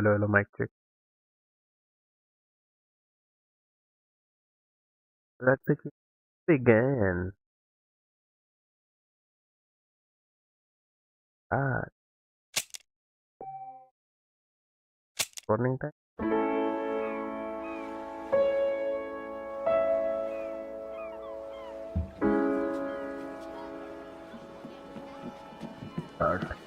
Hello, hello, mic check. Let's begin. Ah, morning time. Start.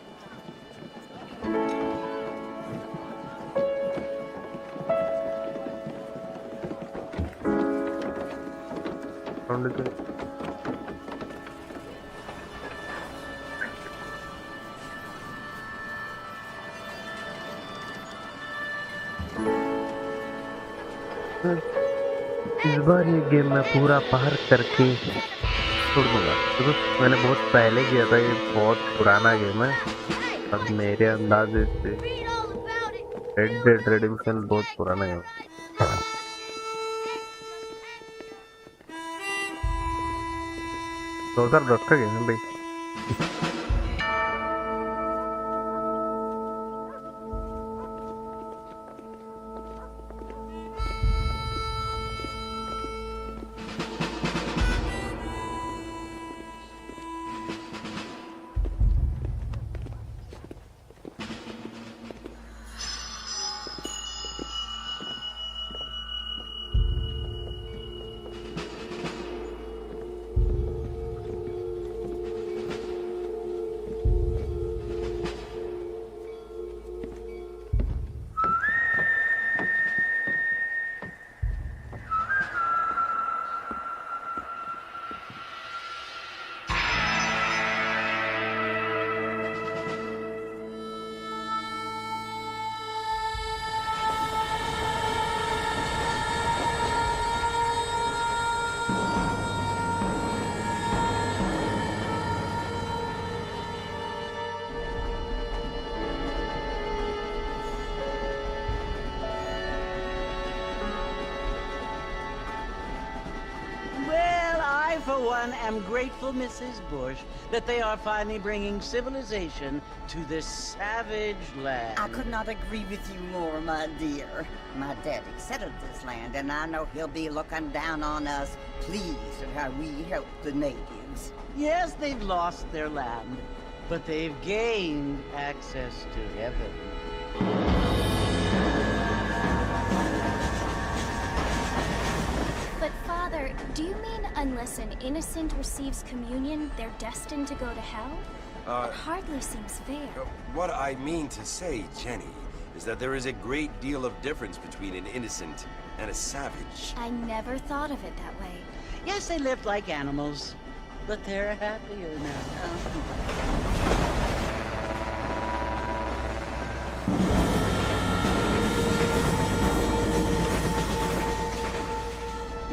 Sound is good. इस बार ये game मैं पूरा पार करके छोड़ दूंगा क्योंकि मैंने बहुत पहले किया था। ये बहुत पुराना गेम है। अब मेरे अंदाजे से रेड डेड रेडिम्पशन बहुत पुराना गेम है। 2010 का गेम है भाई। For one, am grateful, Mrs. Bush, that they are finally bringing civilization to this savage land. I could not agree with you more, my dear. My daddy settled this land, and I know he'll be looking down on us, pleased at how we help the natives. Yes, they've lost their land, but they've gained access to heaven. But Father, do you mean unless an innocent receives communion, they're destined to go to hell? It hardly seems fair. What I mean to say, Jenny, is that there is a great deal of difference between an innocent and a savage. I never thought of it that way. Yes, they lived like animals, but they're happier now.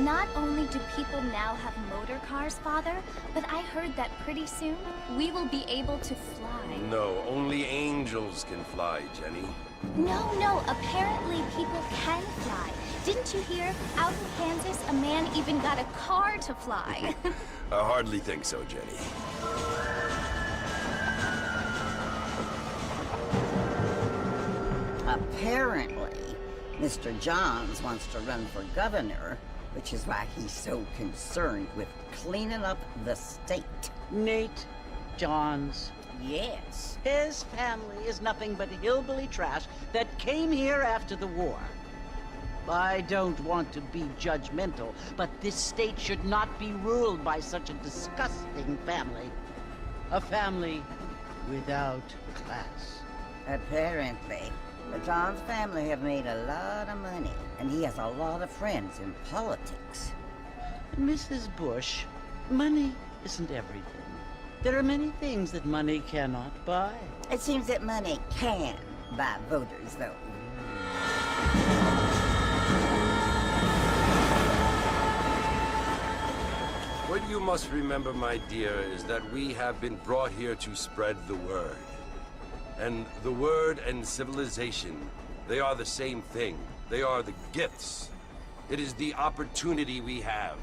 Not only do people now have motor cars, Father, but I heard that pretty soon we will be able to fly. No, only angels can fly, Jenny. No, apparently people can fly. Didn't you hear? Out in Kansas, a man even got a car to fly. I hardly think so, Jenny. Apparently, Mr. Johns wants to run for governor, which is why he's so concerned with cleaning up the state. Nate Johns. Yes. His family is nothing but hillbilly trash that came here after the war. I don't want to be judgmental, but this state should not be ruled by such a disgusting family. A family without class. Apparently. The Johns family have made a lot of money, and he has a lot of friends in politics. Mrs. Bush, money isn't everything. There are many things that money cannot buy. It seems that money can buy voters, though. What you must remember, my dear, is that we have been brought here to spread the word. And the word and civilization, they are the same thing. They are the gifts. It is the opportunity we have,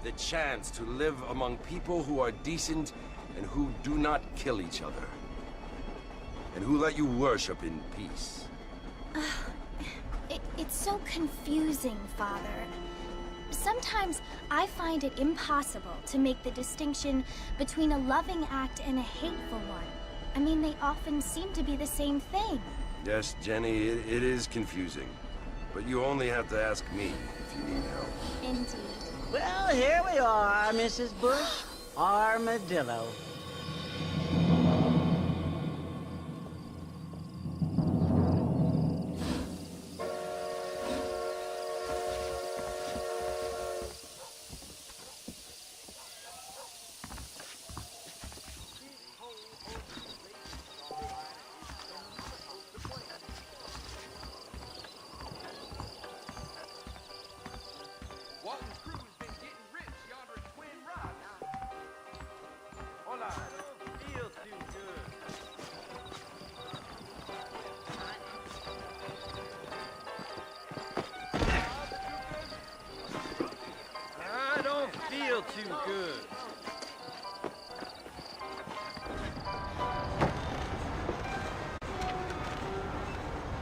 the chance to live among people who are decent and who do not kill each other, and who let you worship in peace. It's so confusing, Father. Sometimes I find it impossible to make the distinction between a loving act and a hateful one. I mean, they often seem to be the same thing. Yes, Jenny, it is confusing. But you only have to ask me if you need help. Indeed. Well, here we are, Mrs. Bush. Armadillo. Too good.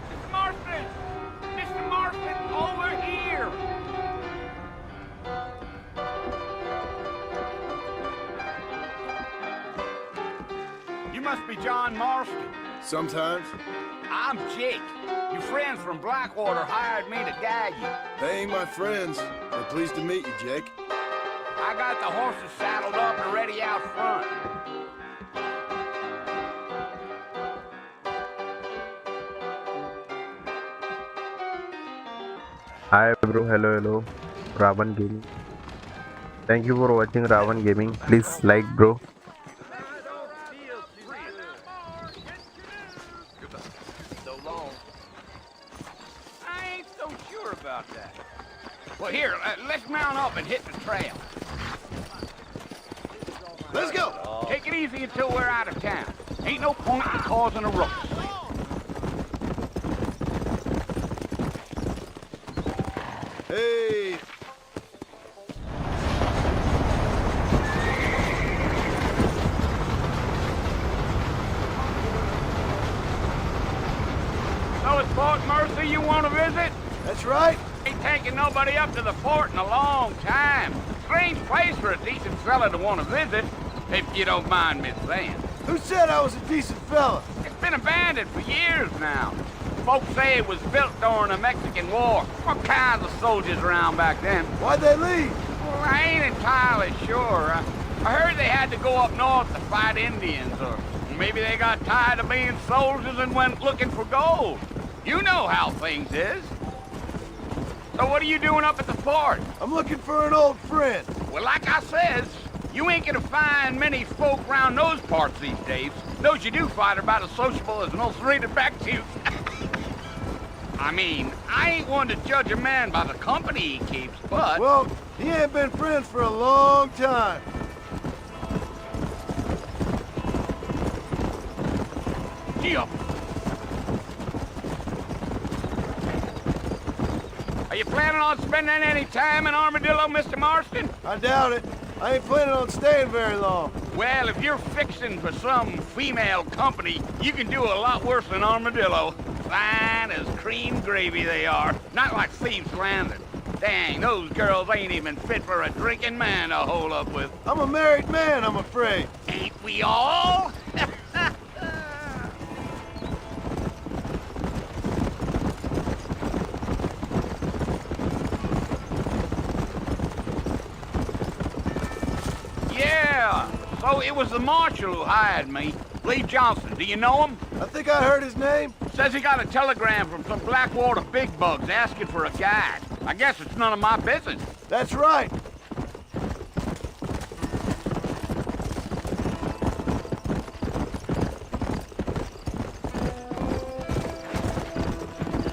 Mr. Marston! Mr. Marston, over here! You must be John Marston. Sometimes. I'm Jake. Your friends from Blackwater hired me to guide you. They ain't my friends. We're pleased to meet you, Jake. I got the horses saddled up and ready out front. Hi bro, hello. Ravan Gaming. Thank you for watching Ravan Gaming. Please like bro. So long. I ain't so sure about that. Well, here, let's mount up and hit the trail. Let's go! Take it easy until we're out of town. Ain't no point in causing a ruckus. Hey! So it's Fort Mercy you want to visit? That's right. Ain't taking nobody up to the fort in a long time. Strange place for a decent fella to want to visit, if you don't mind me saying. Who said I was a decent fella? It's been abandoned for years now. Folks say it was built during the Mexican War. All kinds of soldiers around back then. Why'd they leave? Well, I ain't entirely sure. I heard they had to go up north to fight Indians, or maybe they got tired of being soldiers and went looking for gold. You know how things is. So what are you doing up at the fort? I'm looking for an old friend. Well, like I says, you ain't gonna find many folk around those parts these days. Those you do find are about as sociable as an ulcerated back tooth. I mean, I ain't one to judge a man by the company he keeps, but... Well, he ain't been friends for a long time. Gee up. Are you planning on spending any time in Armadillo, Mr. Marston? I doubt it. I ain't planning on staying very long. Well, if you're fixing for some female company, you can do a lot worse than Armadillo. Fine as cream gravy they are. Not like Thieves Landing. Dang, those girls ain't even fit for a drinking man to hole up with. I'm a married man, I'm afraid. Ain't we all? Yeah, so it was the marshal who hired me. Lee Johnson, do you know him? I think I heard his name. Says he got a telegram from some Blackwater big bugs asking for a guide. I guess it's none of my business. That's right.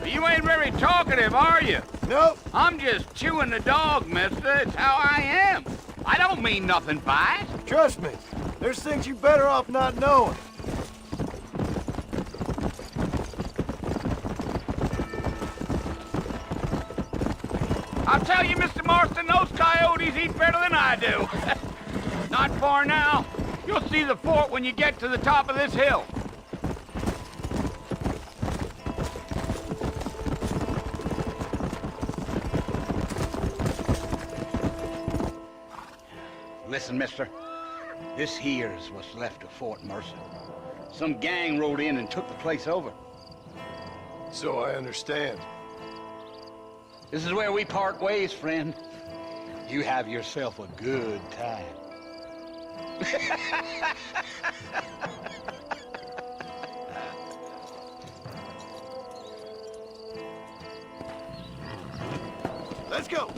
You ain't very talkative, are you? Nope. I'm just chewing the dog, mister. It's how I am. I don't mean nothing by it. Trust me. There's things you better off not knowing. I'll tell you, Mr. Marston, those coyotes eat better than I do. Not far now. You'll see the fort when you get to the top of this hill. Listen, mister. This here's what's left of Fort Mercer. Some gang rode in and took the place over. So I understand. This is where we part ways, friend. You have yourself a good time. Let's go!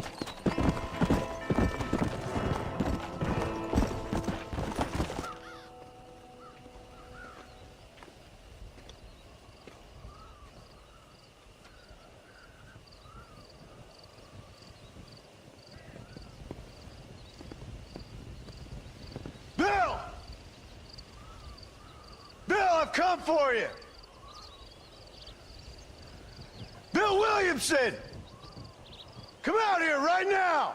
Bill! Bill, I've come for you! Bill Williamson! Come out here right now!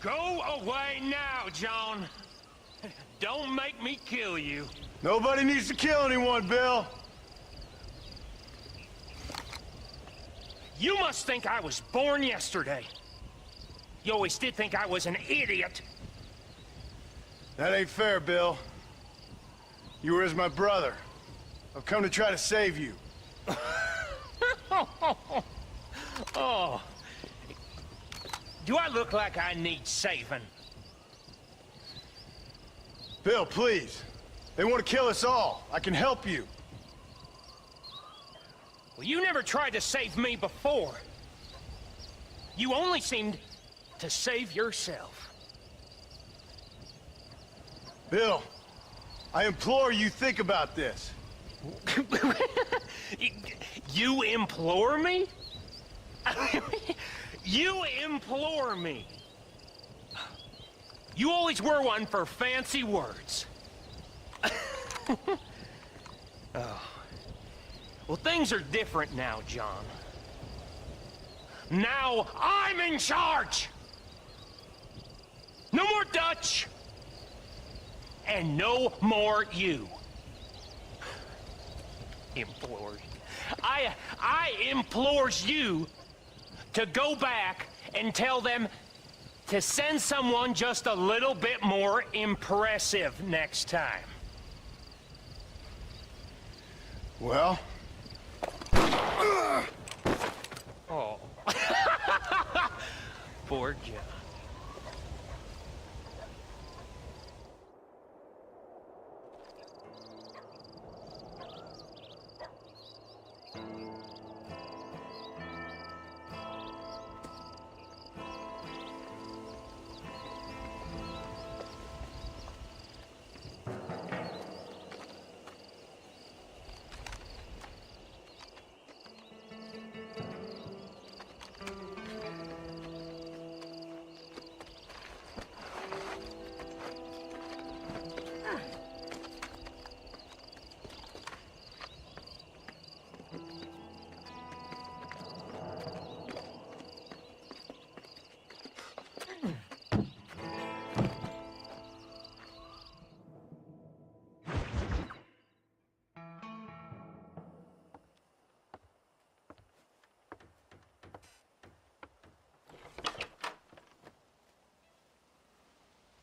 Go away now, John. Don't make me kill you. Nobody needs to kill anyone, Bill. You must think I was born yesterday. You always did think I was an idiot. That ain't fair, Bill. You were as my brother. I've come to try to save you. Oh. Do I look like I need saving? Bill, please. They want to kill us all. I can help you. Well, you never tried to save me before. You only seemed to save yourself. Bill, I implore you think about this. You implore me? You implore me. You always were one for fancy words. Oh. Well, things are different now, John. Now I'm in charge! No more Dutch! And no more you. Implores. I implores you to go back and tell them to send someone just a little bit more impressive next time. Well? Oh. Poor John.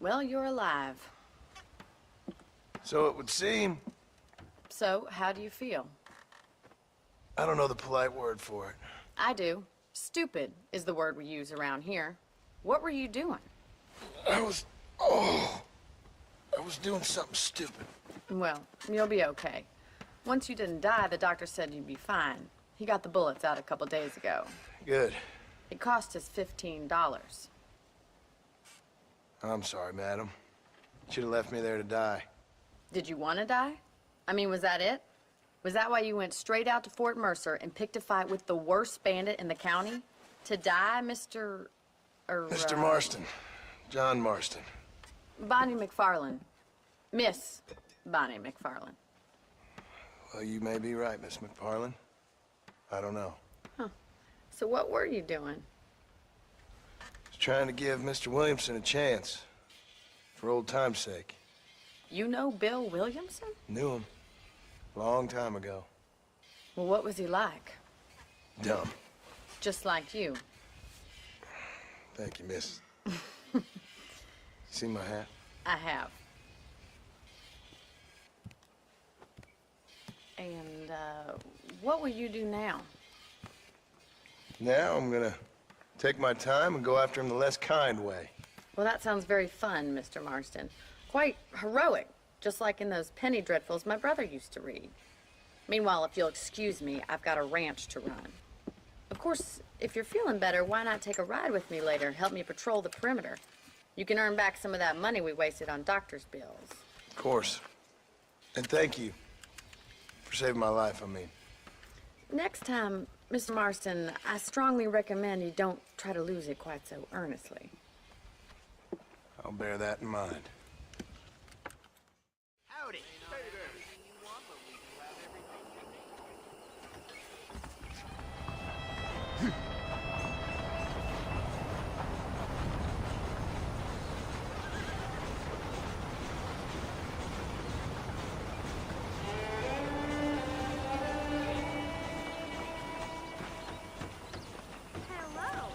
Well, you're alive. So it would seem. So, how do you feel? I don't know the polite word for it. I do. Stupid is the word we use around here. What were you doing? I was doing something stupid. Well, you'll be okay. Once you didn't die, the doctor said you'd be fine. He got the bullets out a couple days ago. Good. It cost us $15. I'm sorry, madam. Should have left me there to die. Did you want to die? I mean, was that it? Was that why you went straight out to Fort Mercer and picked a fight with the worst bandit in the county? To die, Mr. Mr. Marston. John Marston. Bonnie McFarland. Miss Bonnie McFarland. Well, you may be right, Miss McFarland. I don't know. So what were you doing? Just trying to give Mr. Williamson a chance. For old time's sake. You know Bill Williamson? Knew him. Long time ago. Well, what was he like? Dumb. Just like you. Thank you, miss. See my hat? I have. And, what will you do now? Now I'm gonna take my time and go after him the less kind way. Well, that sounds very fun, Mr. Marston. Quite heroic, just like in those penny dreadfuls my brother used to read. Meanwhile, if you'll excuse me, I've got a ranch to run. Of course, if you're feeling better, why not take a ride with me later and help me patrol the perimeter? You can earn back some of that money we wasted on doctor's bills. Of course. And thank you for saving my life, I mean. Next time, Mr. Marston, I strongly recommend you don't try to lose it quite so earnestly. I'll bear that in mind. Howdy. Hello.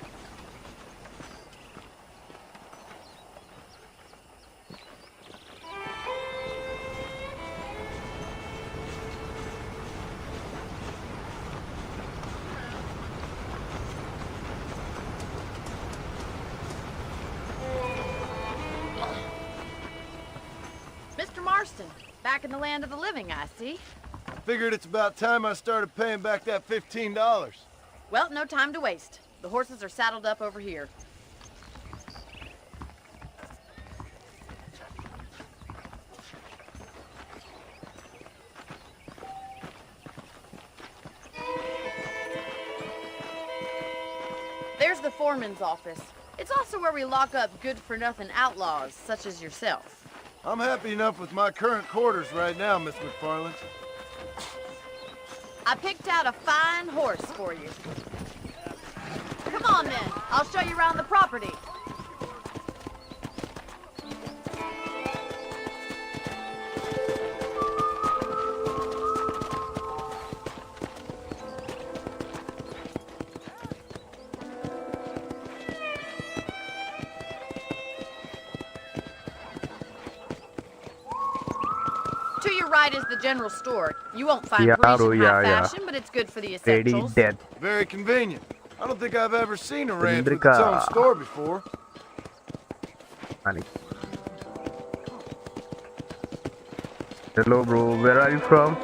Mr. Marston, back in the land of the living, I see. Figured it's about time I started paying back that $15. Well, no time to waste. The horses are saddled up over here. There's the foreman's office. It's also where we lock up good-for-nothing outlaws, such as yourself. I'm happy enough with my current quarters right now, Miss McFarland. I picked out a fine horse for you. Come on, then. I'll show you around the property. To your right is the general store. You won't find Yeah, Parisian yeah, high yeah. fashion, but it's good for the Ready, essentials. dead. Very convenient. I don't think I've ever seen a ranch with its Indrika. own store before. Honey. Hello, bro. Where are you from?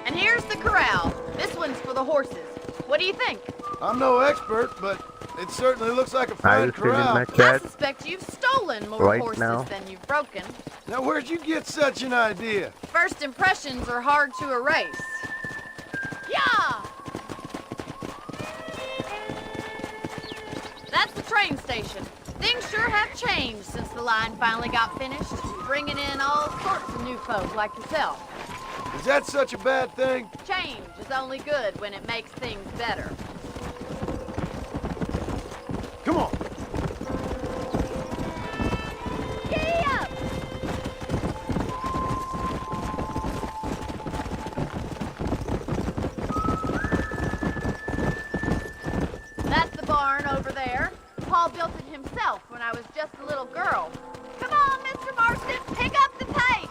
And here's the corral. This one's for the horses. What do you think? I'm no expert, but it certainly looks like a Are fine you still in corral. my I chat? suspect you've stolen more Right horses now? than you've broken. Now, where'd you get such an idea? First impressions are hard to erase. Yeah! That's the train station. Things sure have changed since the line finally got finished, bringing in all sorts of new folk like yourself. Is that such a bad thing? Change is only good when it makes things better. Come on. Giddy up! That's the barn over there. Paul built it himself when I was just a little girl. Come on, Mr. Marston, pick up the pace!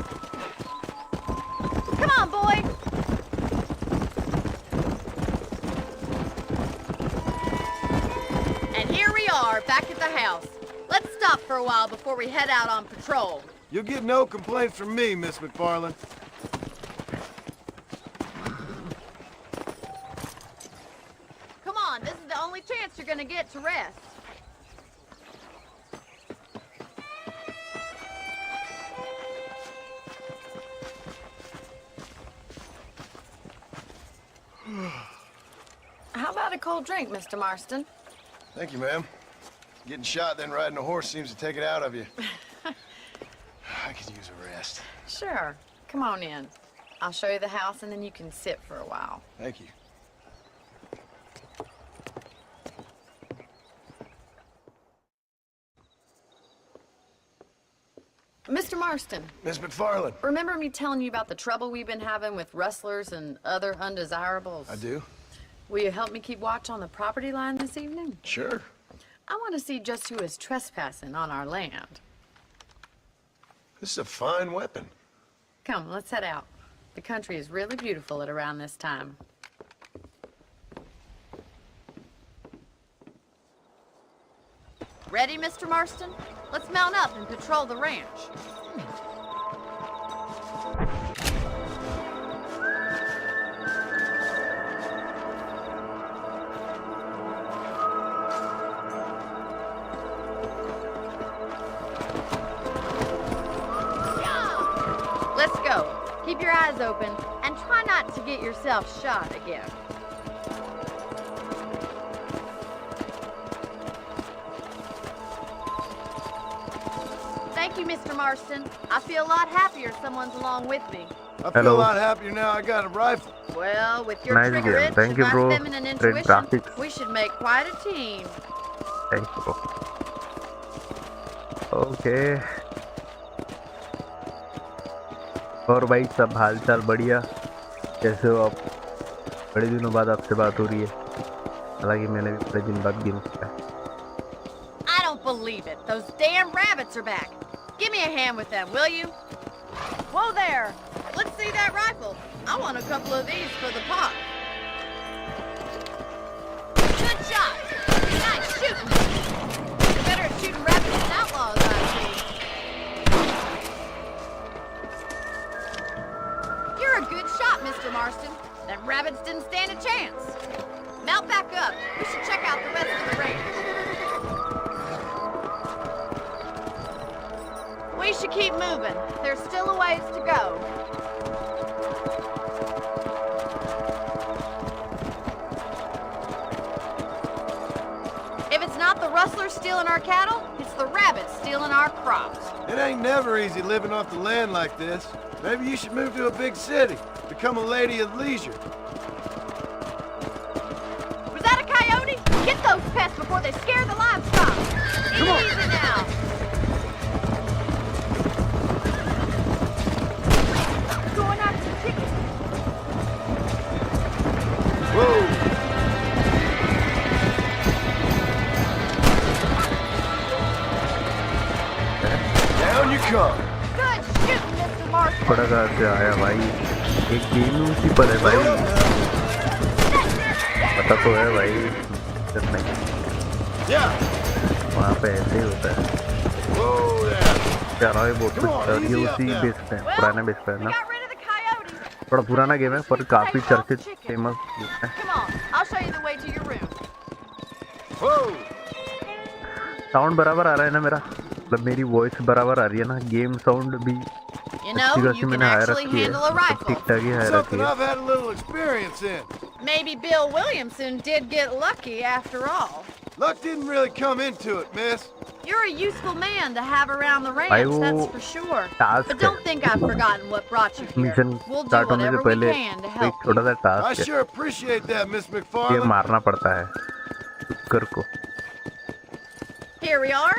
Come on, boy! And here we are, back at the house. Let's stop for a while before we head out on patrol. You'll get no complaints from me, Miss McFarland. Come on, this is the only chance you're gonna get to rest. How about a cold drink, Mr. Marston? Thank you, ma'am. Getting shot, then riding a horse seems to take it out of you. I could use a rest. Sure. Come on in. I'll show you the house and then you can sit for a while. Thank you. Mr. Marston, Miss McFarland. remember me telling you about the trouble we've been having with rustlers and other undesirables? I do? Will you help me keep watch on the property line this evening? Sure. I want to see just who is trespassing on our land. This is a fine weapon. Come, let's head out. The country is really beautiful at around this time. Ready, Mr. Marston? Let's mount up and patrol the ranch. Let's go. Keep your eyes open and try not to get yourself shot again. Thank you, Mr. Marston. I feel a lot happier someone's along with me. I feel a lot happier now I got a rifle. Well, with your Nice trigger game. itch Thank and you, my bro. feminine Great intuition, graphics. we should make quite a team. Thank you. Okay और भाई सब हाल चाल बढ़िया, कैसे हो आप? बड़े दिनों बाद आपसे बात हो रही है, हालांकि मैंने भी बड़े दिन बाद गेम खेला। I don't believe it. Those damn rabbits are back. Give me a hand with them, will you? Whoa there. Let's see that rifle. I want a couple of these for the pot. Good shot. Nice shooting. You're better at shooting rabbits than outlaws, I see. You're a good shot, Mr. Marston. Them rabbits didn't stand a chance. Mount back up. We should check out the rest of the range. We should keep moving. There's still a ways to go. If it's not the rustlers stealing our cattle, it's the rabbits stealing our crops. It ain't never easy living off the land like this. Maybe you should move to a big city. Become a lady of leisure. Was that a coyote? Get those pests before they scare the livestock. Easy now. Going after the chickens. Whoa! Down you come. Good shooting, Mr. Marston. बड़ा कहाँ से आया भाई? एक game उसी पर है भाई, पता तो है भाई। नहीं, Yeah. वहाँ पे ऐसे ही होता है। Whoa there. क्या रहा है बहुत कुछ, ये उसी बेस पे है, पुराने बेस पे है We ना। got rid of the coyote. थोड़ा पुराना गेम है पर काफी चर्चित फेमस गेम है। Come on, I'll show you the way to your room. Whoa. Sound बराबर आ रहा है ना मेरा? मतलब मेरी वॉइस बराबर आ रही है ना? गेम साउंड भी You know, अच्छी you खासी can मैंने हाई actually रखी है, handle a ठीक rifle. ठाक ही हाई रखी Something है। I've had a little experience in. Maybe Bill Williamson did get lucky after all. Luck didn't really come into it, miss. You're a useful man to have around the भाई ranch, वो that's for sure. Task But don't think I've forgotten what brought you here. Mission We'll do start होने से whatever we पहले can to एक help छोटा you. सा I task है, sure appreciate that, Miss ये McFarland. मारना पड़ता है कर को। Here we are.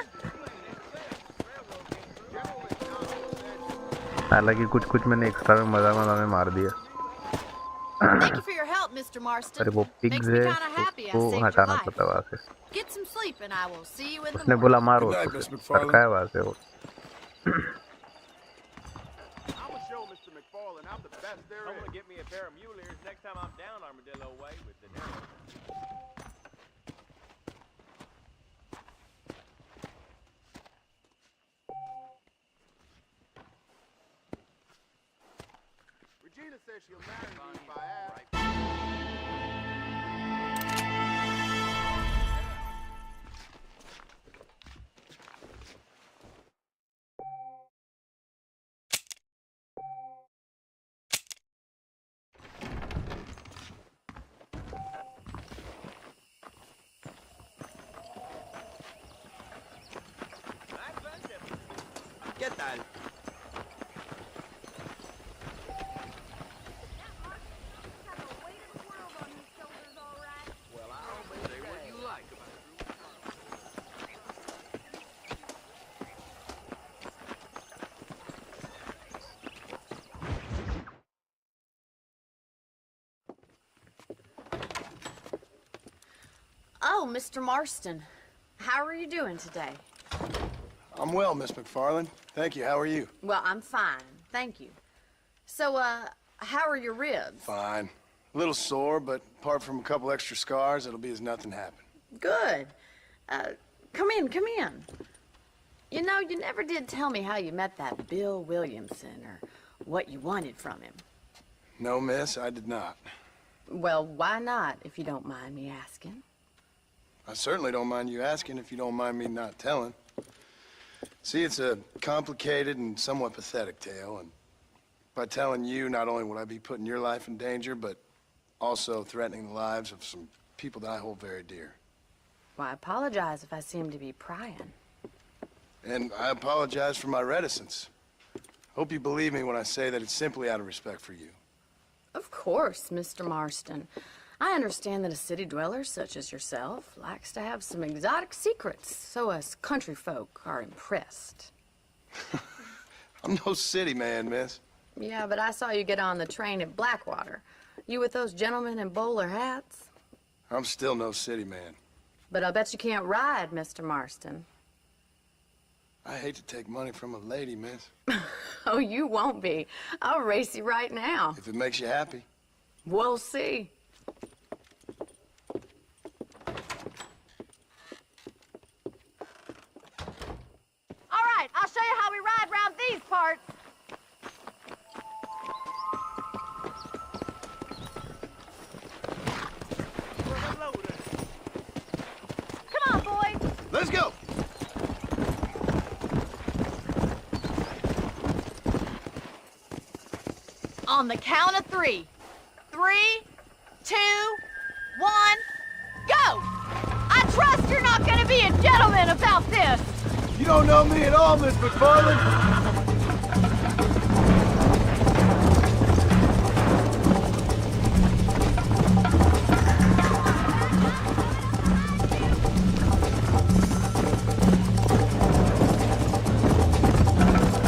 हालांकि कुछ मैंने एक्स्ट्रा में मजा में मार दिया। Thank you for your help, Mr. Marston. अरे वो पिग्स Makes me है, kinda happy I उसको saved your हटाना life. पड़ता है वहाँ से। Get some sleep and I will see you in the उसने morning. बोला मारो Good night, उसको, Miss McFarland. सरका है वहाँ से वो। I'm gonna show Mr. McFarland I'm the best there is. I'm gonna get me a pair of mule ears next time I'm down Armadillo Way with the narrow. Regina says she'll marry me if I ask. ¿Qué tal? Well, I'll say what you like about it. Oh, Mr. Marston. How are you doing today? I'm well, Miss McFarland. Thank you. How are you? Well, I'm fine, thank you. So, how are your ribs? Fine. A little sore, but apart from a couple extra scars, it'll be as nothing happened. Good. Come in, come in. You know, you never did tell me how you met that Bill Williamson or what you wanted from him. No, miss, I did not. Well, why not, if you don't mind me asking? I certainly don't mind you asking if you don't mind me not telling. See, it's a complicated and somewhat pathetic tale, and by telling you, not only would I be putting your life in danger, but also threatening the lives of some people that I hold very dear. Well, I apologize if I seem to be prying. And I apologize for my reticence. Hope you believe me when I say that it's simply out of respect for you. Of course, Mr. Marston. I understand that a city dweller such as yourself likes to have some exotic secrets, so us country folk are impressed. I'm no city man, miss. Yeah, but I saw you get on the train at Blackwater. You with those gentlemen in bowler hats? I'm still no city man. But I'll bet you can't ride, Mr. Marston. I hate to take money from a lady, miss. Oh, you won't be. I'll race you right now. If it makes you happy. We'll see. All right, I'll show you how we ride round these parts. Come on, boys. Let's go! On the count of 3. 3, 2, 1, go! I trust you're not gonna be a gentleman about this. You don't know me at all, Miss McFarland.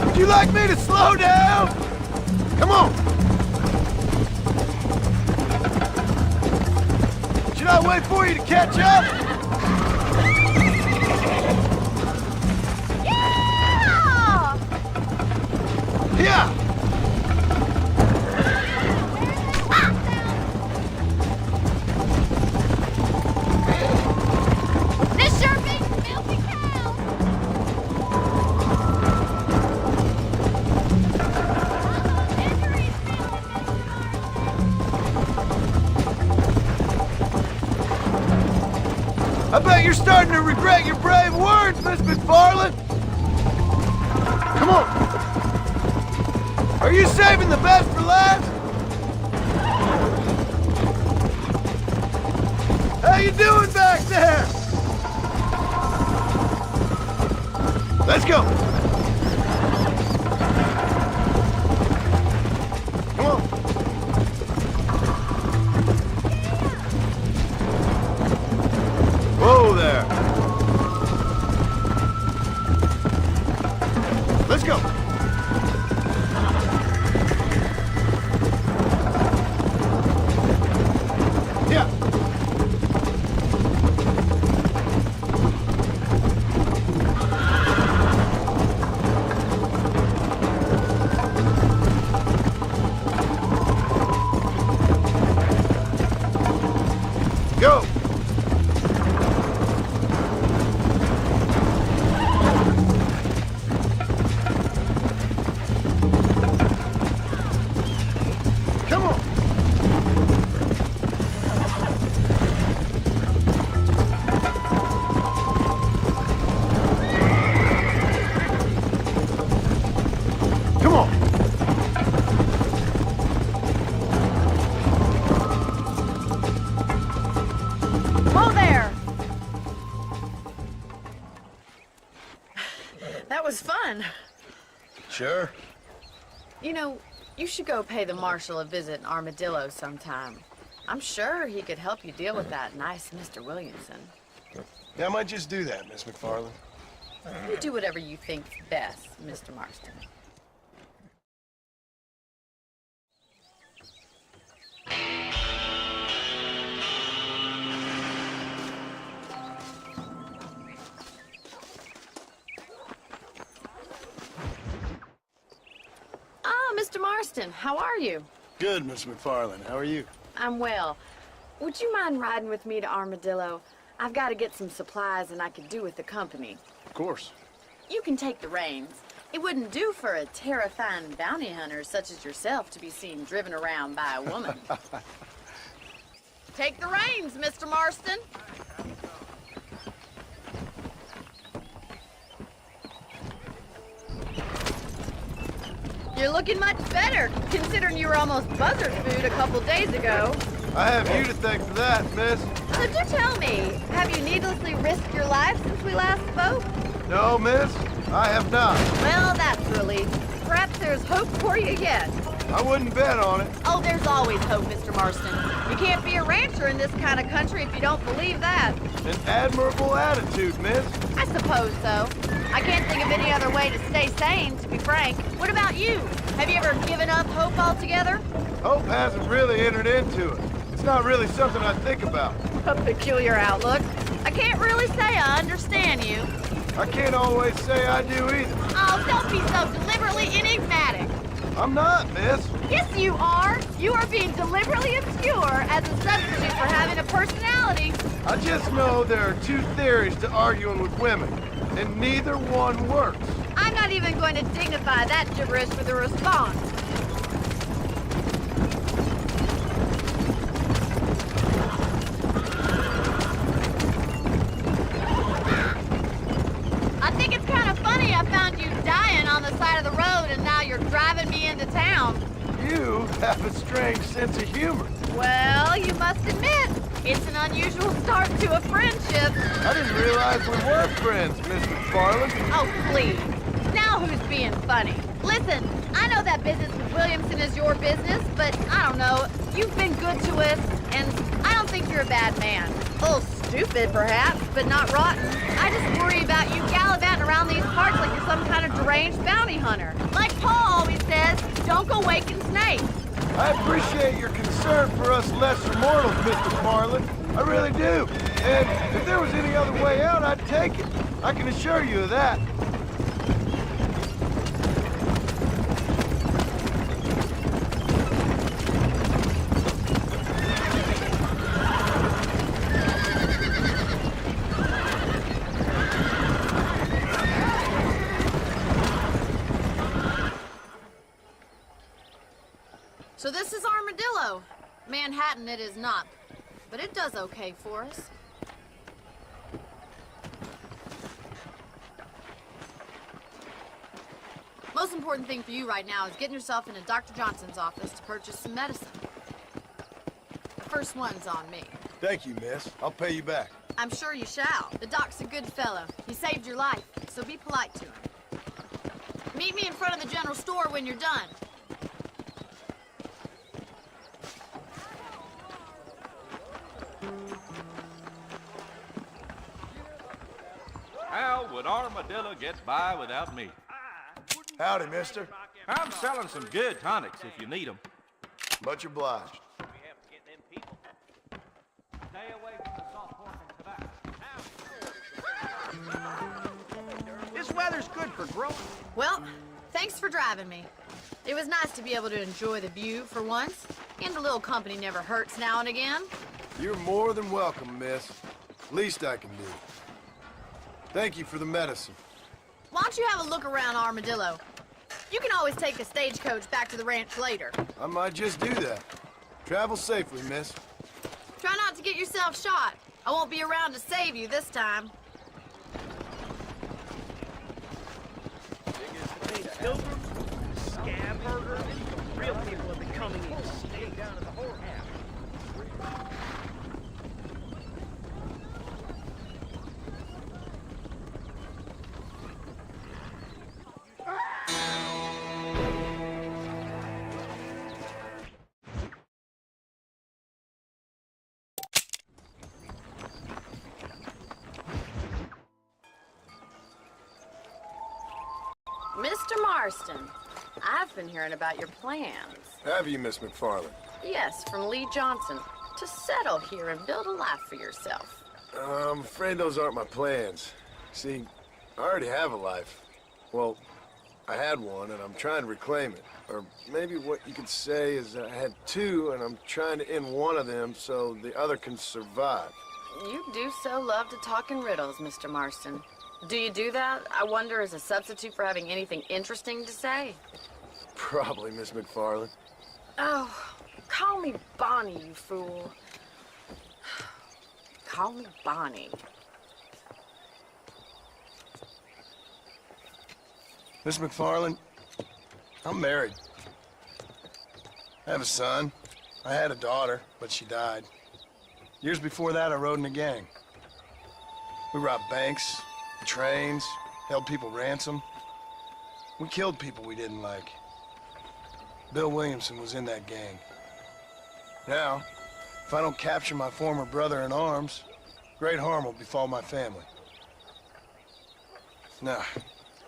Would you like me to slow down? Come on! Should I wait for you to catch up? Yeah! Yeah! This sure beats milky cow. Injuries feeling, I bet you're starting to regret your brave words, Miss McFarland! Come on! Are you saving the best for last? How you doing back there? Let's go! Come on! Whoa there! Let's go! Yeah! Go! Come on! Come on! Whoa there! That was fun. Sure. You know, you should go pay the marshal a visit in Armadillo sometime. I'm sure he could help you deal with that nice Mr. Williamson. Yeah, I might just do that, Miss McFarland. You do whatever you think's best, Mr. Marston. Mr. Marston, how are you? Good, Miss McFarland. How are you? I'm well. Would you mind riding with me to Armadillo? I've got to get some supplies and I could do with the company. Of course. You can take the reins. It wouldn't do for a terrifying bounty hunter such as yourself to be seen driven around by a woman. Take the reins, Mr. Marston. You're looking much better, considering you were almost buzzard food a couple days ago. I have you to thank for that, miss. So do tell me, have you needlessly risked your life since we last spoke? No, miss, I have not. Well, that's a relief. Perhaps there's hope for you yet. I wouldn't bet on it. Oh, there's always hope, Mr. Marston. You can't be a rancher in this kind of country if you don't believe that. An admirable attitude, miss. I suppose so. I can't think of any other way to stay sane, to be frank. What about you? Have you ever given up hope altogether? Hope hasn't really entered into it. It's not really something I think about. A peculiar outlook. I can't really say I understand you. I can't always say I do either. Oh, don't be so deliberately enigmatic. I'm not, miss. Yes, you are. You are being deliberately obscure as a substitute for having a personality. I just know there are two theories to arguing with women, and neither one works. I'm not even going to dignify that gibberish with a response. I think it's kind of funny I found you dying on the side of the road and now you're driving me into town. You have a strange sense of humor. Well, you must admit, it's an unusual start to a friendship. I didn't realize we were friends, Miss McFarland. Oh, please. Now who's being funny? Listen, I know that business with Williamson is your business, but I don't know. You've been good to us, and I don't think you're a bad man. A little stupid, perhaps, but not rotten. I just worry about you gallivanting around these parts like you're some kind of deranged bounty hunter. Like Paul always says, don't go waking snakes. I appreciate your concern for us lesser mortals, Mr. Marlin. I really do. And if there was any other way out, I'd take it. I can assure you of that. So this is Armadillo. Manhattan it is not, but it does okay for us. Most important thing for you right now is getting yourself into Dr. Johnson's office to purchase some medicine. The first one's on me. Thank you, miss. I'll pay you back. I'm sure you shall. The doc's a good fellow. He saved your life, so be polite to him. Meet me in front of the general store when you're done. How would Armadillo get by without me? Howdy, mister. I'm selling some good tonics if you need them. Much obliged. Stay away from the soft pork and tobacco. This weather's good for growing. Well, thanks for driving me. It was nice to be able to enjoy the view for once, and a little company never hurts now and again. You're more than welcome, miss. Least I can do. Thank you for the medicine. Why don't you have a look around Armadillo? You can always take a stagecoach back to the ranch later. I might just do that. Travel safely, miss. Try not to get yourself shot. I won't be around to save you this time. Pilgrims, scab burgers, real people have been coming in to stay down at the whorehouse. Mr. Marston, I've been hearing about your plans. Have you, Miss McFarland? Yes, from Lee Johnson. To settle here and build a life for yourself. I'm afraid those aren't my plans. See, I already have a life. Well, I had one, and I'm trying to reclaim it. Or maybe what you could say is I had two, and I'm trying to end one of them so the other can survive. You do so love to talk in riddles, Mr. Marston. Do you do that, I wonder, as a substitute for having anything interesting to say? Probably, Miss McFarland. Oh, call me Bonnie, you fool. Call me Bonnie. Miss McFarland, I'm married. I have a son. I had a daughter, but she died. Years before that, I rode in a gang. We robbed banks, trains, held people ransom. We killed people we didn't like. Bill Williamson was in that gang. Now, if I don't capture my former brother in arms, great harm will befall my family. Now,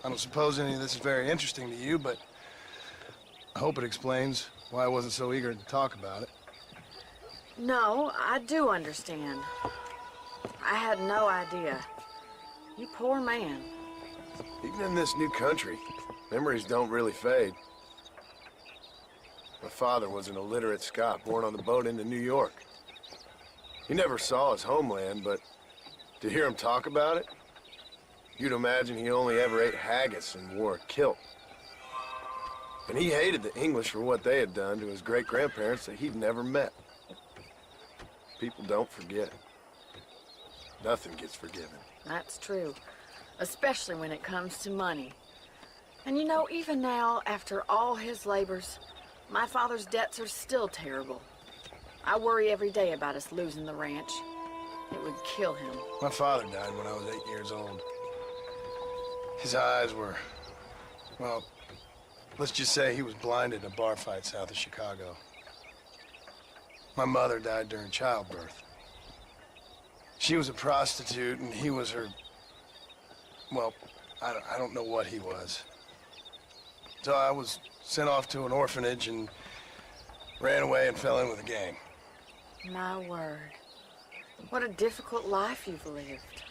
I don't suppose any of this is very interesting to you, but I hope it explains why I wasn't so eager to talk about it. No, I do understand. I had no idea. You poor man. Even in this new country, memories don't really fade. My father was an illiterate Scot born on the boat into New York. He never saw his homeland, but to hear him talk about it, you'd imagine he only ever ate haggis and wore a kilt. And he hated the English for what they had done to his great-grandparents that he'd never met. People don't forget. Nothing gets forgiven. That's true, especially when it comes to money. And you know, even now, after all his labors, my father's debts are still terrible. I worry every day about us losing the ranch. It would kill him. My father died when I was 8 years old. His eyes were, well, let's just say he was blinded in a bar fight south of Chicago. My mother died during childbirth. She was a prostitute, and he was her, well, I don't know what he was. So I was sent off to an orphanage and ran away and fell in with a gang. My word. What a difficult life you've lived.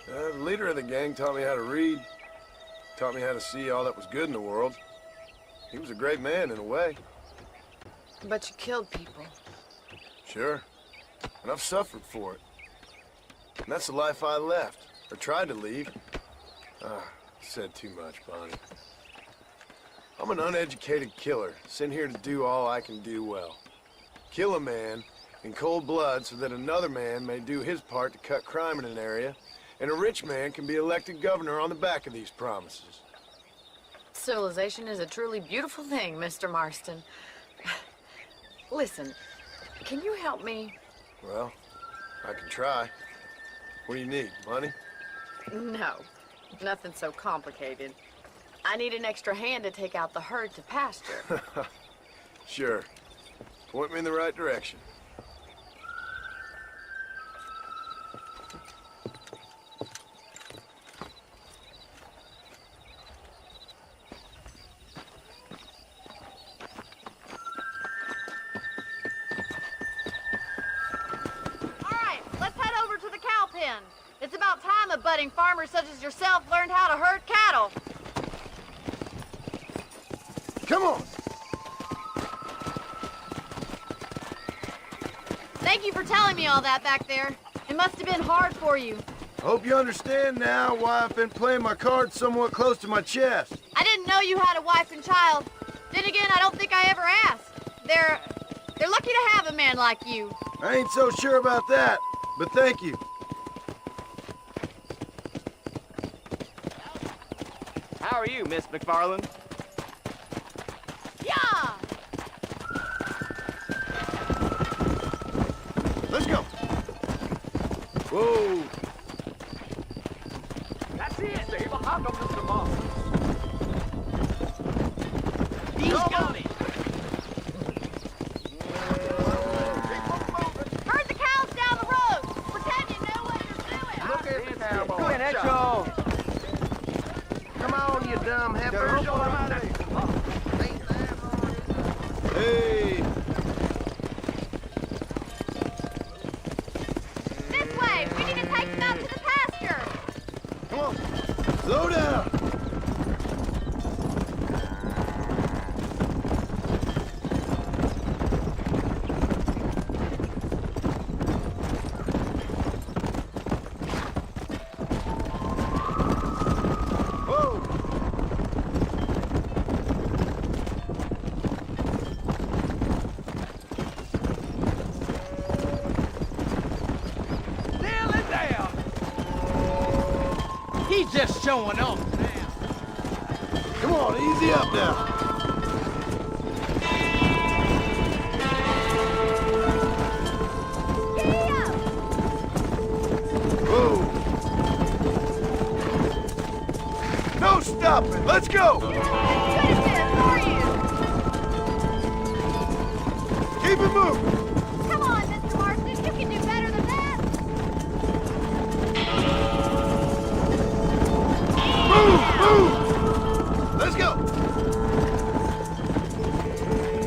The leader of the gang taught me how to read, taught me how to see all that was good in the world. He was a great man in a way. But you killed people. Sure. And I've suffered for it. And that's the life I left, or tried to leave. Said too much, Bonnie. I'm an uneducated killer, sent here to do all I can do well. Kill a man in cold blood so that another man may do his part to cut crime in an area, and a rich man can be elected governor on the back of these promises. Civilization is a truly beautiful thing, Mr. Marston. Listen, can you help me? Well, I can try. What do you need, money? No, nothing so complicated. I need an extra hand to take out the herd to pasture. Sure. Point me in the right direction. It's about time a budding farmer such as yourself learned how to herd cattle. Come on! Thank you for telling me all that back there. It must have been hard for you. Hope you understand now why I've been playing my cards somewhat close to my chest. I didn't know you had a wife and child. Then again, I don't think I ever asked. They're lucky to have a man like you. I ain't so sure about that, but thank you. How are you, Miss McFarland? Yeah! Let's go. Whoa. That's it, Dave. How come Mr. Moss? He's got it! Herd the cows down the road! Pretend you know what you're doing! Look at the cowboy. Go ahead, Joe. Come on, you dumb heifer. Hey. This way! We need to take them out to the pasture! Come on. Slow down. just showing off now. Come on, easy up now. Whoa. No stopping. Let's go. Keep it moving. Come on, Mr. Marston, you can do better than that. Move! Let's go!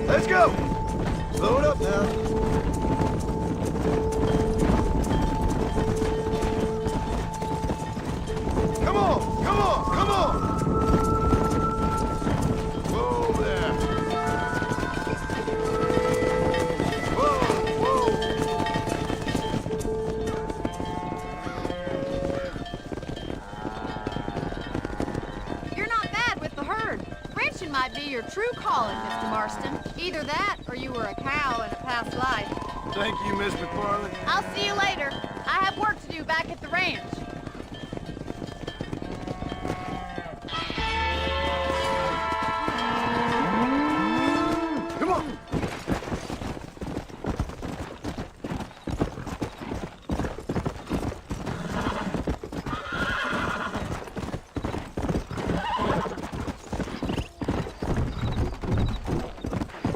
Let's go! Slow it up now. Come on! Come on! Come on! Whoa there! Whoa! Whoa! You're not bad with the herd. Ranching might be your true calling, Mr. Marston. Either that, or you were a cow in a past life. Thank you, Miss McFarland. I'll see you later. I have work to do back at the ranch. Come on!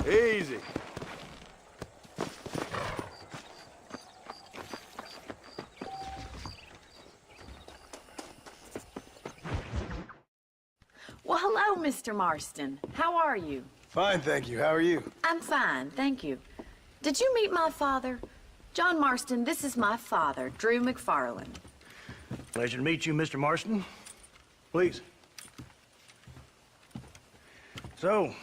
Easy. Well, hello, Mr. Marston. How are you? Fine, thank you. How are you? I'm fine, thank you. Did you meet my father? John Marston, this is my father, Drew McFarland. Pleasure to meet you, Mr. Marston. Please. So,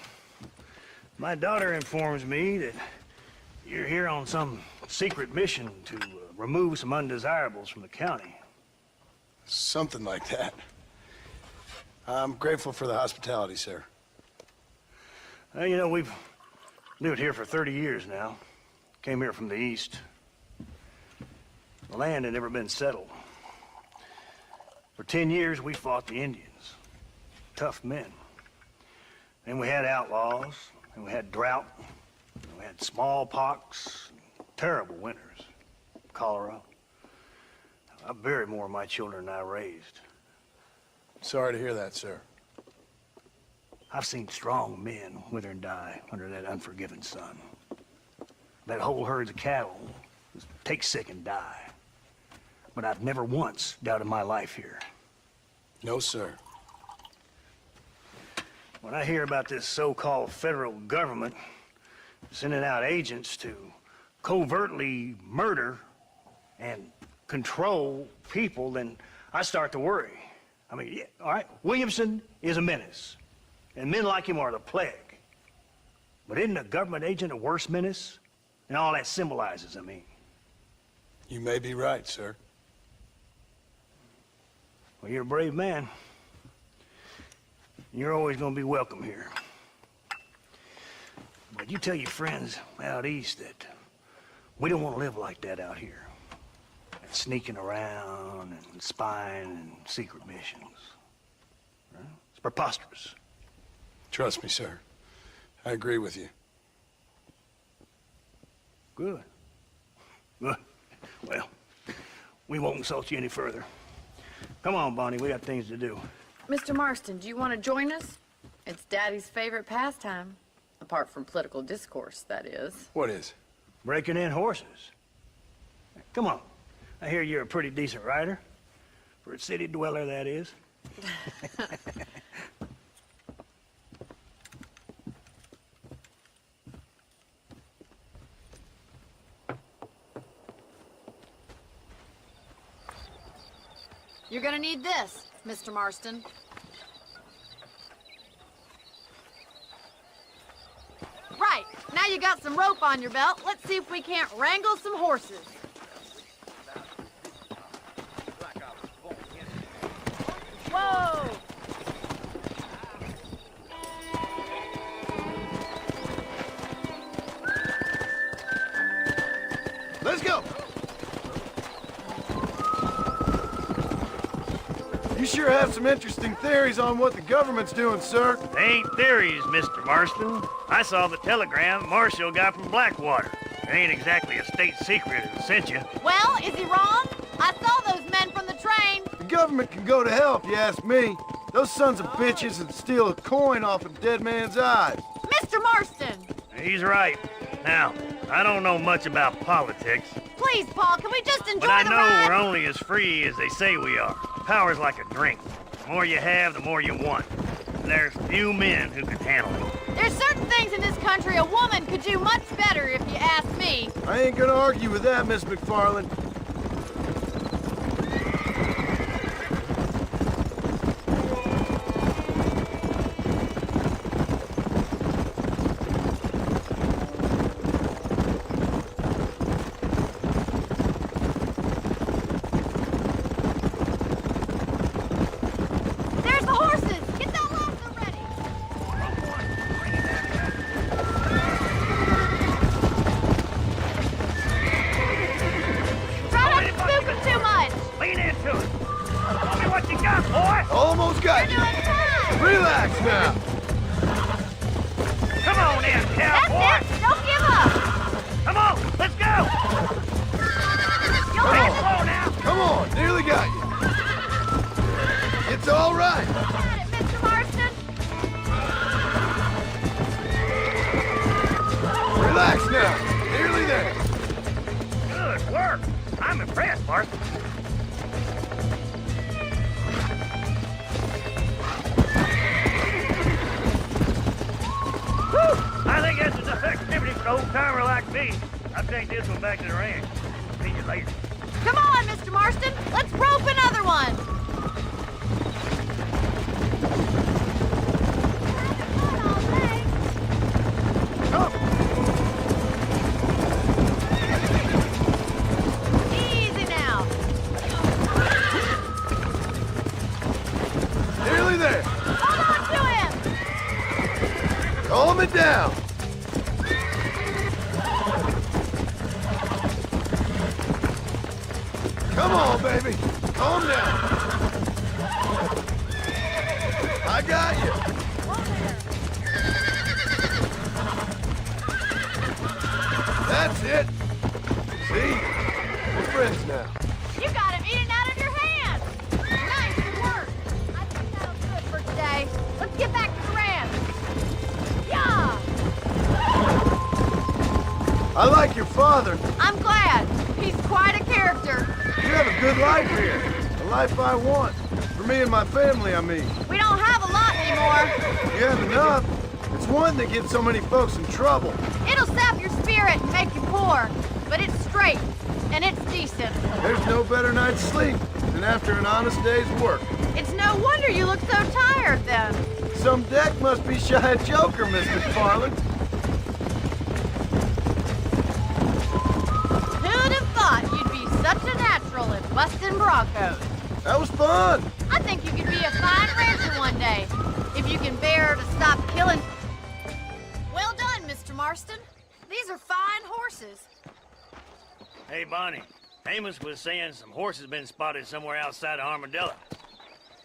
my daughter informs me that you're here on some secret mission to remove some undesirables from the county. Something like that. I'm grateful for the hospitality, sir. Well, you know, we've lived here for 30 years now. Came here from the east. The land had never been settled. For 10 years, we fought the Indians. Tough men. Then we had outlaws, and we had drought, and we had smallpox, terrible winters, cholera. I buried more of my children than I raised. Sorry to hear that, sir. I've seen strong men wither and die under that unforgiving sun. That whole herds of cattle just take sick and die. But I've never once doubted my life here. No, sir. When I hear about this so-called federal government sending out agents to covertly murder and control people, then I start to worry. I mean, yeah, all right, Williamson is a menace, and men like him are the plague. But isn't a government agent a worse menace? And all that symbolizes, I mean. You may be right, sir. Well, you're a brave man. You're always gonna be welcome here. But you tell your friends out east that we don't want to live like that out here. Sneaking around and spying and secret missions. Right? It's preposterous. Trust me, sir. I agree with you. Good. Good. Well, we won't insult you any further. Come on, Bonnie, we got things to do. Mr. Marston, do you want to join us? It's Daddy's favorite pastime. Apart from political discourse, that is. What is? Breaking in horses. Come on. I hear you're a pretty decent rider. For a city dweller, that is. You're gonna need this, Mr. Marston. Right, now you got some rope on your belt. Let's see if we can't wrangle some horses. Whoa! Let's go! You sure sure have some interesting theories on what the government's doing, sir. They ain't theories, Mr. Marston. I saw the telegram Marshall got from Blackwater. It ain't exactly a state secret who sent you. Well, is he wrong? I saw those men from the train. The government can go to hell if you ask me. Those sons of bitches would steal a coin off a dead man's eyes. Mr. Marston! He's right. Now, I don't know much about politics, Please, Paul, can we just enjoy but I the know ride? we're only as free as they say we are. Power's like a drink. The more you have, the more you want. And there's few men who can handle it. There's certain things in this country a woman could do much better if you ask me. I ain't gonna argue with that, Miss McFarland. There's the horses! Get that lasso ready! Try not to spook them too much! Lean into it. Tell me what you got, boy. Almost got You're you. doing fine! Relax now. Come on in, cowboy. That's it! Don't give up! Come on, let's go. You'll Hey, have it! slow now. Come on, nearly got you. It's all right. Got it, Mr. Marston! Relax now. Nearly there. Good work. I'm impressed, Marston. Whew! I think that's enough activity for an old-timer like me. I'll take this one back to the ranch. See you later. Come on, Mr. Marston! Let's rope another one! Easy now! Nearly there. Hold on to him! Calm it down. Come on, baby. Calm down. I got you. That's it. See? We're friends now. You got him eating out of your hand! Nice work! I think that'll do it for today. Let's get back to the ranch. Yeah! I like your father. I'm glad. He's quite a character. You have a good life here. A life I want. For me and my family, I mean. We don't have a lot anymore. You have enough. It's one that gets so many folks in trouble. It'll sap your spirit and make you poor. But it's straight. And it's decent. There's no better night's sleep than after an honest day's work. It's no wonder you look so tired then. Some deck must be shy of Joker, Miss McFarland. Who'd have thought you'd be such a natural at busting broncos? That was fun. I think you could be a fine rancher one day. If you can bear to stop killing. Well done, Mr. Marston. These are fine horses. Hey, Bonnie. Amos was saying some horses been spotted somewhere outside of Armadillo.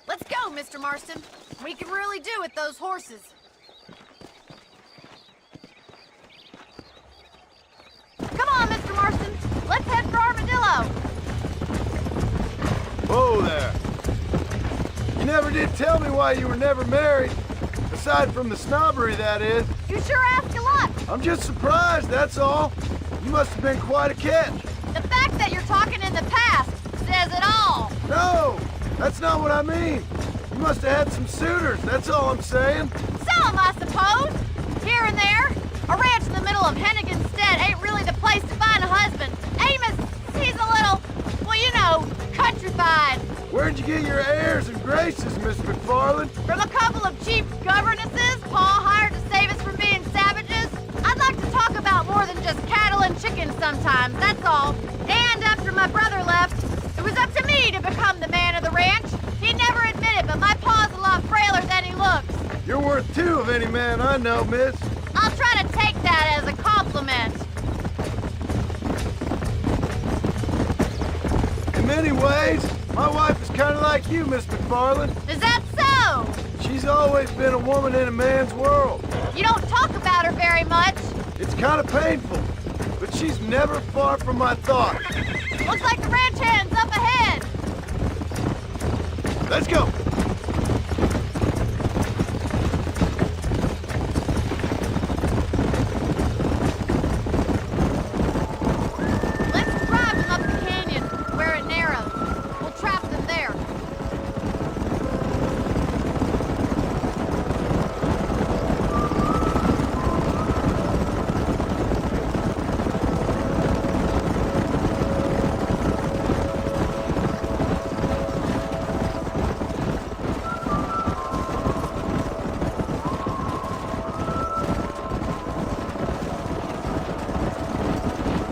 Let's go, Mr. Marston. We can really do with those horses. Come on, Mr. Marston. Let's head for Armadillo. Whoa there. You never did tell me why you were never married. Aside from the snobbery, that is. You sure ask a lot. I'm just surprised, that's all. You must have been quite a catch. The fact that you're talking in the past says it all. No, that's not what I mean. You must have had some suitors, that's all I'm saying. Some, I suppose. Here and there. A ranch in the middle of Hennigan's Stead ain't really the place to find a husband. Amos, he's a little, well, you know, countrified. Where'd you get your airs and graces, Miss McFarland? From a couple of cheap governesses Paul hired to save us from being savages. I'd like to talk about more than just cattle and chickens sometimes, that's all. And after my brother left, it was up to me to become the man of the ranch. He'd never admit it, but my paw's a lot frailer than he looks. You're worth two of any man I know, miss. I'll try to take that as a compliment. In many ways, my wife is kind of like you, Miss McFarland. Is that so? She's always been a woman in a man's world. You don't talk about her very much. It's kind of painful, but she's never far from my thoughts. Looks like the ranch hand's up ahead. Let's go. Let's drive them up the canyon where it narrows. We'll trap them there.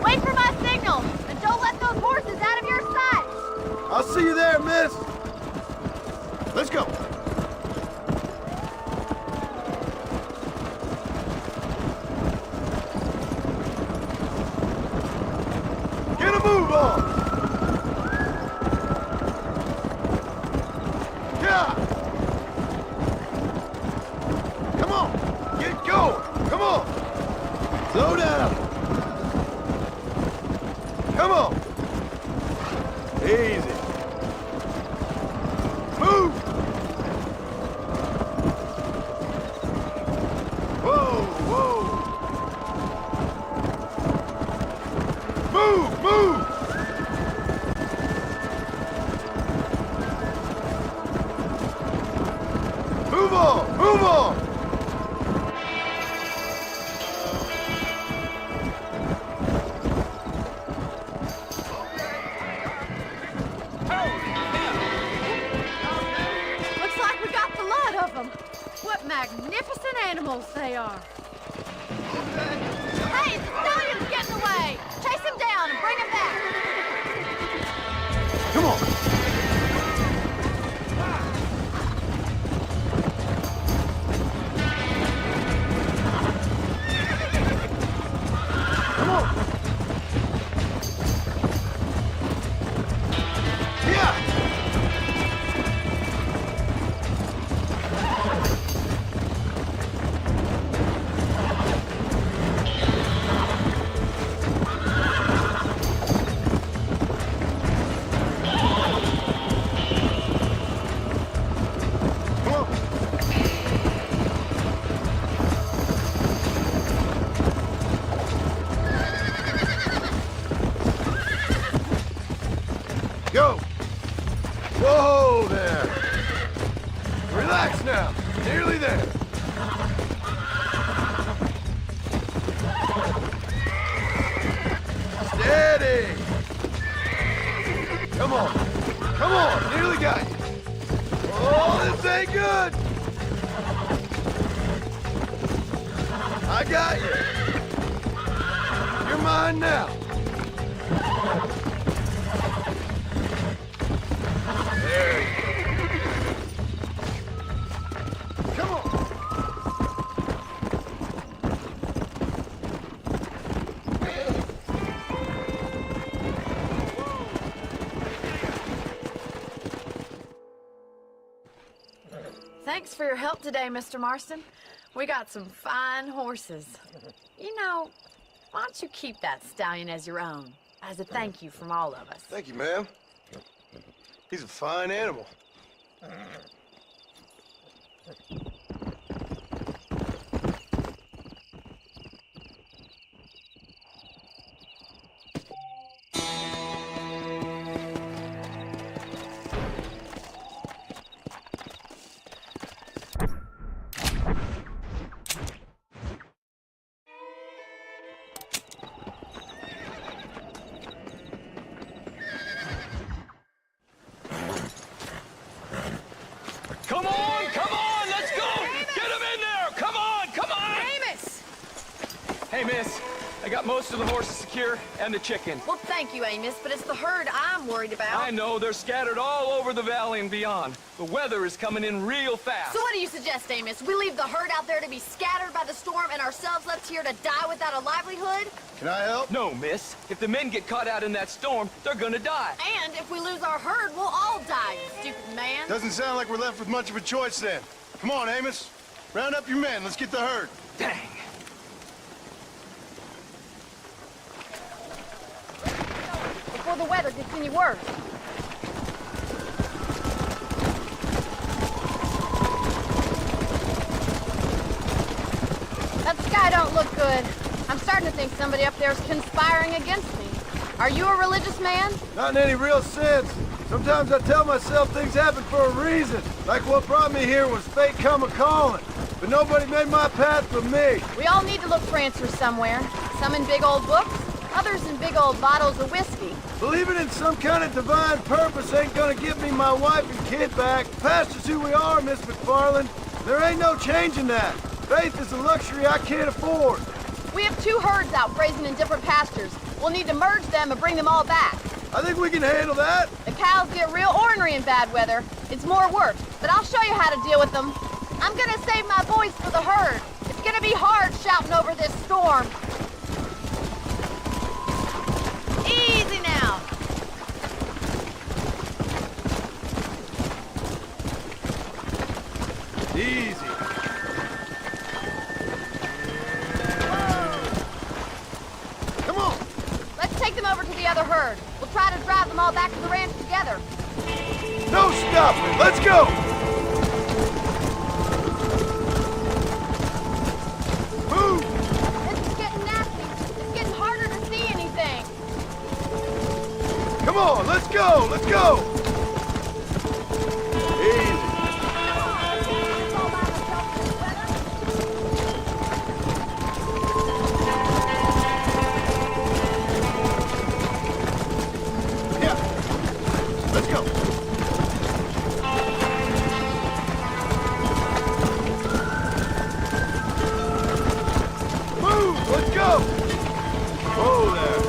Wait for my signal, and don't let those horses out of your sight. I'll see you there, miss. Let's go. Get a move on. Yeah. Come on. Get going. Come on. Slow down. Come on. Easy. Move. Whoa, whoa. Move, move. Move on, move on. Looks like we got the lot of them. What magnificent animals they are. Hey, the stallion's getting away. Chase him down and bring him back. Come on. Come on. Yeah. Come on. Go. Whoa there. Relax now. Nearly there. Steady. Come on. Come on. Nearly got you. Oh, this ain't good. I got you. You're mine now. There you go. Come on. Thanks for your help today, Mr. Marston. We got some fine horses. You know, why don't you keep that stallion as your own, as a thank you from all of us? Thank you, ma'am. He's a fine animal. Come on, let's go! Get him in there! Come on! Amos! Hey, miss, I got most of the horses secure and the chicken. Well, thank you, Amos, but it's the herd I'm worried about. I know, they're scattered all over the valley and beyond. The weather is coming in real fast. So what do you suggest, Amos? We leave the herd out there to be scattered by the storm and ourselves left here to die without a livelihood? Can I help? No, miss. If the men get caught out in that storm, they're gonna die. And if we lose our herd, we'll all die, you stupid man. Doesn't sound like we're left with much of a choice then. Come on, Amos. Round up your men. Let's get the herd. Dang. Before the weather gets any worse. That sky don't look good. I'm starting to think somebody up there is conspiring against me. Are you a religious man? Not in any real sense. Sometimes I tell myself things happen for a reason. Like what brought me here was fate come a-calling. But nobody made my path for me. We all need to look for answers somewhere. Some in big old books, others in big old bottles of whiskey. Believing in some kind of divine purpose ain't gonna give me my wife and kid back. Past is who we are, Miss McFarland. There ain't no changing that. Faith is a luxury I can't afford. We have 2 herds out grazing in different pastures. We'll need to merge them and bring them all back. I think we can handle that. The cows get real ornery in bad weather. It's more work, but I'll show you how to deal with them. I'm gonna save my voice for the herd. It's gonna be hard shouting over this storm. Easy now. Easy. Come on. Let's take them over to the other herd. We'll try to drive them all back to the ranch together. No stopping. Let's go. Move. This is getting nasty. It's getting harder to see anything. Come on. Let's go. Let's go. Easy. Let's go. Move. Let's go. Whoa there.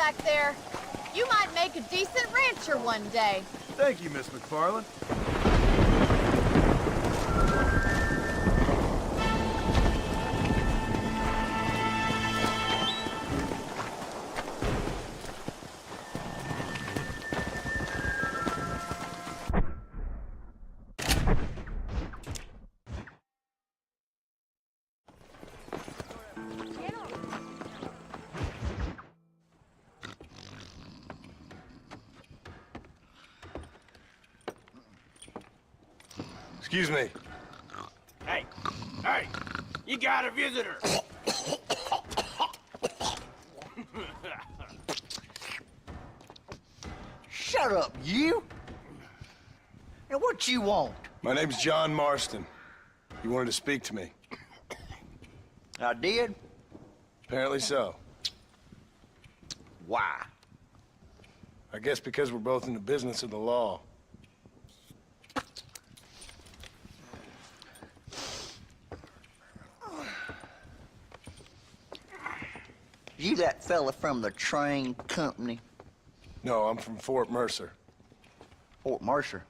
back there. You might make a decent rancher one day. Thank you, Miss McFarland. Excuse me. Hey, you got a visitor. Shut up, you! And what you want? My name's John Marston. You wanted to speak to me. I did? Apparently so. Why? I guess because we're both in the business of the law. You that fella from the train company? No, I'm from Fort Mercer. Fort Mercer?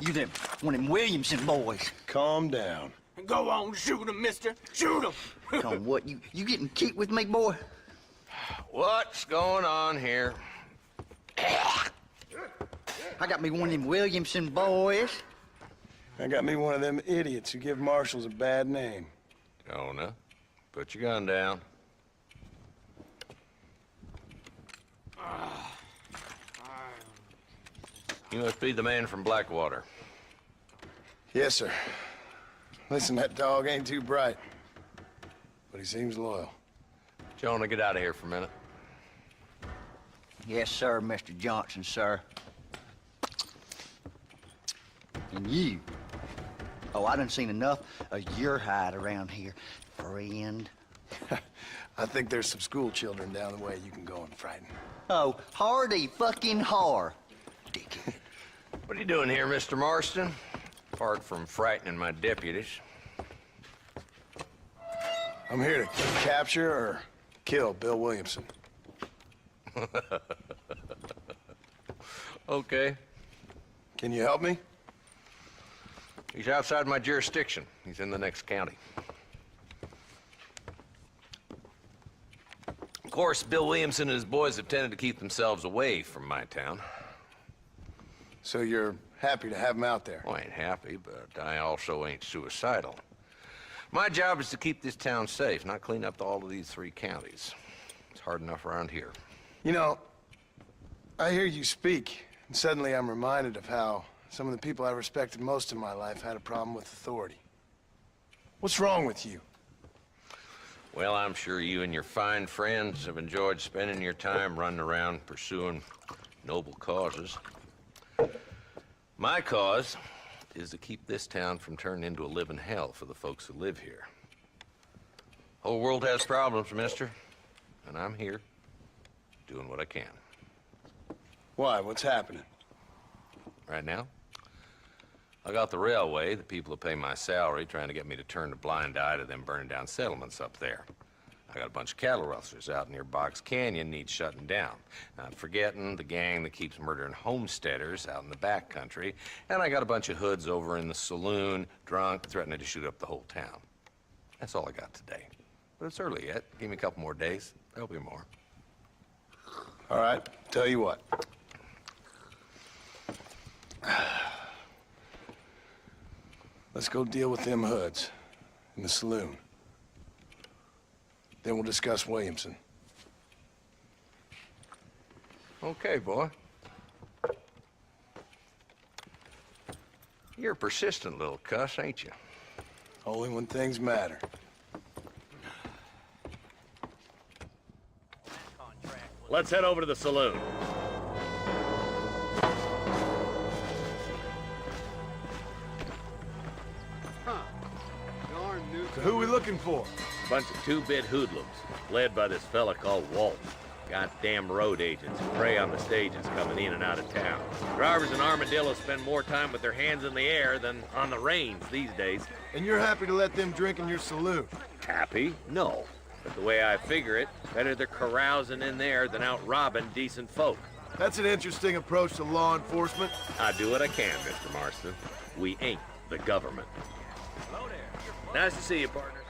You them one of them Williamson boys? Calm down. Go on, shoot him, mister. Shoot him. Come what, you getting cute with me, boy? What's going on here? I got me one of them Williamson boys. I got me one of them idiots who give marshals a bad name. Jonah, put your gun down. You must be the man from Blackwater. Yes, sir. Listen, that dog ain't too bright, but he seems loyal. Jonah, get out of here for a minute. Yes, sir, Mr. Johnson, sir. And you. Oh, I done seen enough of your hide around here, friend. I think there's some school children down the way you can go and frighten. Oh, hardy fucking har. Dickhead. What are you doing here, Mr. Marston? Apart from frightening my deputies. I'm here to capture or kill Bill Williamson. Okay. Can you help me? He's outside my jurisdiction. He's in the next county. Of course, Bill Williamson and his boys have tended to keep themselves away from my town. So you're happy to have him out there? Well, I ain't happy, but I also ain't suicidal. My job is to keep this town safe, not clean up all of these 3 counties. It's hard enough around here. You know, I hear you speak, and suddenly I'm reminded of how some of the people I respected most in my life had a problem with authority. What's wrong with you? Well, I'm sure you and your fine friends have enjoyed spending your time running around pursuing noble causes. My cause is to keep this town from turning into a living hell for the folks who live here. Whole world has problems, mister, and I'm here doing what I can. Why? What's happening? Right now, I got the railway, the people who pay my salary, trying to get me to turn a blind eye to them burning down settlements up there. I got a bunch of cattle rustlers out near Box Canyon needs shutting down. Not forgetting the gang that keeps murdering homesteaders out in the back country. And I got a bunch of hoods over in the saloon, drunk, threatening to shoot up the whole town. That's all I got today. But it's early yet. Give me a couple more days. There'll be more. All right, tell you what. Let's go deal with them hoods in the saloon. Then we'll discuss Williamson. Okay, boy. You're a persistent little cuss, ain't you? Only when things matter. Let's head over to the saloon. So who we looking for? A bunch of two-bit hoodlums, led by this fella called Walt. Goddamn road agents who prey on the stages coming in and out of town. Drivers in Armadillo spend more time with their hands in the air than on the reins these days. And you're happy to let them drink in your saloon? Happy? No. But the way I figure it, better they're carousing in there than out robbing decent folk. That's an interesting approach to law enforcement. I do what I can, Mr. Marston. We ain't the government. Hello there. Nice to see you, partner.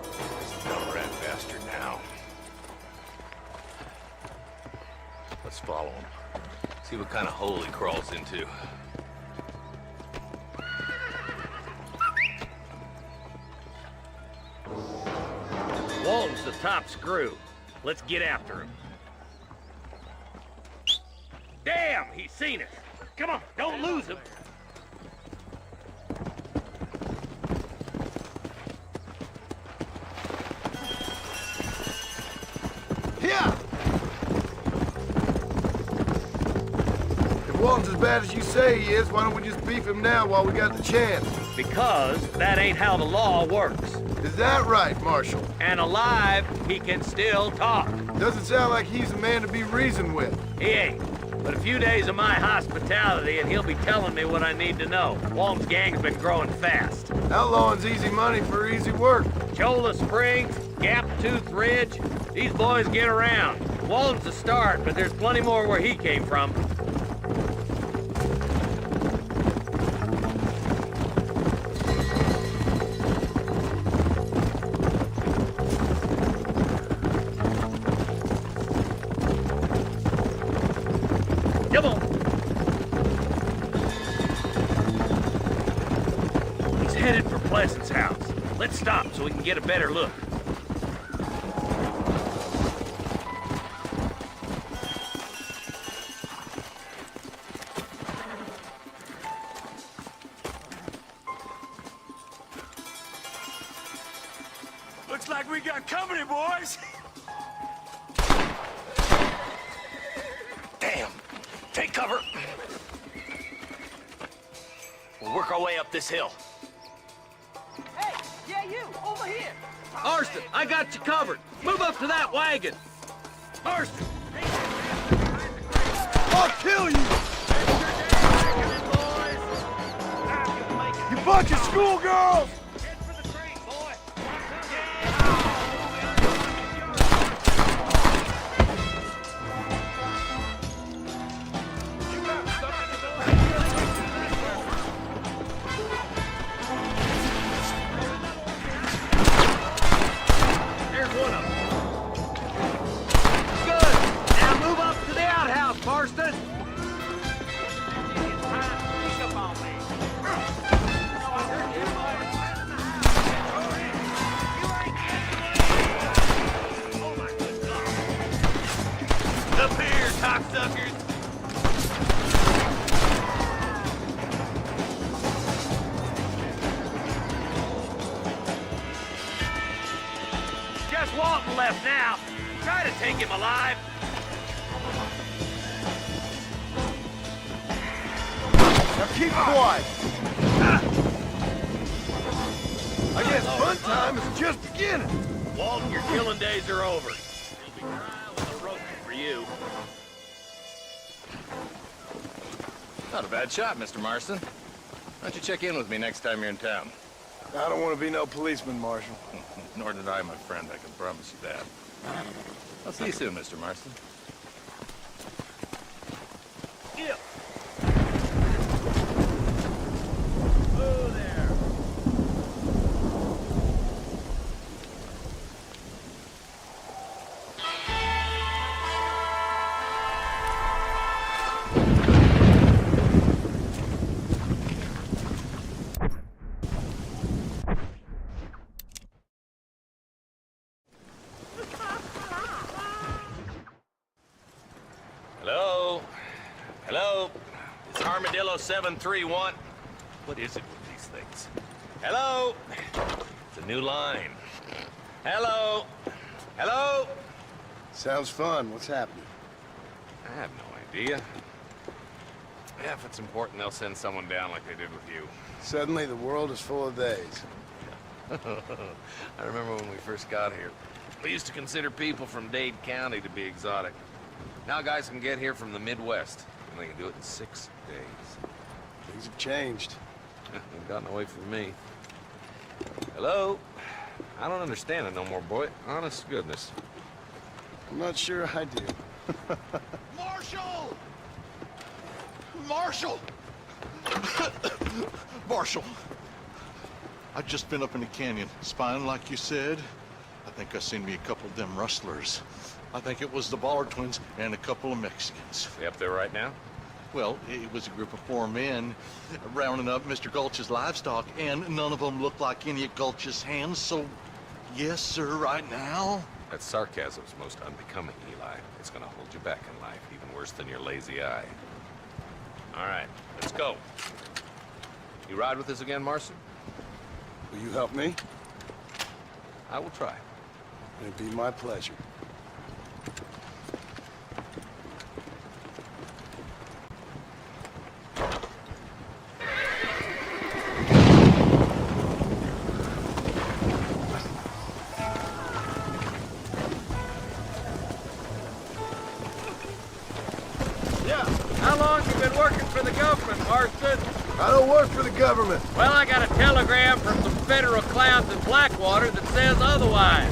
This dumb rat bastard now. Let's follow him. See what kind of hole he crawls into. Walton's the top screw. Let's get after him. Damn, he's seen us. Come on, don't lose him. Yeah! If Walton's as bad as you say he is, why don't we just beef him now while we got the chance? Because that ain't how the law works. Is that right, Marshal? And alive, he can still talk. Doesn't sound like he's a man to be reasoned with. He ain't. But a few days of my hospitality and he'll be telling me what I need to know. Walton's gang's been growing fast. Outlawing's easy money for easy work. Cholla Springs, Gap Tooth Ridge, these boys get around. Walton's a start, but there's plenty more where he came from. Come on. He's headed for Pleasant's house. Let's stop so we can get a better look. Looks like we got company, boys. Damn. Take cover. We'll work our way up this hill. Hey, yeah, you, over here. Marston, I got you covered. Move up to that wagon. Marston. I'll kill you! You bunch of schoolgirls! Marston! Up here, cocksuckers! Guess Walton left now. Try to take him alive. Now keep quiet. I guess fun time is just beginning. Walton, your killing days are over. You'll be trial with a broken for you. Not a bad shot, Mr. Marston. Why don't you check in with me next time you're in town? I don't want to be no policeman, Marshal. Nor did I, my friend. I can promise you that. I'll see you soon, Mr. Marston. Yeah. Hello? Hello? It's Armadillo 731. What is it with these things? Hello? It's a new line. Hello? Hello? Sounds fun. What's happening? I have no idea. Yeah, if it's important, they'll send someone down like they did with you. Suddenly, the world is full of days. I remember when we first got here. We used to consider people from Dade County to be exotic. Now guys can get here from the Midwest, and they can do it in 6 days. Things have changed. They've gotten away from me. Hello? I don't understand it no more, boy. Honest to goodness. I'm not sure I do. Marshal! Marshal! Marshal! I just been up in the canyon, spying like you said. I think I seen me a couple of them rustlers. I think it was the Ballard twins and a couple of Mexicans. They up there right now? Well, it was a group of 4 men rounding up Mr. Gulch's livestock, and none of them looked like any of Gulch's hands, so yes, sir, right now. That sarcasm's most unbecoming, Eli. It's gonna hold you back in life, even worse than your lazy eye. All right, let's go. You ride with us again, Marston? Will you help me? I will try. It'd be my pleasure. How long you been working for the government, Marston? I don't work for the government. Well, I got a telegram from some federal clowns in Blackwater that says otherwise.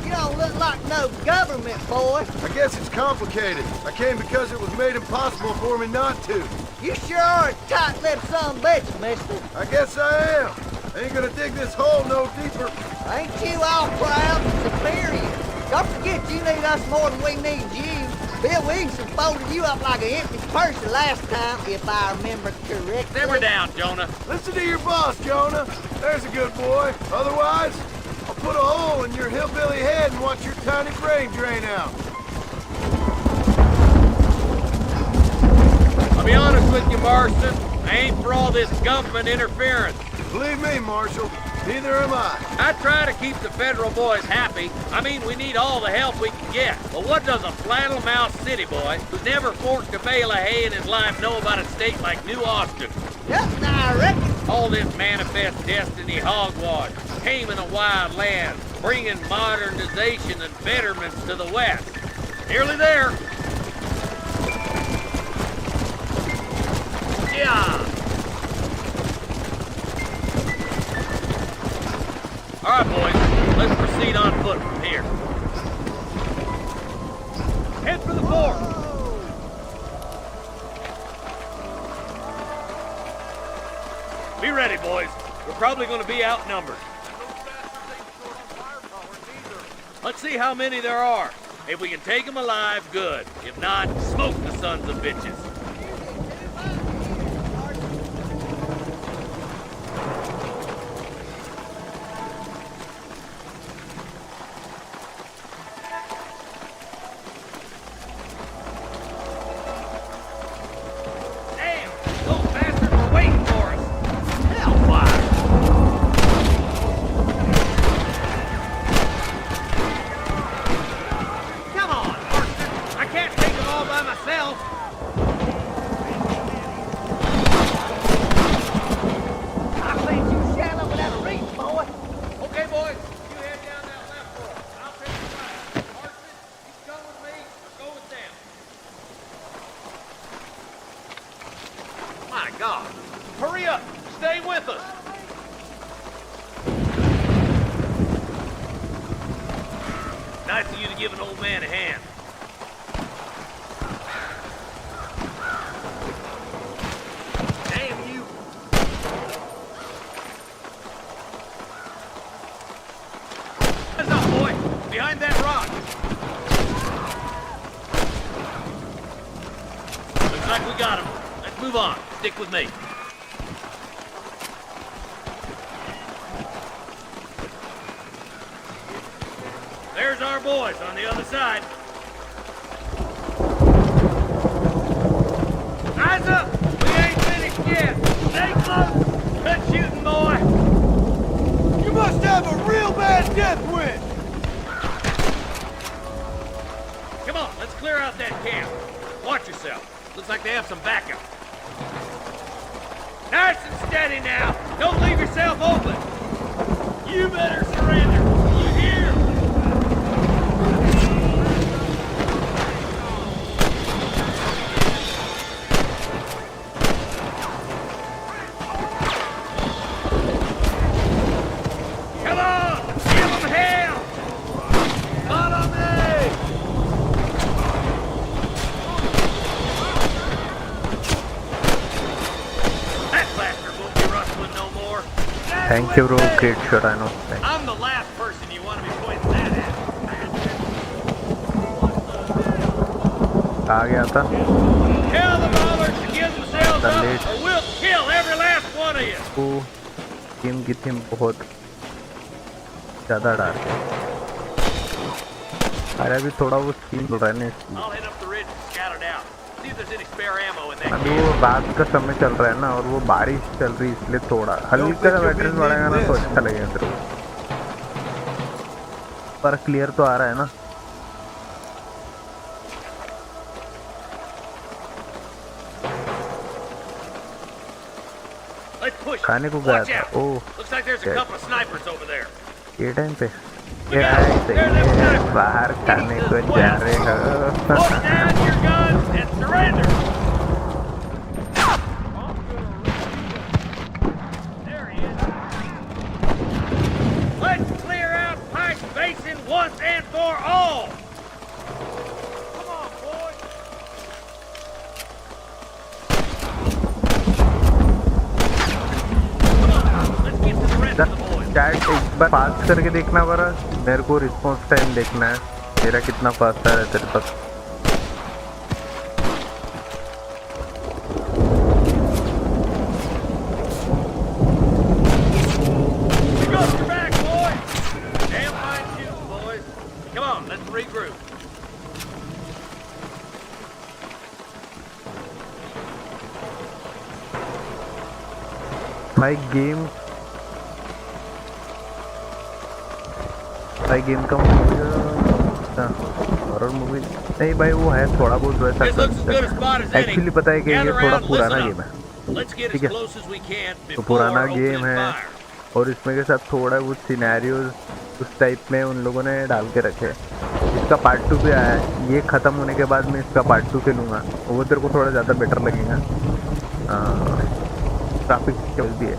You don't look like no government, boy. I guess it's complicated. I came because it was made impossible for me not to. You sure are a tight-lipped son of a bitch, mister. I guess I am. I ain't gonna dig this hole no deeper. Ain't you all proud and superior? Don't forget you need us more than we need you. Bill Williamson folded you up like an empty purse the last time, if I remember correctly. Simmer down, Jonah. Listen to your boss, Jonah. There's a good boy. Otherwise, I'll put a hole in your hillbilly head and watch your tiny brain drain out. I'll be honest with you, Marston. I ain't for all this government interference. Believe me, Marshal, neither am I. I try to keep the federal boys happy. I mean, we need all the help we can get. But what does a flannel-mouthed city boy who's never forked a bale of hay in his life know about a state like New Austin? Yep, I reckon. All this manifest destiny hogwash, taming a wild land, bringing modernization and betterments to the West. Nearly there. Yeah. All right, boys, let's proceed on foot from here. Head for the fort. Be ready, boys. We're probably going to be outnumbered. Let's see how many there are. If we can take them alive, good. If not, smoke the sons of bitches. Hurry up! Stay with us! Nice of you to give an old man a hand. Damn you! Hands up, boy! Behind that rock! Looks like we got him. Let's move on. Stick with me. There's our boys on the other side. Eyes up! We ain't finished yet. Stay close. Good shooting, boy. You must have a real bad death wind. Come on, let's clear out that camp. Watch yourself. Looks like they have some backup. Nice and steady now. Don't leave yourself open. You better surrender. You hear? Thank you, bro. Great shot, I know. Thanks. I'm the last person you want to be pointing that at. आ गया था. Tell the ballers to give themselves up, or we'll kill every last one of you. वो game की theme बहुत ज़्यादा dark है. अरे अभी थोड़ा वो सीन हो रहा है ना इसलिए. I'll hit up the ridge and scout it out. See if there's any spare ammo in that. अभी वो रात का समय चल रहा है ना, और वो बारिश चल रही है, इसलिए थोड़ा हल्का सा बैटरी बढ़ाएगा ना तो अच्छा लगेगा तेरे को. पर क्लियर तो आ रहा है ना. खाने को गया था. ओह, Looks like there's a couple of snipers over there. ये टाइम पे बाहर खाने को जा रहे हो. Put down your guns and surrender. There he is. Let's clear out Pike Basin once and for all. Come on, boys. Let's get to the rest of the boys. Chat एक बार पास करके देखना पड़ा. मेरे को रिस्पॉन्स टाइम देखना है मेरा कितना फास्ट है तेरे तक. Come on, let's regroup. भाई गेम का हॉरर मूवी नहीं भाई, वो है थोड़ा बहुत वैसा. एक्चुअली पता है कि ये थोड़ा पुराना गेम है, ठीक है. तो पुराना गेम है और इसमें के साथ थोड़ा वो सिनेरियोज उस टाइप में उन लोगों ने डाल के रखे. इसका पार्ट 2 भी आया है. ये ख़त्म होने के बाद मैं इसका पार्ट 2 खेलूँगा, वो तेरे को थोड़ा ज़्यादा बेटर लगेगा. ग्राफिक्स भी है,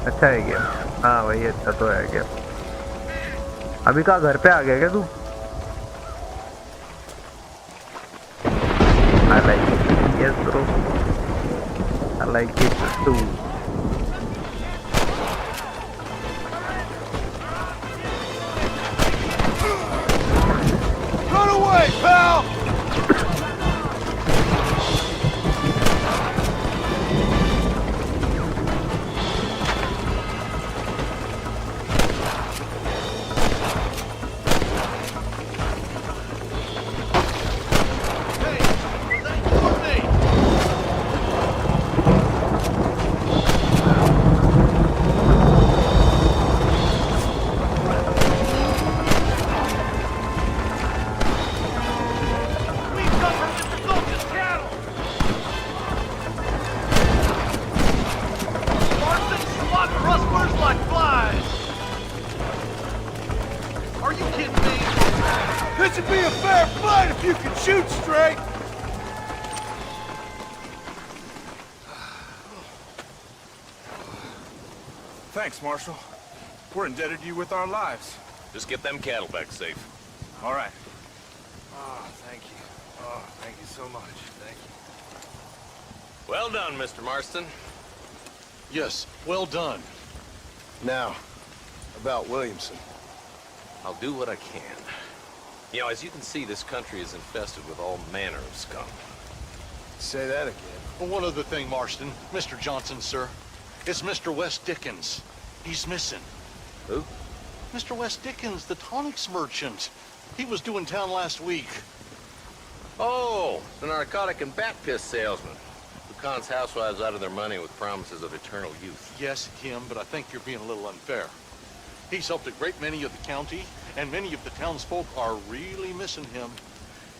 अच्छा है गेम. हाँ वही अच्छा तो है गेम. अभी कहाँ घर पे आ गया क्या तू? I like it. Yes bro. I like it too. Run away, pal! This would be a fair fight if you could shoot straight! Thanks, Marshal. We're indebted to you with our lives. Just get them cattle back safe. All right. Oh, thank you. Oh, thank you so much. Thank you. Well done, Mr. Marston. Yes, well done. Now, about Williamson. I'll do what I can. You know, as you can see, this country is infested with all manner of scum. Say that again. Well, one other thing, Marston. Mr. Johnson, sir. It's Mr. Wes Dickens. He's missing. Who? Mr. Wes Dickens, the tonics merchant. He was due in town last week. Oh, the narcotic and bat piss salesman. Who cons housewives out of their money with promises of eternal youth. Yes, him, but I think you're being a little unfair. He's helped a great many of the county, and many of the townsfolk are really missing him.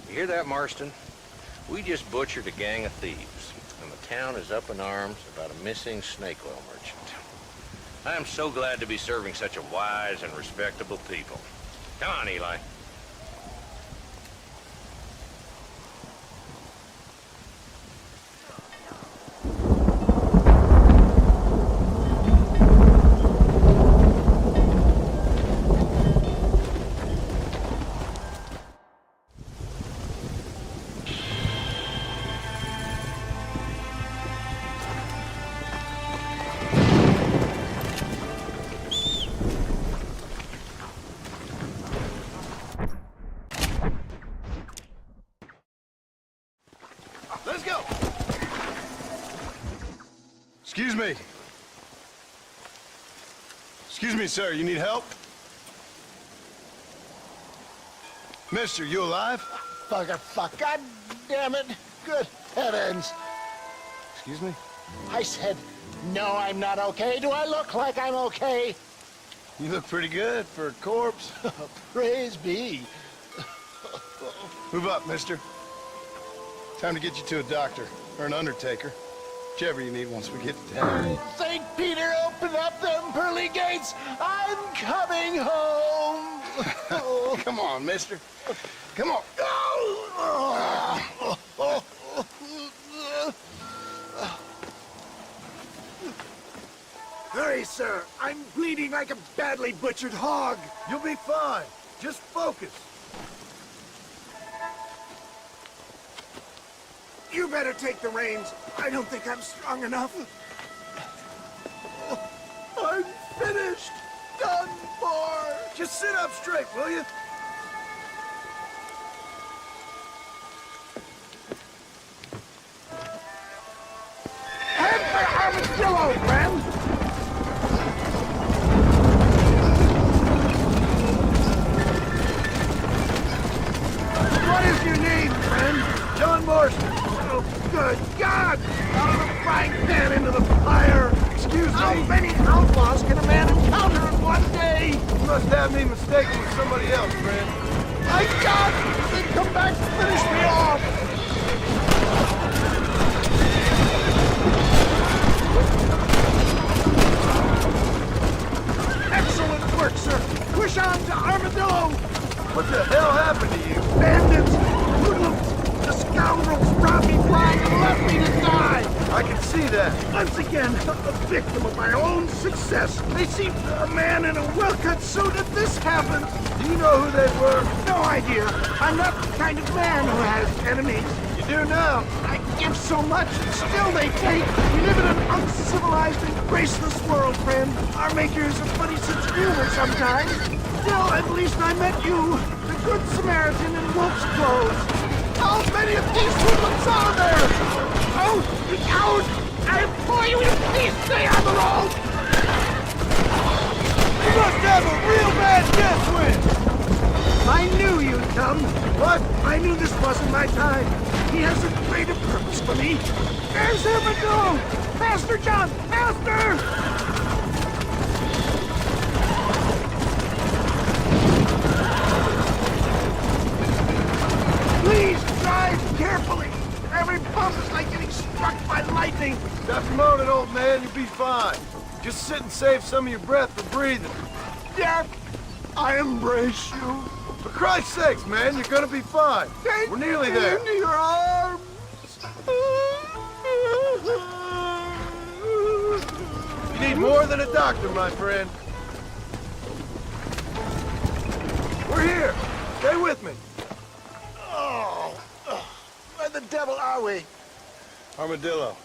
You hear that, Marston? We just butchered a gang of thieves, and the town is up in arms about a missing snake oil merchant. I am so glad to be serving such a wise and respectable people. Come on, Eli. Excuse me. Excuse me, sir. You need help? Mister, you alive? Fuck. God damn it. Good heavens. Excuse me? I said, no, I'm not okay. Do I look like I'm okay? You look pretty good for a corpse. Praise be. Move up, mister. Time to get you to a doctor, or an undertaker. Whichever you need once we get to town. St. Peter, open up them pearly gates. I'm coming home. Come on, mister. Come on. Hurry, sir. I'm bleeding like a badly butchered hog. You'll be fine. Just focus. You better take the reins. I don't think I'm strong enough. I'm finished. Done for. Just sit up straight, will you? Head for Armadillo, friend! What is your name, friend? John Marston. Oh, good God! Out of the frying pan into the fire! Excuse me? How many outlaws can a man encounter in one day? You must have me mistaken with somebody else, friend. My God! They come back to finish me off! Excellent work, sir! Push on to Armadillo! What the hell happened to you? Bandits! Hoodlums! The scoundrels robbed me blind and left me to die! I can see that. Once again, a victim of my own success. They seemed a man in a well-cut suit and this happened. Do you know who they were? No idea. I'm not the kind of man who has enemies. You do now. I give so much and still they take. We live in an uncivilized and graceless world, friend. Our maker is a funny sense of humor sometimes. Still, at least I met you, the good Samaritan in wolf's clothes. How many of these hoodlums are there? Oh, you coward! I implore you to please stay on the road! You must have a real bad death wish! I knew you'd come. What? I knew this wasn't my time. He has a greater purpose for me. There's Armadillo! Faster, John! Faster! Please drive carefully. Every bump is like getting struck by lightning. Stop moaning, old man. You'll be fine. Just sit and save some of your breath for breathing. Yeah, I embrace you. For Christ's sakes, man, you're gonna be fine. We're nearly there. Into your arms. You need more than a doctor, my friend. We're here. Stay with me. Where the devil are we? Armadillo.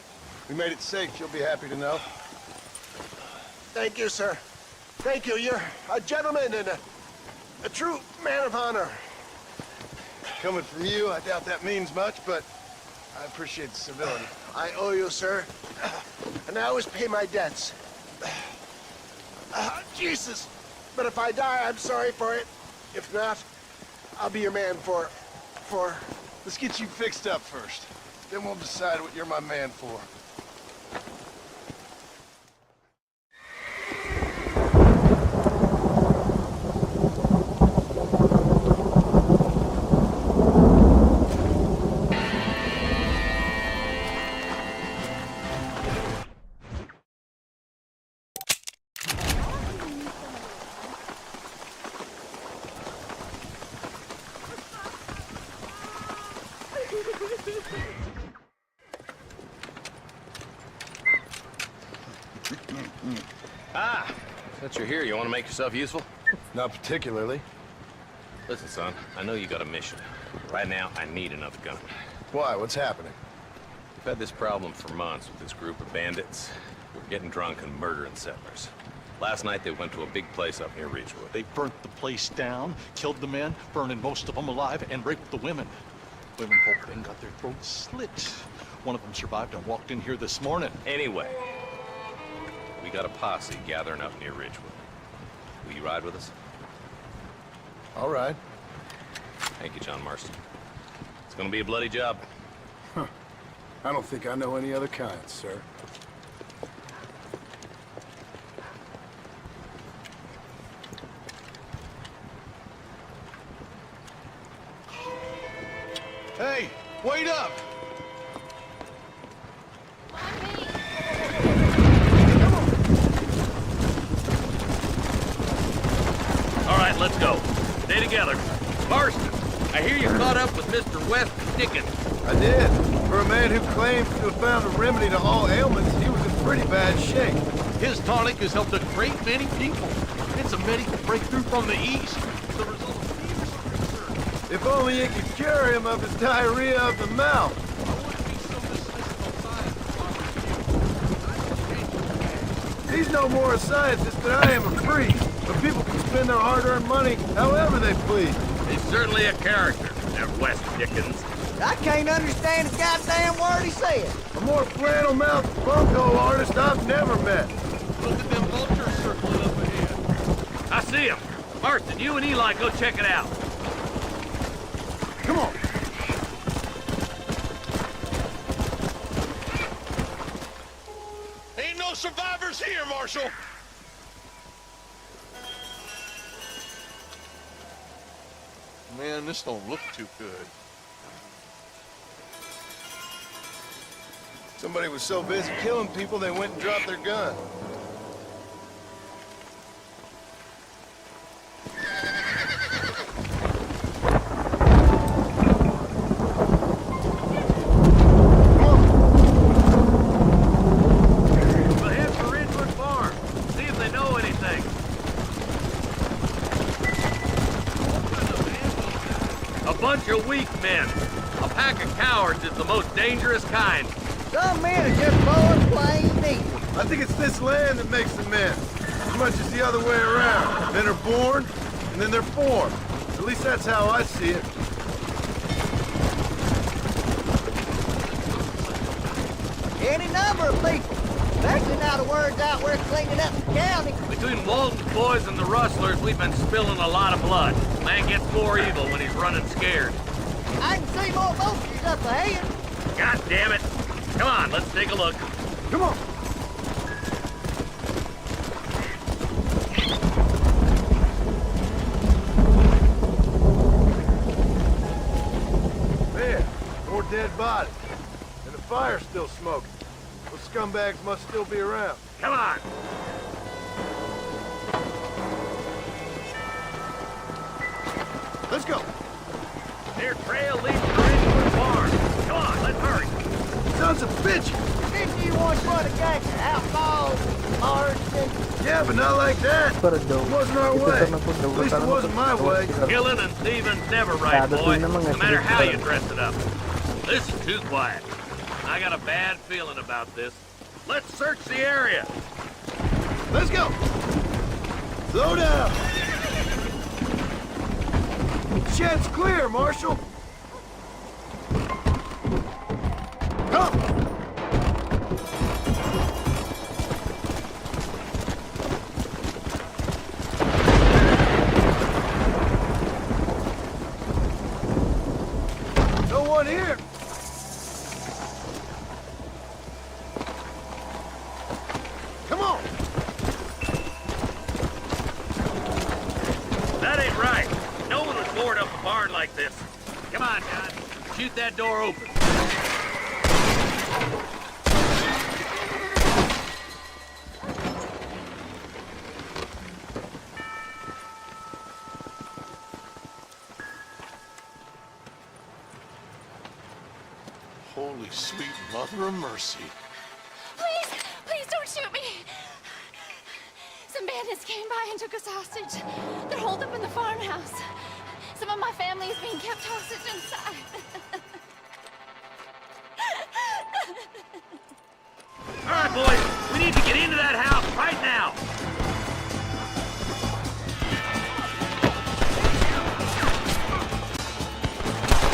We made it safe, you'll be happy to know. Thank you, sir. Thank you. You're a gentleman and a true man of honor. Coming from you, I doubt that means much, but I appreciate the civility. I owe you, sir. And I always pay my debts. Jesus! But if I die, I'm sorry for it. If not, I'll be your man for... Let's get you fixed up first. Then we'll decide what you're my man for. Since you're here, you want to make yourself useful? Not particularly. Listen, son, I know you got a mission. Right now, I need another gun. Why? What's happening? We've had this problem for months with this group of bandits. We're getting drunk and murdering settlers. Last night, they went to a big place up near Ridgewood. They burnt the place down, killed the men, burning most of them alive, and raped the women. Women folk then got their throats slit. One of them survived and walked in here this morning. Anyway, We got a posse gathering up near Ridgewood. Will you ride with us? All right. Thank you, John Marston. It's gonna be a bloody job. Huh. I don't think I know any other kind, sir. Hey, wait up! All right, let's go. Stay together. Marston, I hear you caught up with Mr. West Dickens. I did. For a man who claims to have found a remedy to all ailments, he was in pretty bad shape. His tonic has helped a great many people. It's a medical breakthrough from the East. The result of fever research. If only it could cure him of his diarrhea of the mouth. He's no more a scientist than I am a priest. But people can spend their hard-earned money however they please. He's certainly a character, that West Dickens. I can't understand a goddamn word he said. A more flannel-mouthed bunko artist I've never met. Look at them vultures circling up ahead. I see him. Marston, you and Eli go check it out. Come on. Ain't no survivors here, Marshal. Man, this don't look too good. Somebody was so busy killing people, they went and dropped their gun. We'll head for Ridgewood Farm. See if they know anything. A bunch of weak men. A pack of cowards is the most dangerous kind. Some men are just born plain evil. I think it's this land that makes them men, as much as the other way around. Men are born, and then they're formed. At least that's how I see it. Any number of people, especially now the word's out we're cleaning up the county. Between Walton's boys and the rustlers, we've been spilling a lot of blood. Man gets more evil when he's running scared. I can see more vultures up ahead. God damn it. Come on, let's take a look. Come on. Man, more dead bodies. And the fire's still smoking. Those scumbags must still be around. Come on. Let's go. Their trail leads to Ridgewood Farm. Come on, let's hurry. Sons of bitches! Didn't you once want to catch an outlaw, Marston? Yeah, but not like that. It wasn't our way. At least it wasn't my way. Killing and thieving's never right, boy. No matter how you dress it up. This is too quiet. I got a bad feeling about this. Let's search the area. Let's go. Slow down. Shed's clear, Marshal. Come. No one here. Come on. That ain't right. No one would board up a barn like this. Come on, John. Shoot that door open. Holy sweet mother of mercy. Please, please don't shoot me. Some bandits came by and took us hostage. They're holed up in the farmhouse. Some of my family is being kept hostage inside. All right, boys. We need to get into that house right now.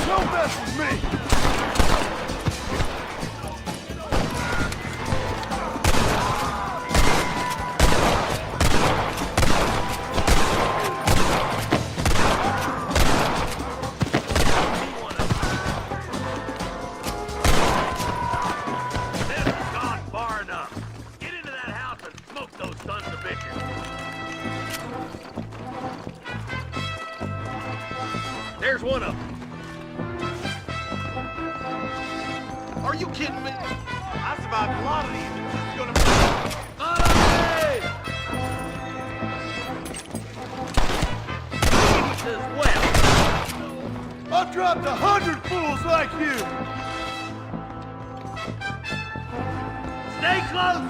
Don't mess with me. There's one of them. Are you kidding me? I survived a lot of these. This is gonna I've dropped 100 fools like you! Stay close!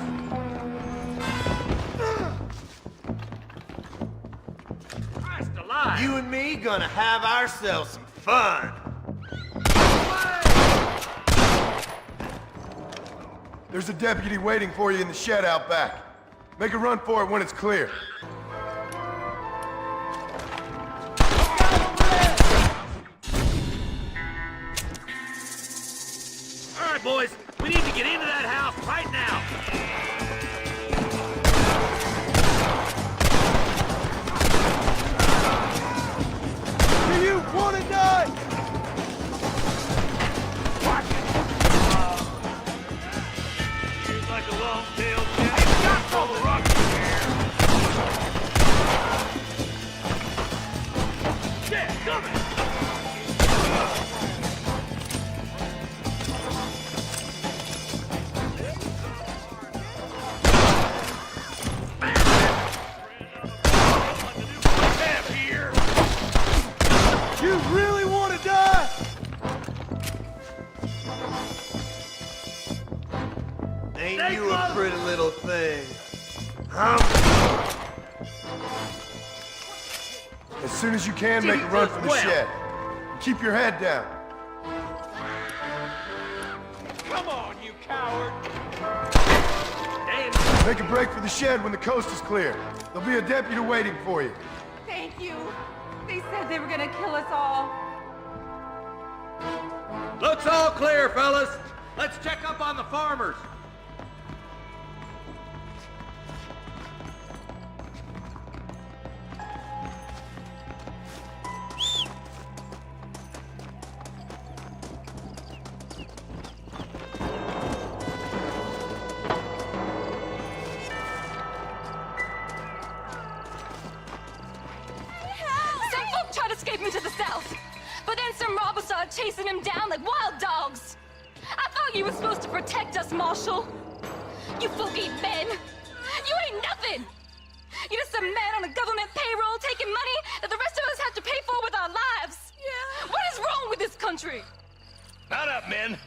Christ alive! You and me gonna have ourselves some fun! There's a deputy waiting for you in the shed out back. Make a run for it when it's clear. All right, boys, we need to get into that house right now. Do you want to die? Watch it. Seems like a long-tailed cat. It's got all the rocks in here. Yeah, coming. You really want to die? Ain't you a pretty little thing? As soon as you can, make a run for the shed. Keep your head down. Come on, you coward! Make a break for the shed when the coast is clear. There'll be a deputy waiting for you. Thank you. They said they were gonna kill us all. Looks all clear, fellas. Let's check up on the farmers. Some folk tried to escape into the south, but then some robbers started chasing him down like wild dogs. I thought you were supposed to protect us, Marshal. You folk ain't men. You ain't nothing. You're just a man on a government payroll taking money that the rest of us have to pay for with our lives. Yeah. What is wrong with this country? Not up, men.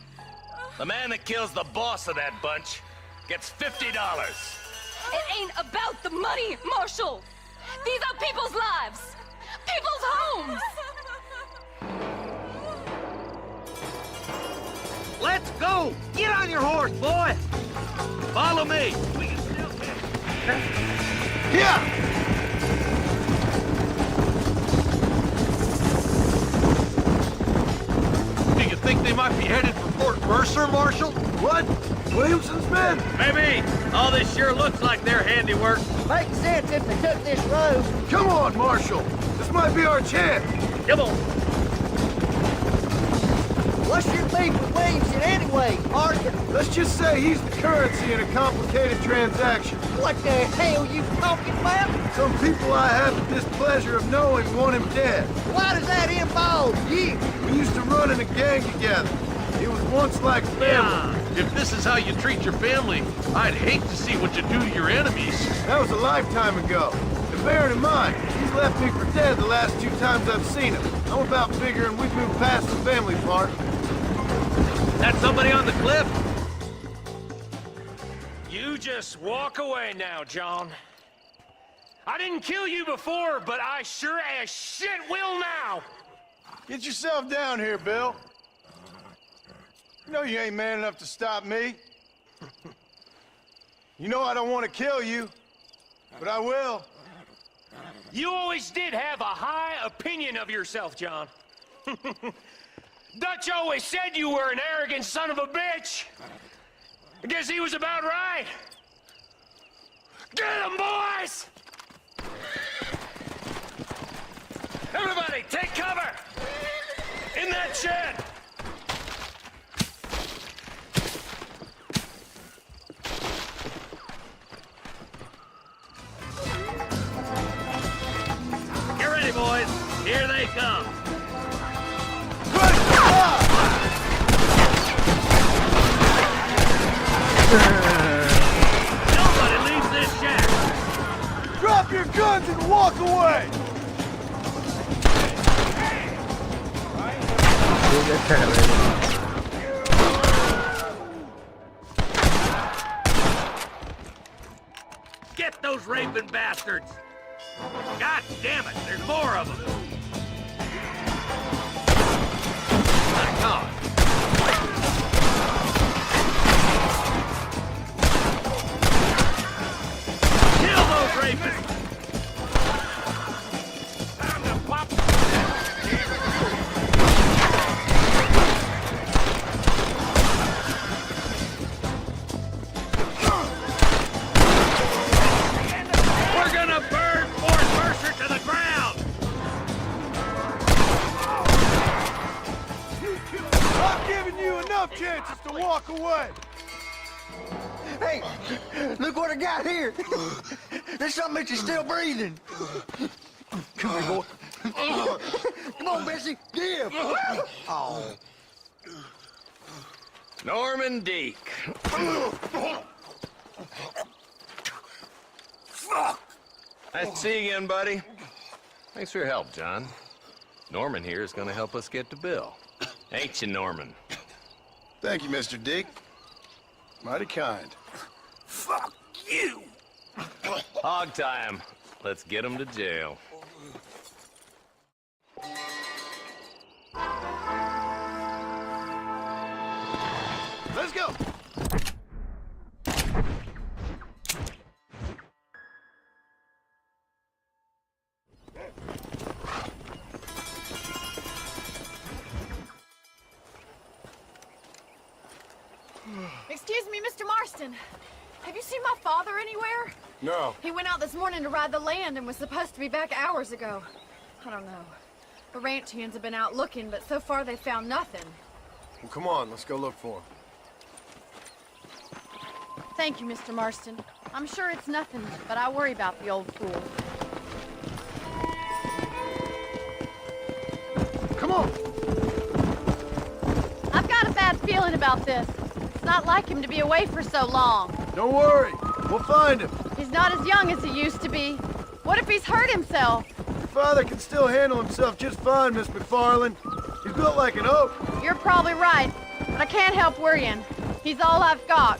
The man that kills the boss of that bunch gets $50. It ain't about the money, Marshal. These are people's lives. People's homes. Let's go! Get on your horse, boy! Follow me! We can still get... Yeah! Do you think they might be headed for Fort Mercer, Marshal? What? Williamson's men? Maybe. All this sure looks like their handiwork. Makes sense if they took this road. Come on, Marshal! This might be our chance! Come on. What's your beef with Williamson anyway, Arthur? Let's just say he's the currency in a complicated transaction. What the hell you talking about? Some people I have the displeasure of knowing want him dead. Why does that involve you? We used to run in a gang together. It was once like family. If this is how you treat your family, I'd hate to see what you do to your enemies. That was a lifetime ago. And bearing in mind, he's left me for dead the last 2 times I've seen him. I'm about figuring we've moved past the family part. That somebody on the cliff? You just walk away now, John. I didn't kill you before, but I sure as shit will now. Get yourself down here, Bill. You know you ain't man enough to stop me. You know I don't want to kill you, but I will. You always did have a high opinion of yourself, John. Dutch always said you were an arrogant son of a bitch. I guess he was about right. Get him, boys! Everybody, take cover! In that shed! Get ready, boys. Here they come. Nobody leaves this shack! Drop your guns and walk away! ये भी अच्छा कर रहे हैं। Get those raping bastards! God damn it, there's more of them! My God! Kill those rapists! Time to pop! We're gonna burn Fort Mercer to the ground! I've given you enough chances to walk away! Hey, look what I got here. There's something that you're still breathing. Come here, boy. Come on, Bessie, give. Oh. Norman Deek. Nice to see you again, buddy. Thanks for your help, John. Norman here is gonna help us get to Bill. Ain't you, Norman? Thank you, Mr. Dick. Mighty kind. Fuck you! Hog time. Let's get him to jail. Let's go! Excuse me, Mr. Marston. Have you seen my father anywhere? No. He went out this morning to ride the land and was supposed to be back hours ago. I don't know. The ranch hands have been out looking, but so far they found nothing. Well, come on, let's go look for him. Thank you, Mr. Marston. I'm sure it's nothing, but I worry about the old fool. Come on! I've got a bad feeling about this. It's not like him to be away for so long. Don't worry, we'll find him. He's not as young as he used to be. What if he's hurt himself? Your father can still handle himself just fine, Miss McFarland. He's built like an oak. You're probably right, but I can't help worrying. He's all I've got.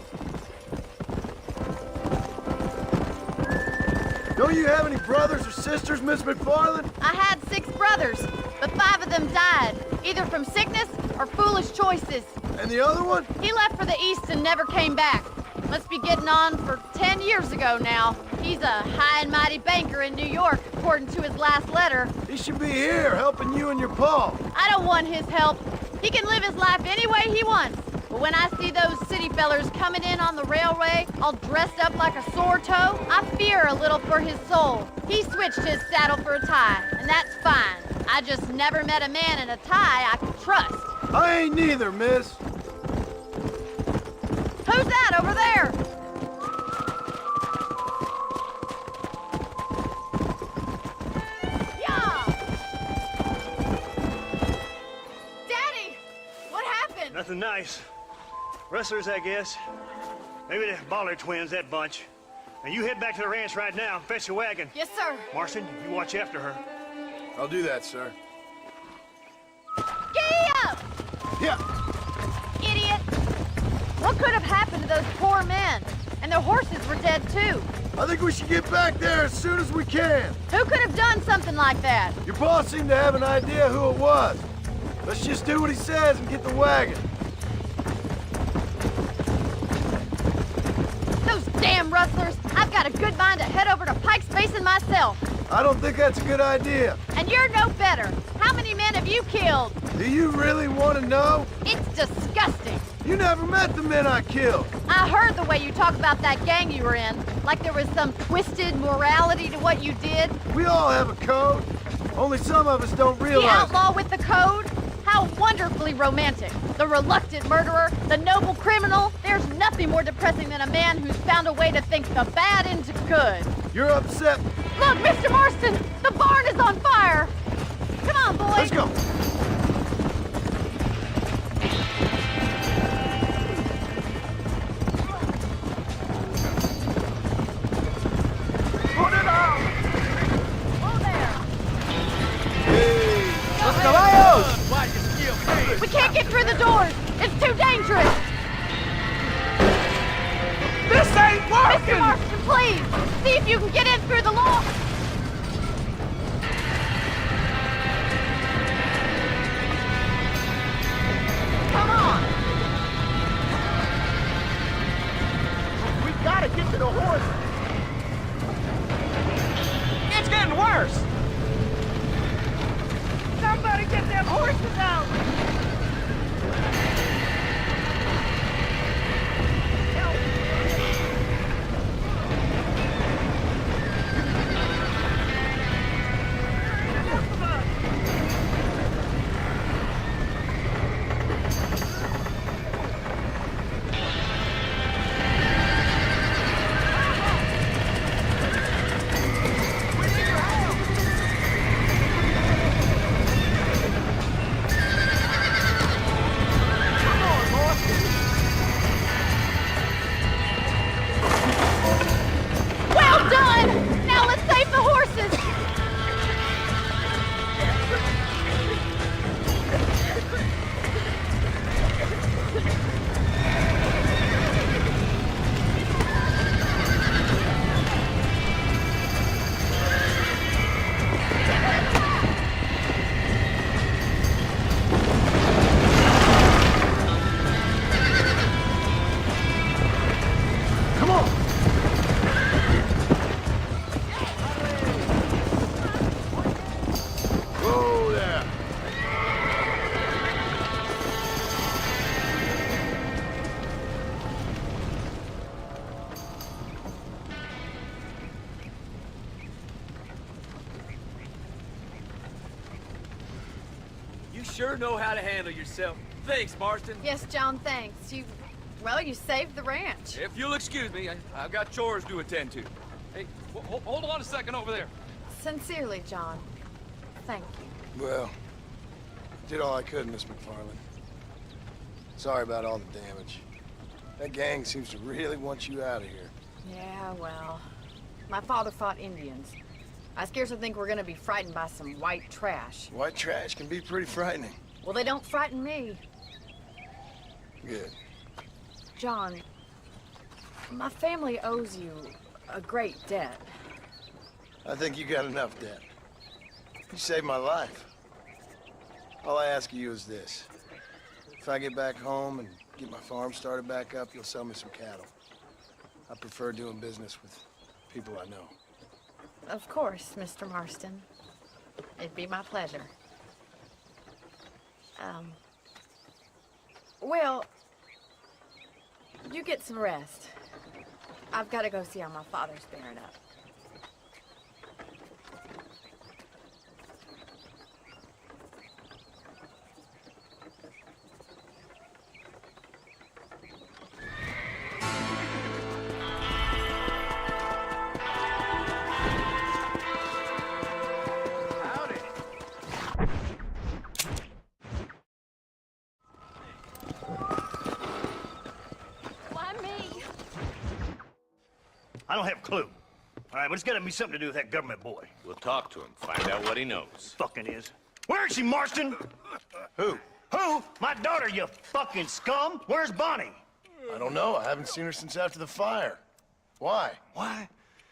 Don't you have any brothers or sisters, Miss McFarland? I had 6 brothers, but 5 of them died, either from sickness or foolish choices. And the other one? He left for the East and never came back. Must be getting on for 10 years ago now. He's a high and mighty banker in New York, according to his last letter. He should be here, helping you and your pa. I don't want his help. He can live his life any way he wants. But when I see those city fellers coming in on the railway, all dressed up like a sore toe, I fear a little for his soul. He switched his saddle for a tie, and that's fine. I just never met a man in a tie I could trust. I ain't neither, miss. Who's that over there? Yeah! Daddy! What happened? Nothing nice. Rustlers, I guess. Maybe the Baller twins, that bunch. Now you head back to the ranch right now and fetch a wagon. Yes, sir. Marston, you watch after her. I'll do that, sir. Giddy up! Yeah. Idiot! What could have happened to those poor men? And their horses were dead, too. I think we should get back there as soon as we can. Who could have done something like that? Your boss seemed to have an idea who it was. Let's just do what he says and get the wagon. Those damn rustlers! I've got a good mind to head over to Pike's Basin myself. I don't think that's a good idea. And you're no better. How many men have you killed? Do you really want to know? It's disgusting. You never met the men I killed. I heard the way you talk about that gang you were in, like there was some twisted morality to what you did. We all have a code. Only some of us don't realize The outlaw with the code? How wonderfully romantic. The reluctant murderer, the noble criminal. There's nothing more depressing than a man who's found a way to think the bad into good. You're upset. Look, Mr. Marston, the barn is on fire. Come on, boys. Let's go. We can't get through the doors. It's too dangerous. This ain't working! Mr. Marston, please, see if you can get in through the lock. Come on. We gotta get to the horse. It's getting worse. Somebody get them horses out. Well done! Now let's save the horses! Come on. Whoa there. You sure know how to handle yourself. Thanks, Marston. Yes, John, thanks. Well, you saved the ranch. If you'll excuse me, I've got chores to attend to. Hey, hold on a second over there. Sincerely, John. Thank you. Well, did all I could, Miss McFarland. Sorry about all the damage. That gang seems to really want you out of here. Yeah, well, my father fought Indians. I scarcely think we're gonna be frightened by some white trash. White trash can be pretty frightening. Well, they don't frighten me. Good. John, my family owes you a great debt. I think you got enough debt. You saved my life. All I ask of you is this. If I get back home and get my farm started back up, you'll sell me some cattle. I prefer doing business with people I know. Of course, Mr. Marston. It'd be my pleasure. Well, you get some rest. I've got to go see how my father's bearing up. Why me? I don't have a clue. All right, but it's got to be something to do with that government boy. We'll talk to him, find out what he knows. Fucking is. Where is she, Marston? Who? Who? My daughter, you fucking scum. Where's Bonnie? I don't know. I haven't seen her since after the fire. Why? Why?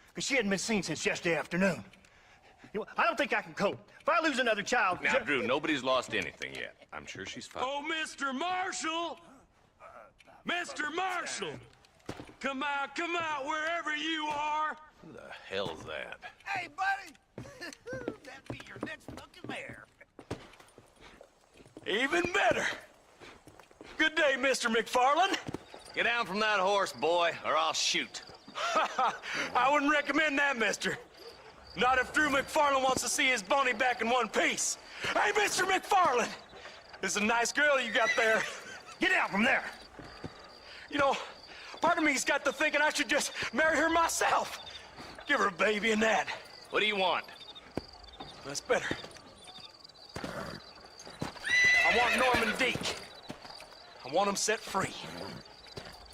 Because she hadn't been seen since yesterday afternoon. You know, I don't think I can cope. If I lose another child... Now, Drew, nobody's lost anything yet. I'm sure she's fine. Oh, Mr. Marshall! Mr. Marshall! Come out, wherever you are! Who the hell's that? Hey, buddy! That'd be your next fucking mayor. Even better! Good day, Mr. McFarland. Get down from that horse, boy, or I'll shoot. I wouldn't recommend that, mister. Not if Drew McFarland wants to see his Bonnie back in one piece. Hey, Mr. McFarland! This is a nice girl you got there. Get out from there! You know, part of me's got to thinking I should just marry her myself. Give her a baby and that. What do you want? That's better. I want Norman Deek. I want him set free.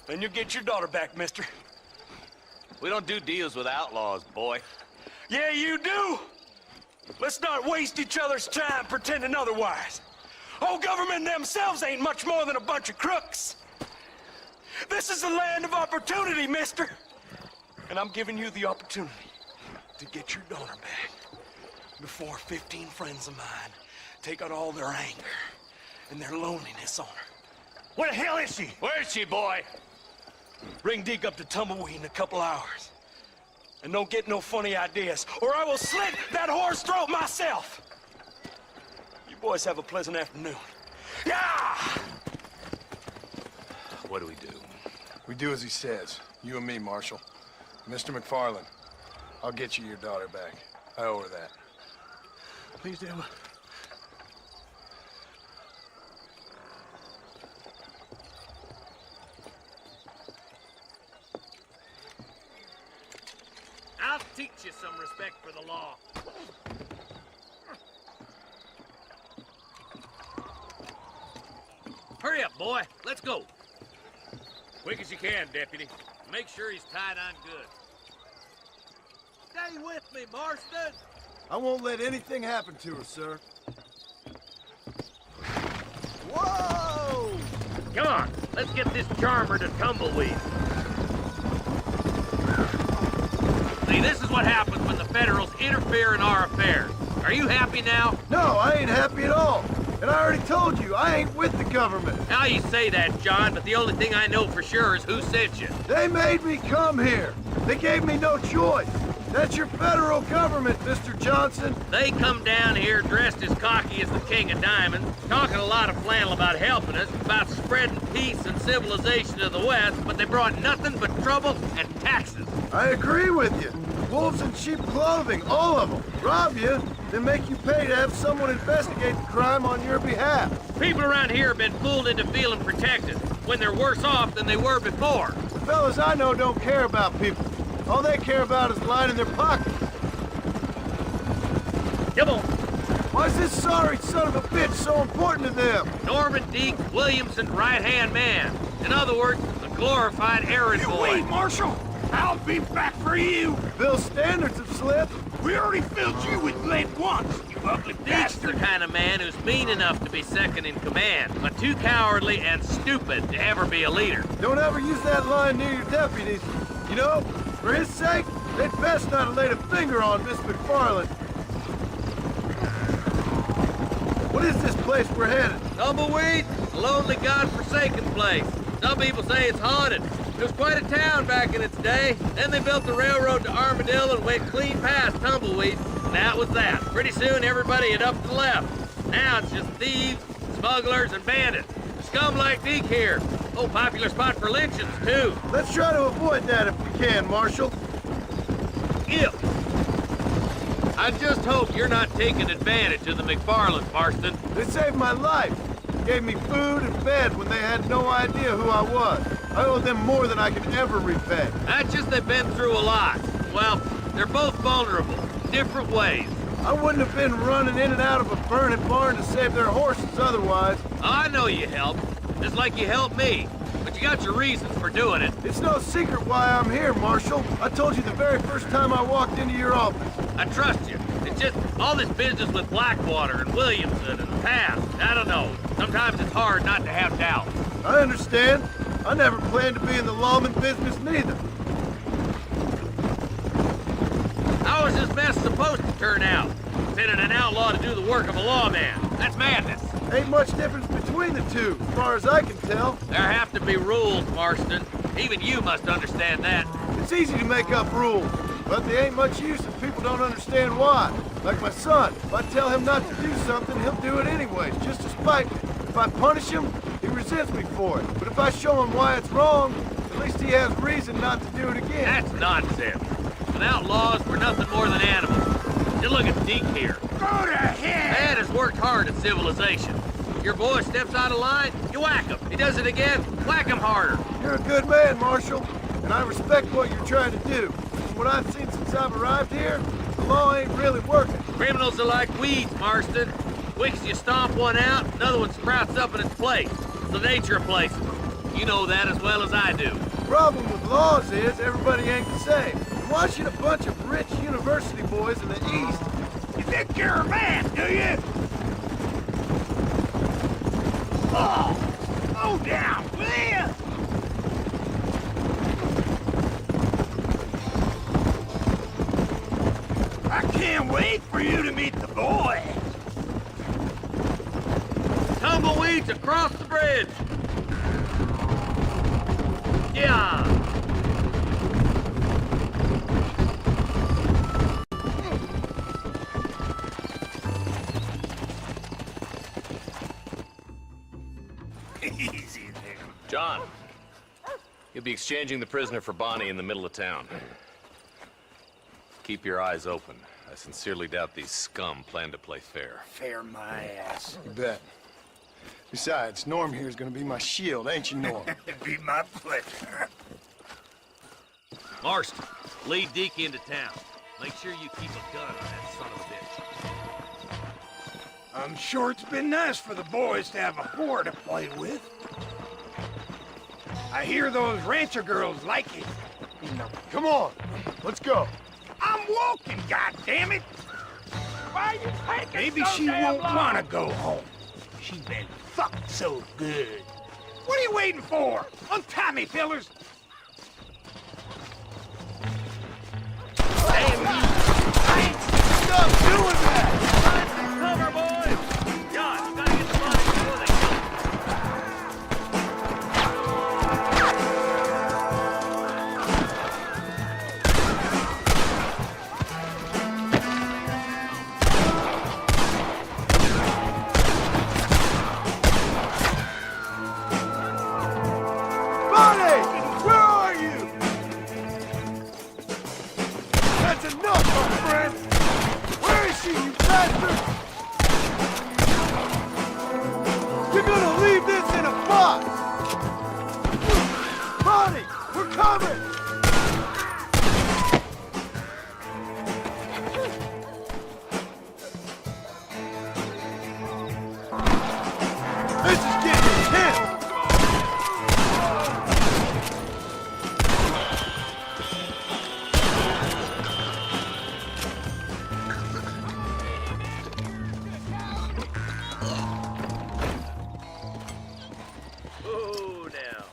Then you'll get your daughter back, mister. We don't do deals with outlaws, boy. Yeah, you do. Let's not waste each other's time pretending otherwise. Old government themselves ain't much more than a bunch of crooks. This is the land of opportunity, mister. And I'm giving you the opportunity to get your daughter back before 15 friends of mine take out all their anger and their loneliness on her. Where the hell is she? Where is she, boy? Bring Deke up to Tumbleweed in a couple hours. And don't get no funny ideas, or I will slit that whore's throat myself. You boys have a pleasant afternoon. Yeah! What do we do? We do as he says. You and me, Marshal. Mr. McFarland, I'll get you your daughter back. I owe her that. Please do. I'll teach you some respect for the law. Hurry up, boy. Let's go. Quick as you can, Deputy. Make sure he's tied on good. Stay with me, Marston. I won't let anything happen to her, sir. Whoa! Come on, let's get this charmer to Tumbleweed. See, this is what happens when the Federals interfere in our affairs. Are you happy now? No, I ain't happy at all. And I already told you, I ain't with the government. Now you say that, John, but the only thing I know for sure is who sent you. They made me come here. They gave me no choice. That's your federal government, Mr. Johnson. They come down here dressed as cocky as the King of Diamonds, talking a lot of flannel about helping us, about spreading peace and civilization to the West, but they brought nothing but trouble and taxes. I agree with you. Wolves in sheep clothing, all of them. Rob you, then make you pay to have someone investigate the crime on your behalf. People around here have been fooled into feeling protected, when they're worse off than they were before. The fellas I know don't care about people. All they care about is lining their pockets. Come on. Why is this sorry son of a bitch so important to them? Norman Deke Williamson's right-hand man. In other words, a glorified errand boy. Wait, Marshal! I'll be back for you! Bill's standards have slipped. We already filled you with lead once, you ugly Deke's bastard! the kind of man who's mean enough to be second in command, but too cowardly and stupid to ever be a leader. Don't ever use that line near your deputies. You know, for his sake, they'd best not have laid a finger on Miss McFarland. What is this place we're headed? Tumbleweed, a lonely, god-forsaken place. Some people say it's haunted. It was quite a town back in its day. Then they built the railroad to Armadillo and went clean past Tumbleweed. And that was that. Pretty soon everybody had up and left. Now it's just thieves, smugglers, and bandits. Scum like Deke here. Oh, popular spot for lynchings, too. Let's try to avoid that if we can, Marshal. If. I just hope you're not taking advantage of the McFarlands, Marston. They saved my life. Gave me food and bed when they had no idea who I was. I owe them more than I can ever repay. That's just they've been through a lot. Well, they're both vulnerable, different ways. I wouldn't have been running in and out of a burning barn to save their horses otherwise. I know you helped, just like you helped me. But you got your reasons for doing it. It's no secret why I'm here, Marshal. I told you the very first time I walked into your office. I trust you. It's just all this business with Blackwater and Williamson and the past. I don't know. Sometimes it's hard not to have doubt. I understand. I never planned to be in the lawman business neither. How is this mess supposed to turn out? Sending an outlaw to do the work of a lawman. That's madness. Ain't much difference between the two, as far as I can tell. There have to be rules, Marston. Even you must understand that. It's easy to make up rules, but they ain't much use if people don't understand why. Like my son, if I tell him not to do something, he'll do it anyways, just to spite me. If I punish him, he resents me for it. But if I show him why it's wrong, at least he has reason not to do it again. That's nonsense. Without laws, we're nothing more than animals. Just look at Deke here. Go to hell! Man has worked hard at civilization. Your boy steps out of line, you whack him. He does it again, whack him harder. You're a good man, Marshal, and I respect what you're trying to do. From what I've seen since I've arrived here, the law ain't really working. Criminals are like weeds, Marston. Quick as you stomp one out, another one sprouts up in its place. It's the nature of places. You know that as well as I do. The problem with laws is everybody ain't the same. Why should a bunch of rich university boys in the East... You think you're a man, do you? meet the boy. Tumbleweeds across the bridge. Yeah. Easy there. John, you'll be exchanging the prisoner for Bonnie in the middle of town. Keep your eyes open. I sincerely doubt these scum plan to play fair. Fair my ass. You bet. Besides, Norm here is gonna be my shield, ain't you, Norm? It'd be my pleasure. Marston, lead Deke into town. Make sure you keep a gun on that son of a bitch. I'm sure it's been nice for the boys to have a whore to play with. I hear those rancher girls like it. Come on, let's go. I'm walking, goddammit! Why you taking Maybe so she damn won't long? want to go home. She's been fucked so good. What are you waiting for? Untie me, fellers! Stop doing that! Cover, boys! John, you gotta get the body before they kill him. Bonnie! Where are you? That's enough, my friend! Where is she, you bastard? You're gonna leave this in a box! Bonnie, we're coming! This is getting intense! Oh, now.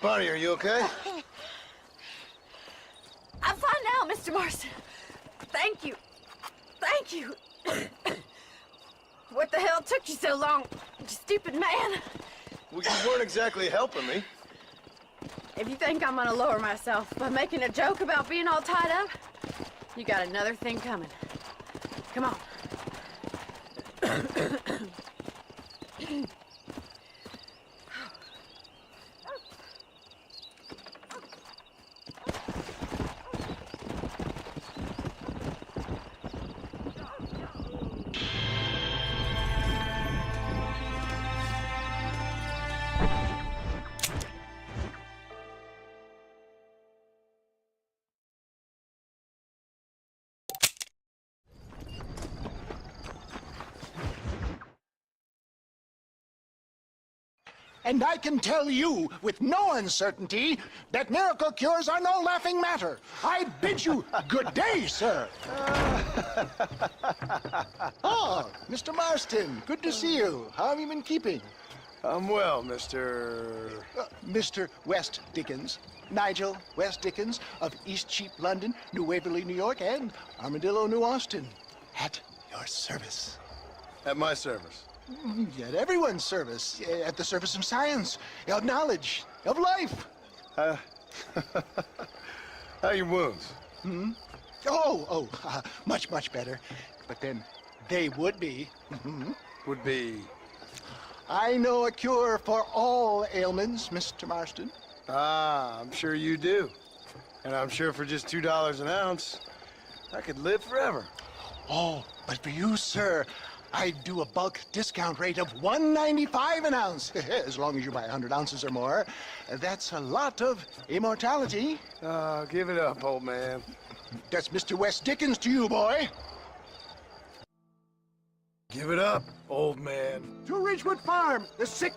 Bonnie, are you okay? I'm fine now, Mr. Marston. Thank you. Thank you. What the hell took you so long, you stupid man? Well, you weren't exactly helping me. If you think I'm gonna lower myself by making a joke about being all tied up, you got another thing coming. Come on. And I can tell you with no uncertainty that miracle cures are no laughing matter. I bid you good day, sir. Oh, Mr. Marston, good to see you. How have you been keeping? I'm well, Mr. Mr. West Dickens. Nigel West Dickens of East Cheap, London, New Waverly, New York, and Armadillo, New Austin. At your service. At my service. At everyone's service. At the service of science, of knowledge, of life. How are your wounds? Much, much better. But then they would be. Would be? I know a cure for all ailments, Mr. Marston. Ah, I'm sure you do. And I'm sure for just $2 an ounce, I could live forever. Oh, but for you, sir, I'd do a bulk discount rate of $1.95 an ounce, as long as you buy 100 ounces or more. That's a lot of immortality. Give it up, old man. That's Mr. West Dickens to you, boy. Give it up, old man. To Ridgewood Farm, the sick...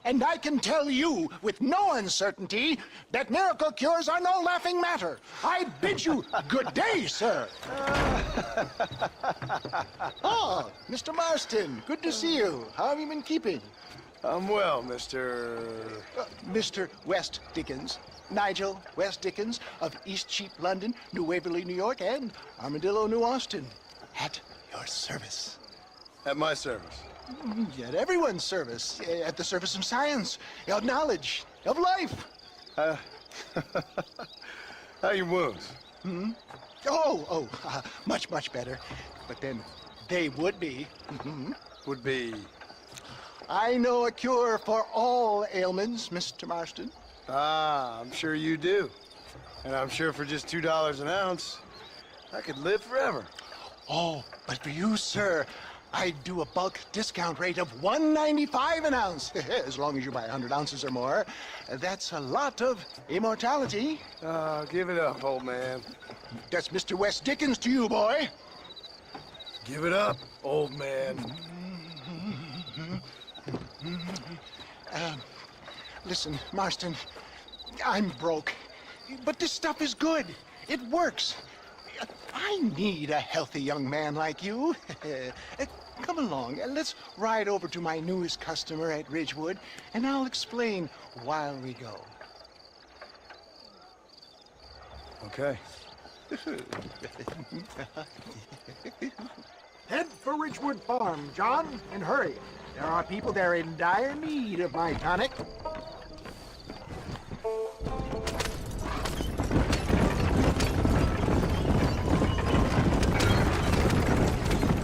And I can tell you with no uncertainty that miracle cures are no laughing matter. I bid you good day, sir. Oh, Mr. Marston, good to see you. How have you been keeping? I'm well, Mr. Mr. West Dickens. Nigel West Dickens of Eastcheap, London, New Waverly, New York, and Armadillo, New Austin. At your service. At my service. At everyone's service. At the service of science, of knowledge, of life. How your wounds? Much, much better. But then they would be. Would be? I know a cure for all ailments, Mr. Marston. Ah, I'm sure you do. And I'm sure for just $2 an ounce, I could live forever. Oh, but for you, sir, I'd do a bulk discount rate of $1.95 an ounce, as long as you buy 100 ounces or more. That's a lot of immortality. Give it up, old man. That's Mr. West Dickens to you, boy. Give it up, old man. Listen, Marston, I'm broke, but this stuff is good. It works. I need a healthy young man like you. Come along, let's ride over to my newest customer at Ridgewood, and I'll explain while we go. Okay. Head for Ridgewood Farm, John, and hurry. There are people there in dire need of my tonic.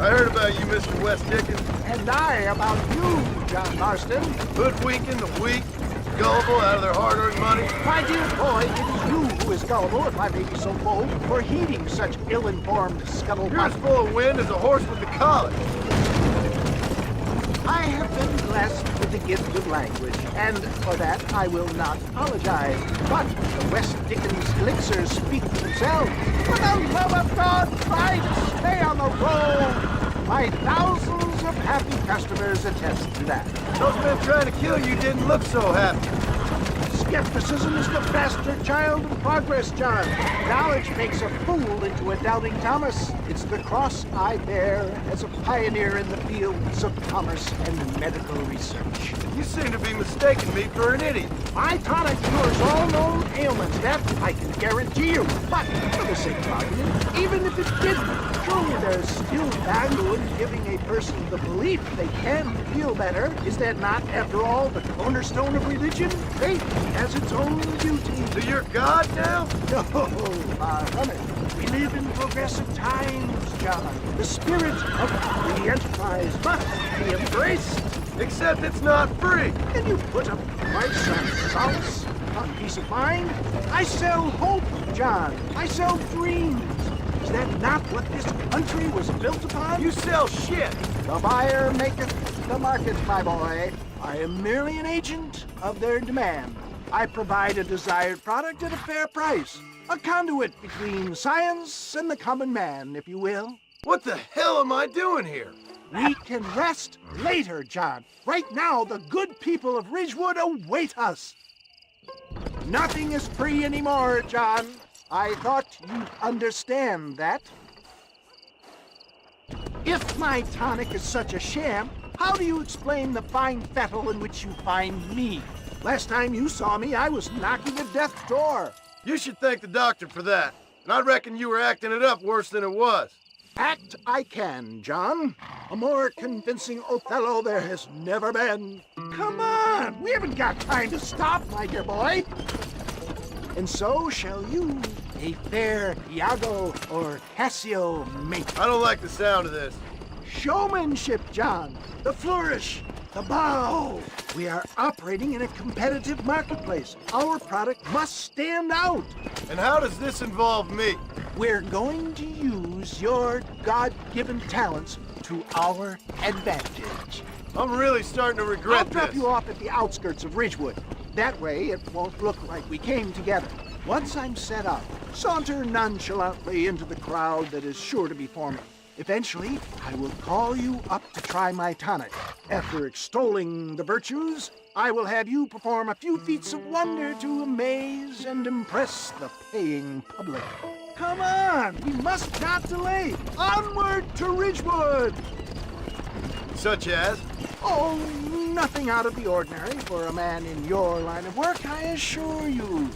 I heard about you, Mr. West Dickens. And I about you, John Marston. Hoodwinking the weak, gullible out of their hard-earned money. My dear boy, it is you who is gullible, if I may be so bold, for heeding such ill-informed scuttlebutt. You're as full of wind as a horse with the colic. I have been blessed with the gift of language, and for that I will not apologize. But the West Dickens elixirs speak for themselves. For the love of God, try to stay on the road. My thousands of happy customers attest to that. Those men trying to kill you didn't look so happy. Skepticism is the bastard child of progress, John. Knowledge makes a fool into a doubting Thomas. It's the cross I bear as a pioneer in the fields of commerce and medical research. You seem to be mistaking me for an idiot. My tonic cures all known ailments, that I can guarantee you. But for the sake of argument, even if it didn't, surely there's still value in giving a person the belief they can feel better. Is that not, after all, the cornerstone of religion? Faith has its own beauty. So you're God now? No, far from it. We live in progressive times, John. The spirit of free enterprise must be embraced. Except it's not free. And you put a price on solace, on peace of mind? I sell hope, John. I sell dreams. Is that not what this country was built upon? You sell shit. The buyer maketh the market, my boy. I am merely an agent of their demand. I provide a desired product at a fair price. A conduit between science and the common man, if you will. What the hell am I doing here? We can rest later, John. Right now, the good people of Ridgewood await us. Nothing is free anymore, John. I thought you'd understand that. If my tonic is such a sham, how do you explain the fine fettle in which you find me? Last time you saw me, I was knocking at death's door. You should thank the doctor for that. And I reckon you were acting it up worse than it was. Act I can, John. A more convincing Othello there has never been. Come on, we haven't got time to stop, my dear boy. And so shall you, a fair Iago or Cassio mate. I don't like the sound of this. Showmanship, John. The flourish, the bow. We are operating in a competitive marketplace. Our product must stand out. And how does this involve me? We're going to use your God-given talents to our advantage. I'm really starting to regret this. I'll drop you off at the outskirts of Ridgewood. That way, it won't look like we came together. Once I'm set up, saunter nonchalantly into the crowd that is sure to be forming. Eventually, I will call you up to try my tonic. After extolling the virtues, I will have you perform a few feats of wonder to amaze and impress the paying public. Come on, we must not delay. Onward to Ridgewood! Such as? Oh, nothing out of the ordinary for a man in your line of work, I assure you.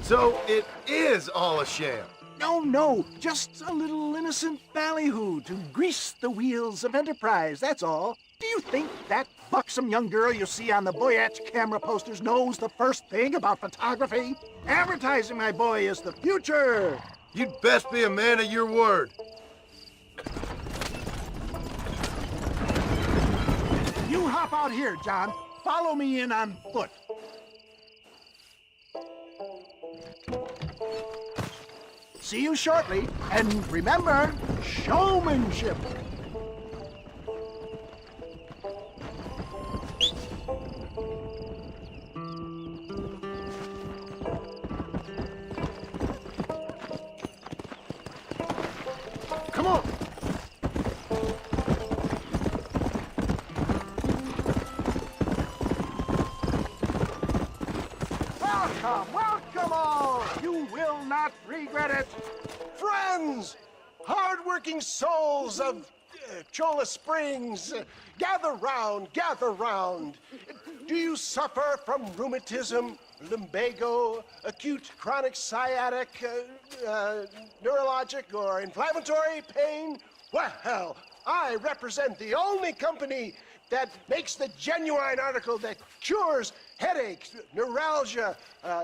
So it is all a sham? No, just a little innocent ballyhoo to grease the wheels of enterprise, that's all. Do you think that buxom young girl you see on the Boyatch camera posters knows the first thing about photography? Advertising, my boy, is the future. You'd best be a man of your word. You hop out here, John. Follow me in on foot. See you shortly, and remember, showmanship. Come on. Welcome all. You will not regret it. Friends, hard-working souls of Cholla Springs, gather round, gather round. Do you suffer from rheumatism, lumbago, acute chronic sciatic, neurologic, or inflammatory pain? Well, I represent the only company that makes the genuine article that cures headaches, neuralgia,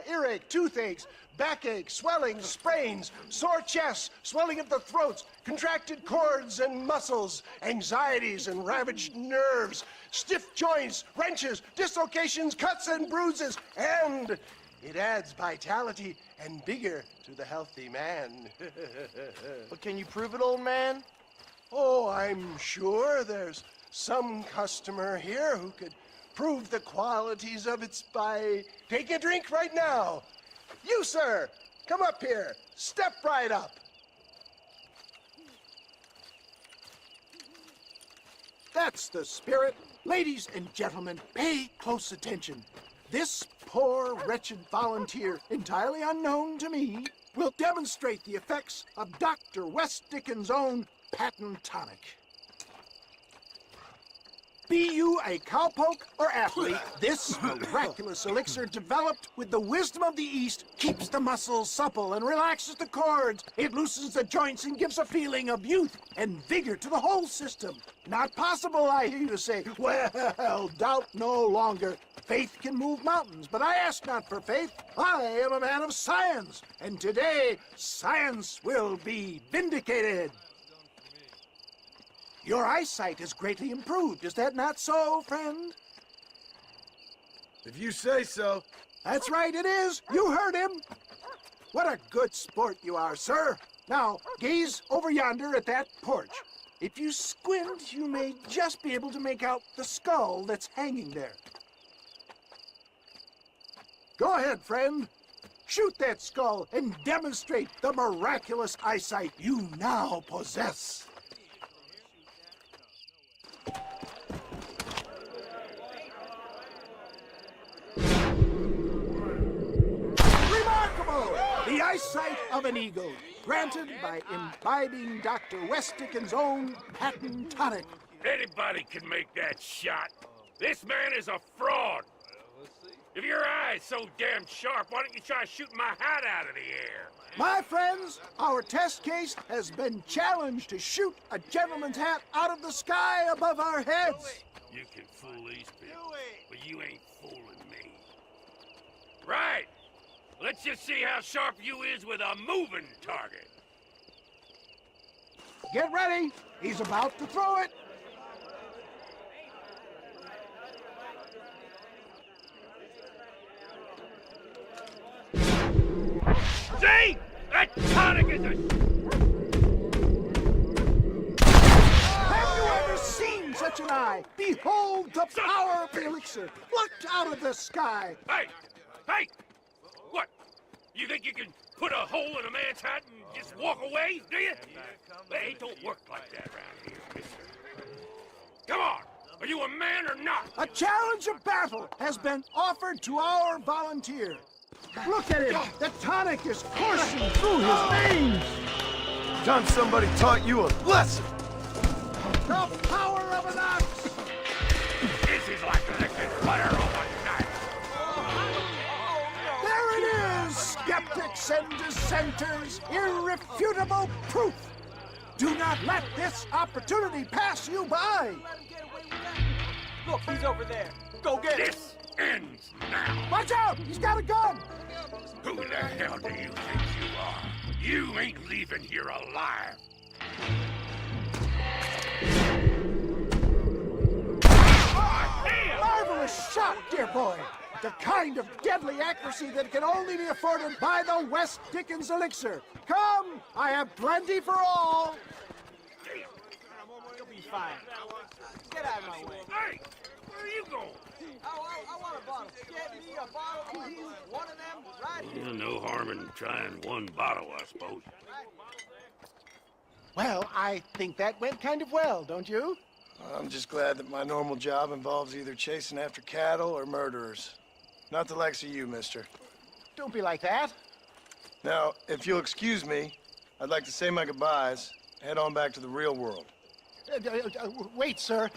earache, toothaches, backache, swelling, sprains, sore chests, swelling of the throats, contracted cords and muscles, anxieties and ravaged nerves, stiff joints, wrenches, dislocations, cuts and bruises, and it adds vitality and vigor to the healthy man. But can you prove it, old man? Oh, I'm sure there's some customer here who could prove the qualities of it by taking a drink right now. You, sir, come up here. Step right up. That's the spirit. Ladies and gentlemen, pay close attention. This poor, wretched volunteer, entirely unknown to me, will demonstrate the effects of Dr. West Dickens' own patent tonic. Be you a cowpoke or athlete, this miraculous elixir developed with the wisdom of the East keeps the muscles supple and relaxes the cords. It loosens the joints and gives a feeling of youth and vigor to the whole system. Not possible, I hear you say. Well, doubt no longer. Faith can move mountains, but I ask not for faith. I am a man of science, and today science will be vindicated. Your eyesight has greatly improved. Is that not so, friend? If you say so. That's right, it is. You heard him. What a good sport you are, sir. Now, gaze over yonder at that porch. If you squint, you may just be able to make out the skull that's hanging there. Go ahead, friend. Shoot that skull and demonstrate the miraculous eyesight you now possess. The eyesight of an eagle, granted by imbibing Dr. West Dickens' own patent tonic. Anybody can make that shot. This man is a fraud. If your eye's so damn sharp, why don't you try shooting my hat out of the air? My friends, our test case has been challenged to shoot a gentleman's hat out of the sky above our heads. You can fool these people, but you ain't fooling me. Right. Let's just see how sharp you is with a moving target. Get ready. He's about to throw it. See? That tonic is a... Have you ever seen such an eye? Behold the power of the elixir, plucked out of the sky. Hey! Hey! What? You think you can put a hole in a man's hat and just walk away, do you? Hey, it don't work like that around here, mister. Come on! Are you a man or not? A challenge of battle has been offered to our volunteer. Look at him! The tonic is coursing through his veins! Time somebody taught you a lesson! The power of an ox! This is like licking butter on a knife. There it is, skeptics and dissenters! Irrefutable proof! Do not let this opportunity pass you by! Look, he's over there. Go get him. This ends now. Watch out! He's got a gun! Who the hell do you think you are? You ain't leaving here alive. Marvelous shot, dear boy! The kind of deadly accuracy that can only be afforded by the West Dickens elixir. Come, I have plenty for all. You'll be fine. Get out of my way. Hey, where are you going? I want a bottle. Get me a bottle, please. One of them right here. No harm in trying one bottle, I suppose. Well, I think that went kind of well, don't you? I'm just glad that my normal job involves either chasing after cattle or murderers. Not the likes of you, mister. Don't be like that. Now, if you'll excuse me, I'd like to say my goodbyes, head on back to the real world. Wait, sir.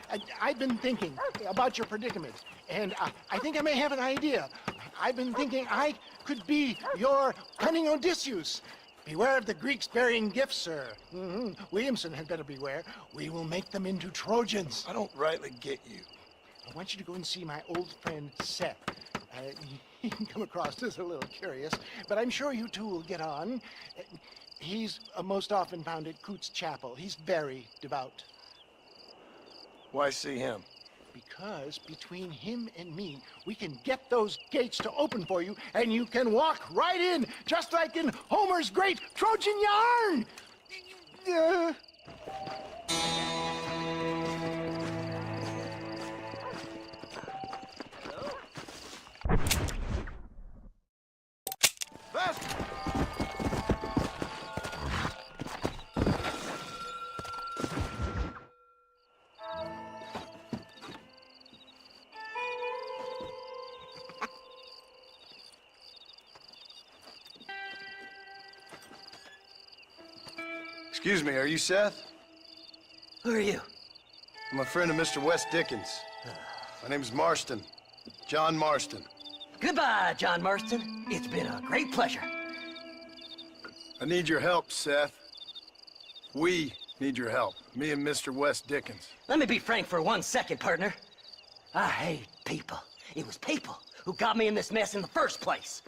I've been thinking about your predicament, and I think I may have an idea. I've been thinking I could be your cunning Odysseus. Beware of the Greeks bearing gifts, sir. Williamson had better beware. We will make them into Trojans. I don't rightly get you. I want you to go and see my old friend Seth. He can come across as a little curious, but I'm sure you two will get on. He's most often found at Coots Chapel. He's very devout. Why see him? Because between him and me, we can get those gates to open for you, and you can walk right in, just like in Homer's great Trojan yarn! Excuse me, are you Seth? Who are you? I'm a friend of Mr. West Dickens. My name's Marston. John Marston. Goodbye, John Marston. It's been a great pleasure. I need your help, Seth. We need your help. Me and Mr. West Dickens. Let me be frank for 1 second, partner. I hate people. It was people who got me in this mess in the first place.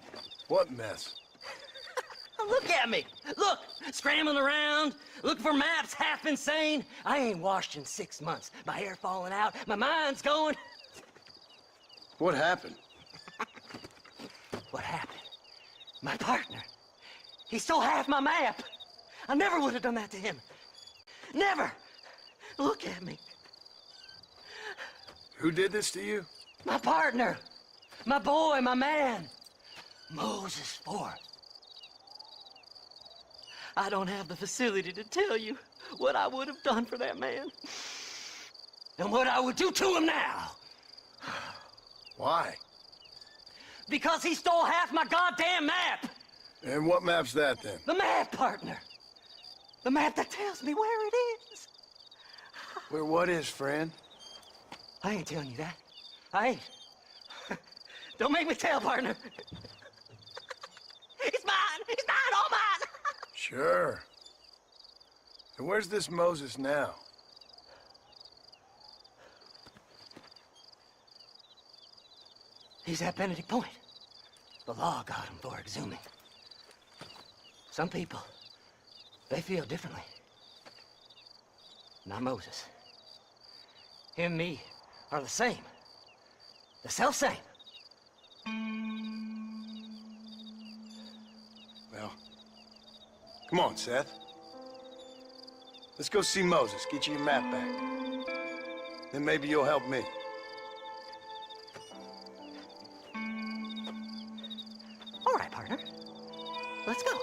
What mess? Look at me. Look, scrambling around, looking for maps, half insane. I ain't washed in 6 months. My hair falling out, my mind's going. What happened? What happened? My partner. He stole half my map. I never would have done that to him. Never. Look at me. Who did this to you? My partner. My boy, my man. Moses Ford. I don't have the facility to tell you what I would have done for that man. And what I would do to him now. Why? Because he stole half my goddamn map. And what map's that, then? The map, partner. The map that tells me where it is. Where what is, friend? I ain't telling you that. I ain't. Don't make me tell, partner. It's mine. It's mine, all mine. Sure. And where's this Moses now? He's at Benedict Point. The law got him for exhuming. Some people, they feel differently. Not Moses. Him and me are the same. The self-same. Well, come on, Seth. Let's go see Moses, get you your map back. Then maybe you'll help me. All right, partner. Let's go.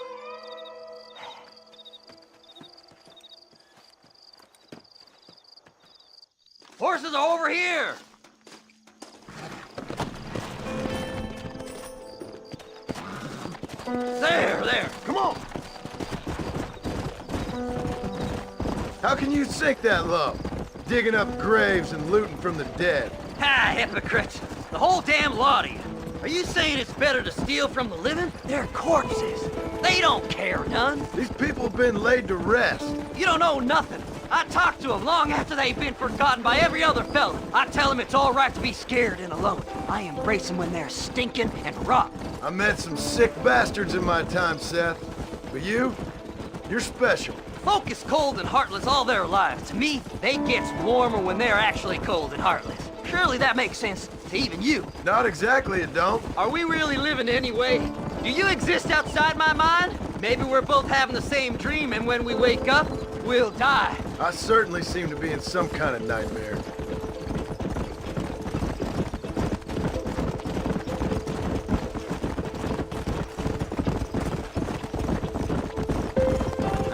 Horses are over here! There! Come on! How can you sink that low? Digging up graves and looting from the dead. Ha, hypocrites! The whole damn lot of you. Are you saying it's better to steal from the living? They're corpses. They don't care none. These people have been laid to rest. You don't know nothing. I talk to them long after they've been forgotten by every other fella. I tell them it's all right to be scared and alone. I embrace them when they're stinking and rotten. I met some sick bastards in my time, Seth. But you're special. Folk is cold and heartless all their lives. To me, they gets warmer when they're actually cold and heartless. Surely that makes sense to even you. Not exactly, it don't. Are we really living anyway? Do you exist outside my mind? Maybe we're both having the same dream, and when we wake up, we'll die. I certainly seem to be in some kind of nightmare.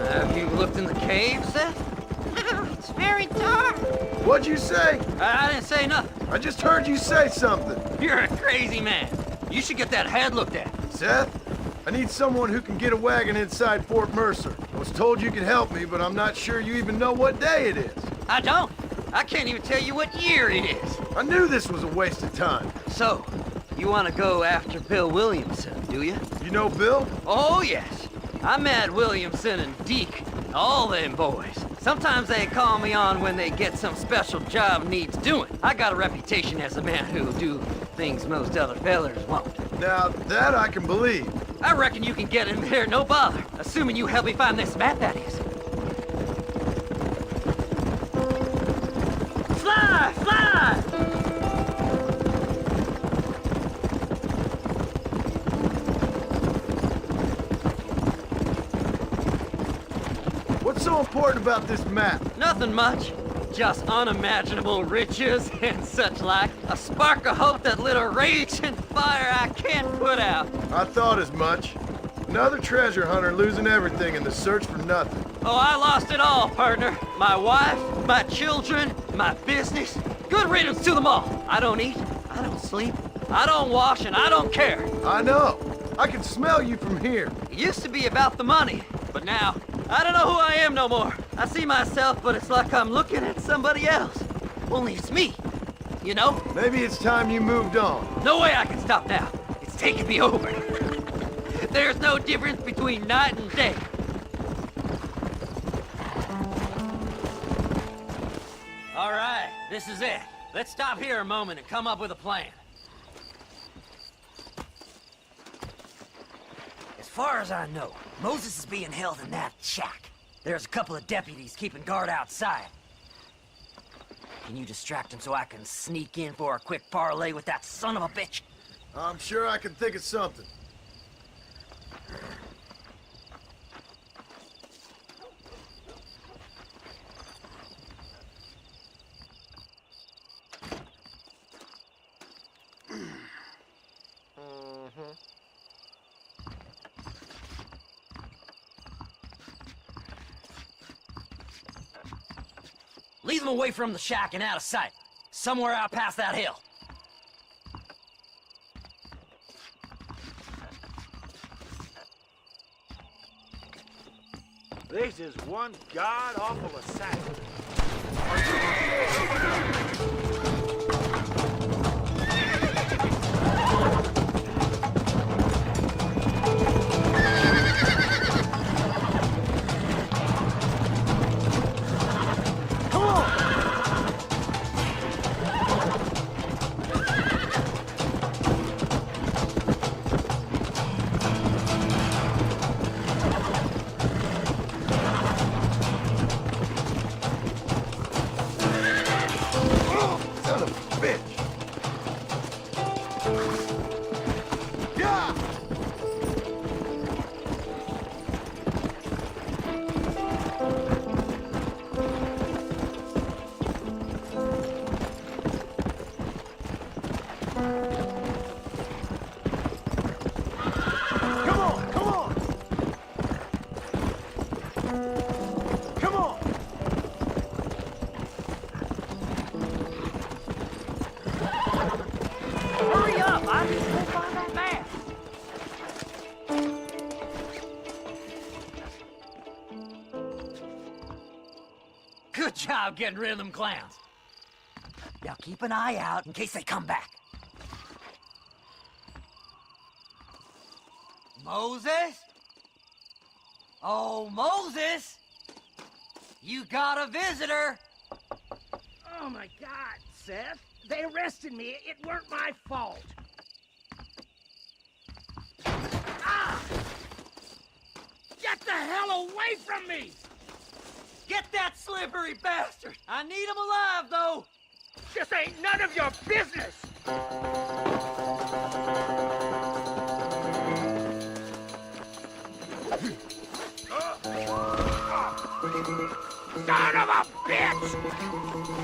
Have you looked in the cave, Seth? It's very dark. What'd you say? I didn't say nothing. I just heard you say something. You're a crazy man. You should get that head looked at. Seth, I need someone who can get a wagon inside Fort Mercer. I was told you could help me, but I'm not sure you even know what day it is. I don't. I can't even tell you what year it is. I knew this was a waste of time. So, you want to go after Bill Williamson, do you? You know Bill? Oh, yes. I met Williamson and Deke, all them boys. Sometimes they call me on when they get some special job needs doing. I got a reputation as a man who'll do things most other fellers won't. Now, that I can believe. I reckon you can get in there, no bother. Assuming you help me find this map, that is. Fly! Fly! What's so important about this map? Nothing much. Just unimaginable riches and such like. A spark of hope that lit a raging fire I can't put out. I thought as much. Another treasure hunter losing everything in the search for nothing. Oh, I lost it all, partner. My wife, my children, my business. Good riddance to them all. I don't eat, I don't sleep, I don't wash, and I don't care. I know. I can smell you from here. It used to be about the money, but now, I don't know who I am no more. I see myself, but it's like I'm looking at somebody else. Only it's me, you know? Maybe it's time you moved on. No way I can stop now. It's taking me over. There's no difference between night and day. All right, this is it. Let's stop here a moment and come up with a plan. As far as I know, Moses is being held in that shack. There's a couple of deputies keeping guard outside. Can you distract him so I can sneak in for a quick parlay with that son of a bitch? I'm sure I can think of something. Lead them away from the shack and out of sight. Somewhere out past that hill. This is one god-awful assassin. Son of Good job getting rid of them clowns. Now keep an eye out in case they come back. Moses? Oh, Moses! You got a visitor! Oh my God, Seth. They arrested me. It weren't my fault. Ah! Get the hell away from me! Get that slippery bastard! I need him alive, though! This ain't none of your business! Son of a bitch!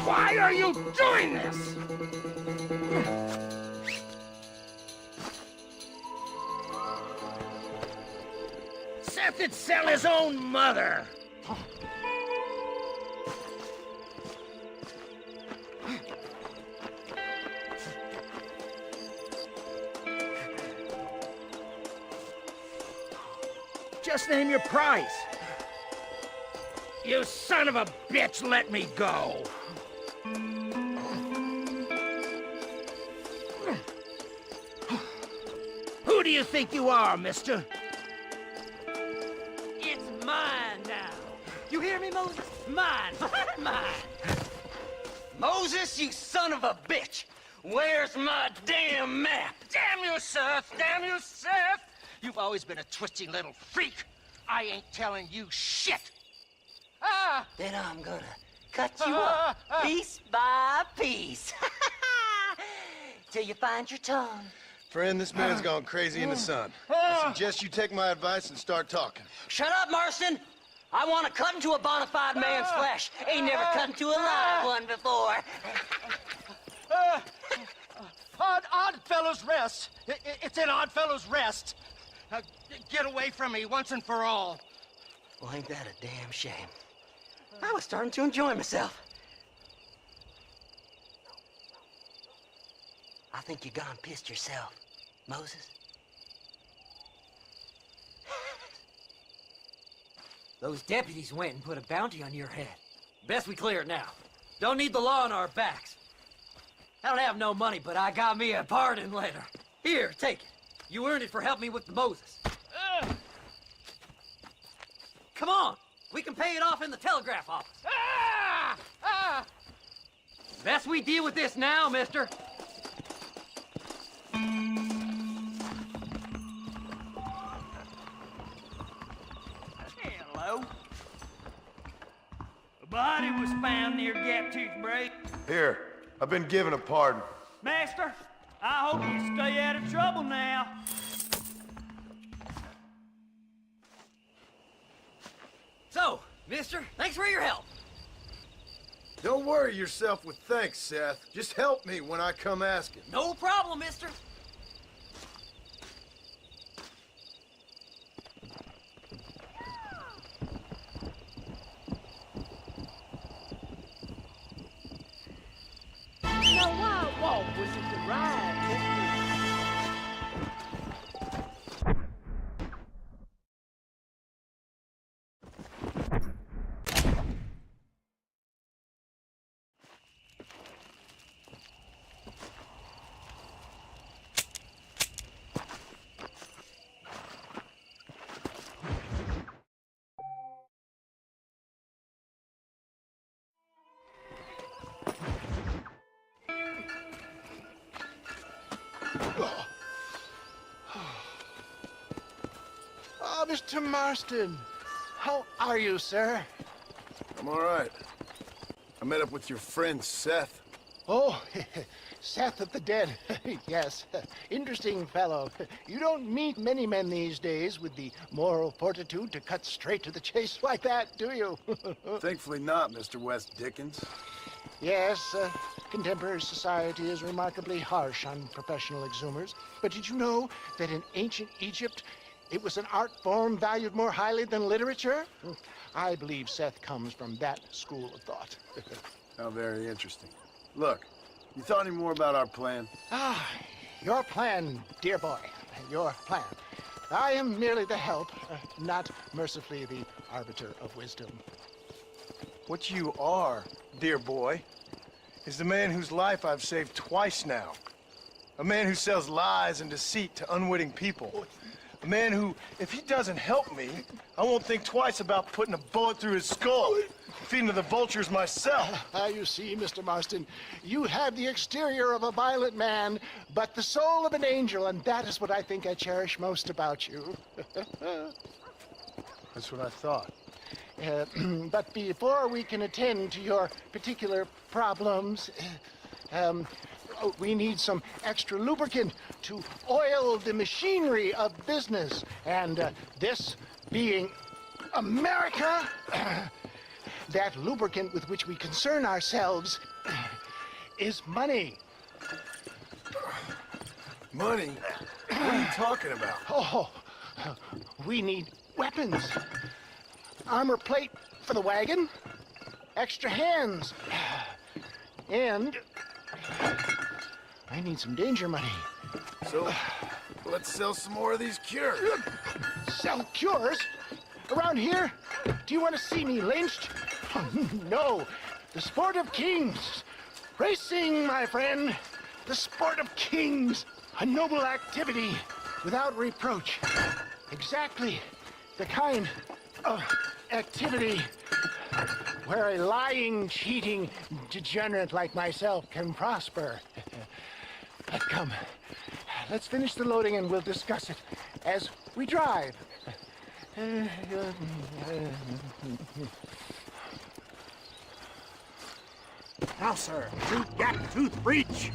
Why are you doing this? Seth would sell his own mother! Just name your price. You son of a bitch, let me go. Who do you think you are, mister? It's mine now. You hear me, Moses? Mine. Mine. Moses, you son of a bitch! Where's my damn map? Damn you, Seth! Damn you, Seth! You've always been a twisty little freak. I ain't telling you shit. Ah! Then I'm gonna cut you up piece by piece. Till you find your tongue. Friend, this man's gone crazy in the sun. I suggest you take my advice and start talking. Shut up, Marston! I want to cut into a bona fide man's flesh. Ain't never cut into a live one before. Odd Fellow's Rest. It's in Odd Fellow's Rest. Get away from me once and for all. Well, ain't that a damn shame? I was starting to enjoy myself. I think you gone pissed yourself, Moses. Those deputies went and put a bounty on your head. Best we clear it now. Don't need the law on our backs. I don't have no money, but I got me a pardon letter. Here, take it. You earned it for helping me with the Moses. Come on. We can pay it off in the telegraph office. Best we deal with this now, mister. Hello. A body was found near Gaptooth Break. Here, I've been given a pardon. Master, I hope you stay out of trouble now. So, mister, thanks for your help. Don't worry yourself with thanks, Seth. Just help me when I come asking. No problem, mister. Now, why walk was it the ride? Oh, Mr. Marston. How are you, sir? I'm all right. I met up with your friend, Seth. Oh, Seth of the Dead. Yes, interesting fellow. You don't meet many men these days with the moral fortitude to cut straight to the chase like that, do you? Thankfully not, Mr. West Dickens. Yes, contemporary society is remarkably harsh on professional exhumers. But did you know that in ancient Egypt, it was an art form valued more highly than literature? I believe Seth comes from that school of thought. How very interesting. Look, you thought any more about our plan? Ah, your plan, dear boy, your plan. I am merely the help, not mercifully the arbiter of wisdom. What you are, dear boy, is the man whose life I've saved twice now. A man who sells lies and deceit to unwitting people. A man who, if he doesn't help me, I won't think twice about putting a bullet through his skull, feeding to the vultures myself. You see, Mr. Marston, you have the exterior of a violent man, but the soul of an angel, and that is what I think I cherish most about you. That's what I thought. But before we can attend to your particular problems, we need some extra lubricant to oil the machinery of business. And this being America, that lubricant with which we concern ourselves is money. Money? What are you talking about? Oh, we need weapons. Armor plate for the wagon, extra hands, and I need some danger money. So, let's sell some more of these cures. Sell cures? Around here? Do you want to see me lynched? Oh, no, the sport of kings. Racing, my friend, the sport of kings. A noble activity without reproach. Exactly the kind of activity where a lying, cheating degenerate like myself can prosper. But come, let's finish the loading and we'll discuss it as we drive. Now, sir, tooth gap, tooth breach.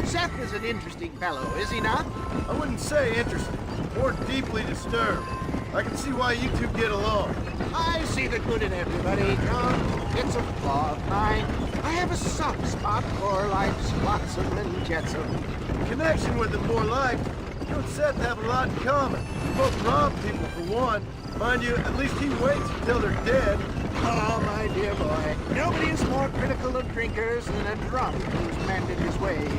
Seth is an interesting fellow, is he not? I wouldn't say interesting, more deeply disturbed. I can see why you two get along. I see the good in everybody, John. It's a flaw of mine. I have a soft spot for life's flotsam and jetsam. Connection with them more like. You and Seth have a lot in common. You both rob people for one. Mind you, at least he waits until they're dead. Oh, my dear boy. Nobody is more critical of drinkers than a drunk who's mended his ways.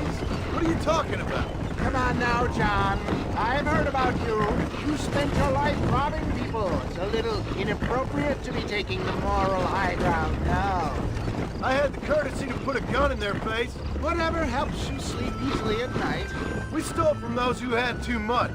What are you talking about? Come on now, John. I've heard about you. You spent your life robbing people. It's a little inappropriate to be taking the moral high ground now. I had the courtesy to put a gun in their face. Whatever helps you sleep easily at night. We stole from those who had too much.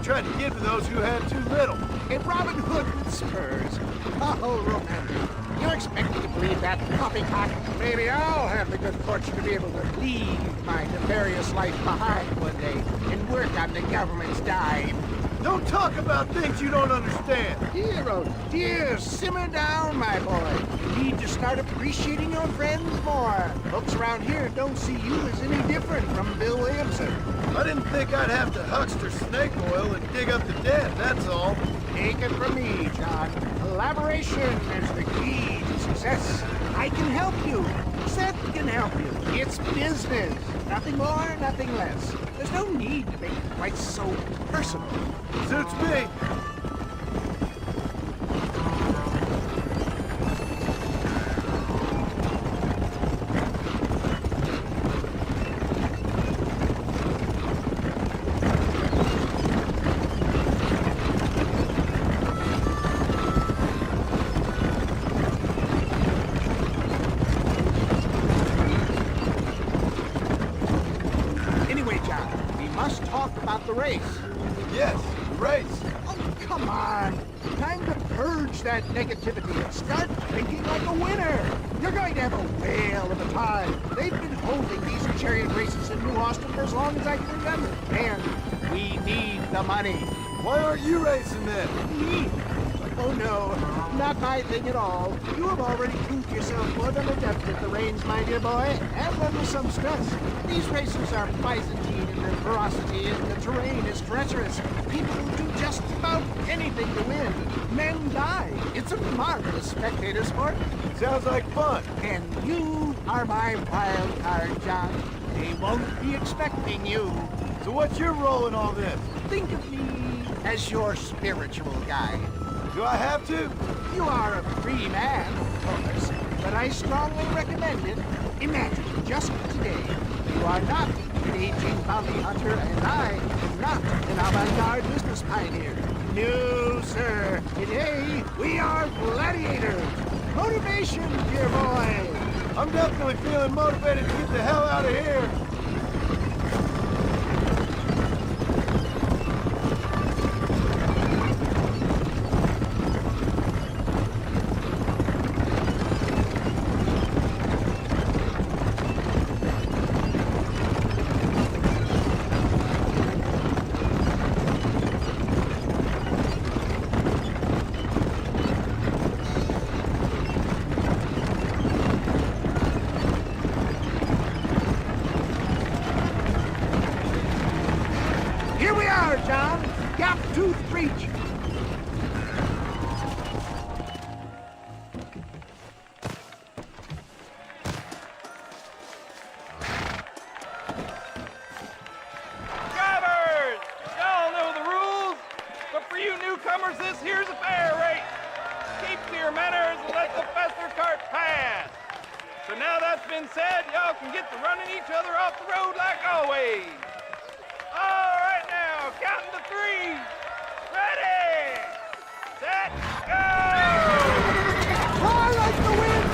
Tried to give to those who had too little. A Robin Hood with spurs. Oh, romantic. You expect me to believe that poppycock? Maybe I'll have the good fortune to be able to leave my nefarious life behind one day and work on the government's dime. Don't talk about things you don't understand. Dear, oh dear, simmer down, my boy. You need to start appreciating your friends more. Folks around here don't see you as any different from Bill Williamson. I didn't think I'd have to huckster snake oil and dig up the dead, that's all. Take it from me, John. Collaboration is the key to success. I can help you. Seth can help you. It's business. Nothing more, nothing less. There's no need to make it quite so personal. Suits me. The race. Yes, the race. Oh, come on. Time to purge that negativity and start thinking like a winner. You're going to have a whale of a time. They've been holding these chariot races in New Austin for as long as I can remember. And we need the money. Why aren't you racing then? Me? Oh no, not my thing at all. You have already proved yourself more than adept at the reins, my dear boy, and under some stress. These racers are Byzantine in their ferocity, and the terrain is treacherous. People will do just about anything to win. Men die. It's a marvelous spectator sport. Sounds like fun. And you are my wild card, John. They won't be expecting you. So what's your role in all this? Think of me as your spiritual guide. Do I have to? You are a free man, of course, but I strongly recommend it. Imagine, just today, you are not engaging bounty hunter, and I am not an avant-garde business pioneer. No, sir. Today, we are gladiators. Motivation, dear boy. I'm definitely feeling motivated to get the hell out of here. Here we are, John. Gap Tooth Breach. Drivers! Y'all know the rules, but for you newcomers, this here's a fair rate. Keep to your manners and let the faster cart pass. So now that's been said, y'all can get to running each other off the road like always. All right now, counting to 3. Ready, set, go! I like the wind.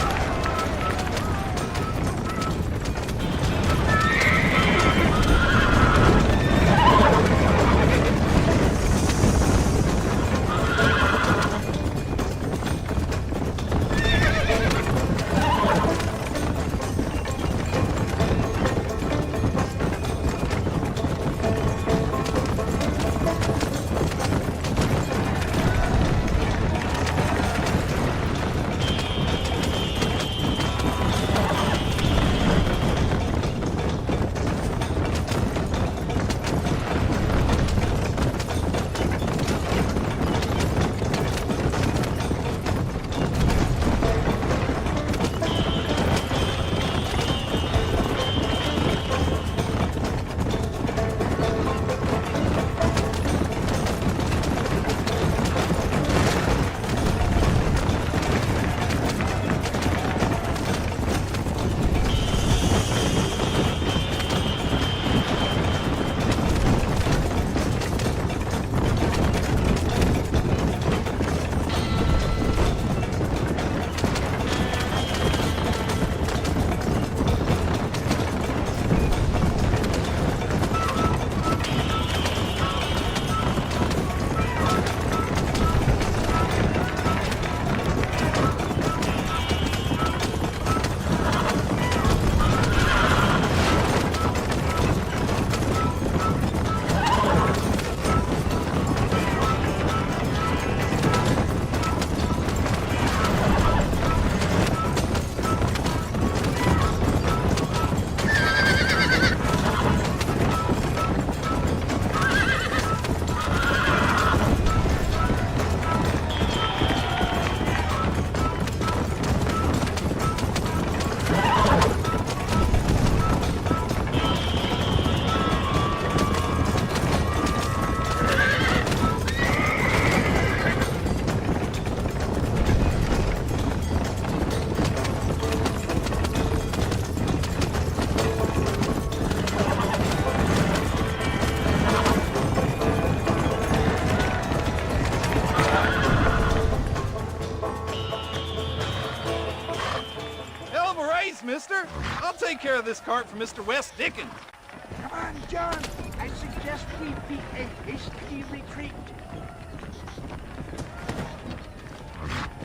mister. I'll take care of this cart for Mr. West Dickens. Come on, John. I suggest we beat a hasty retreat.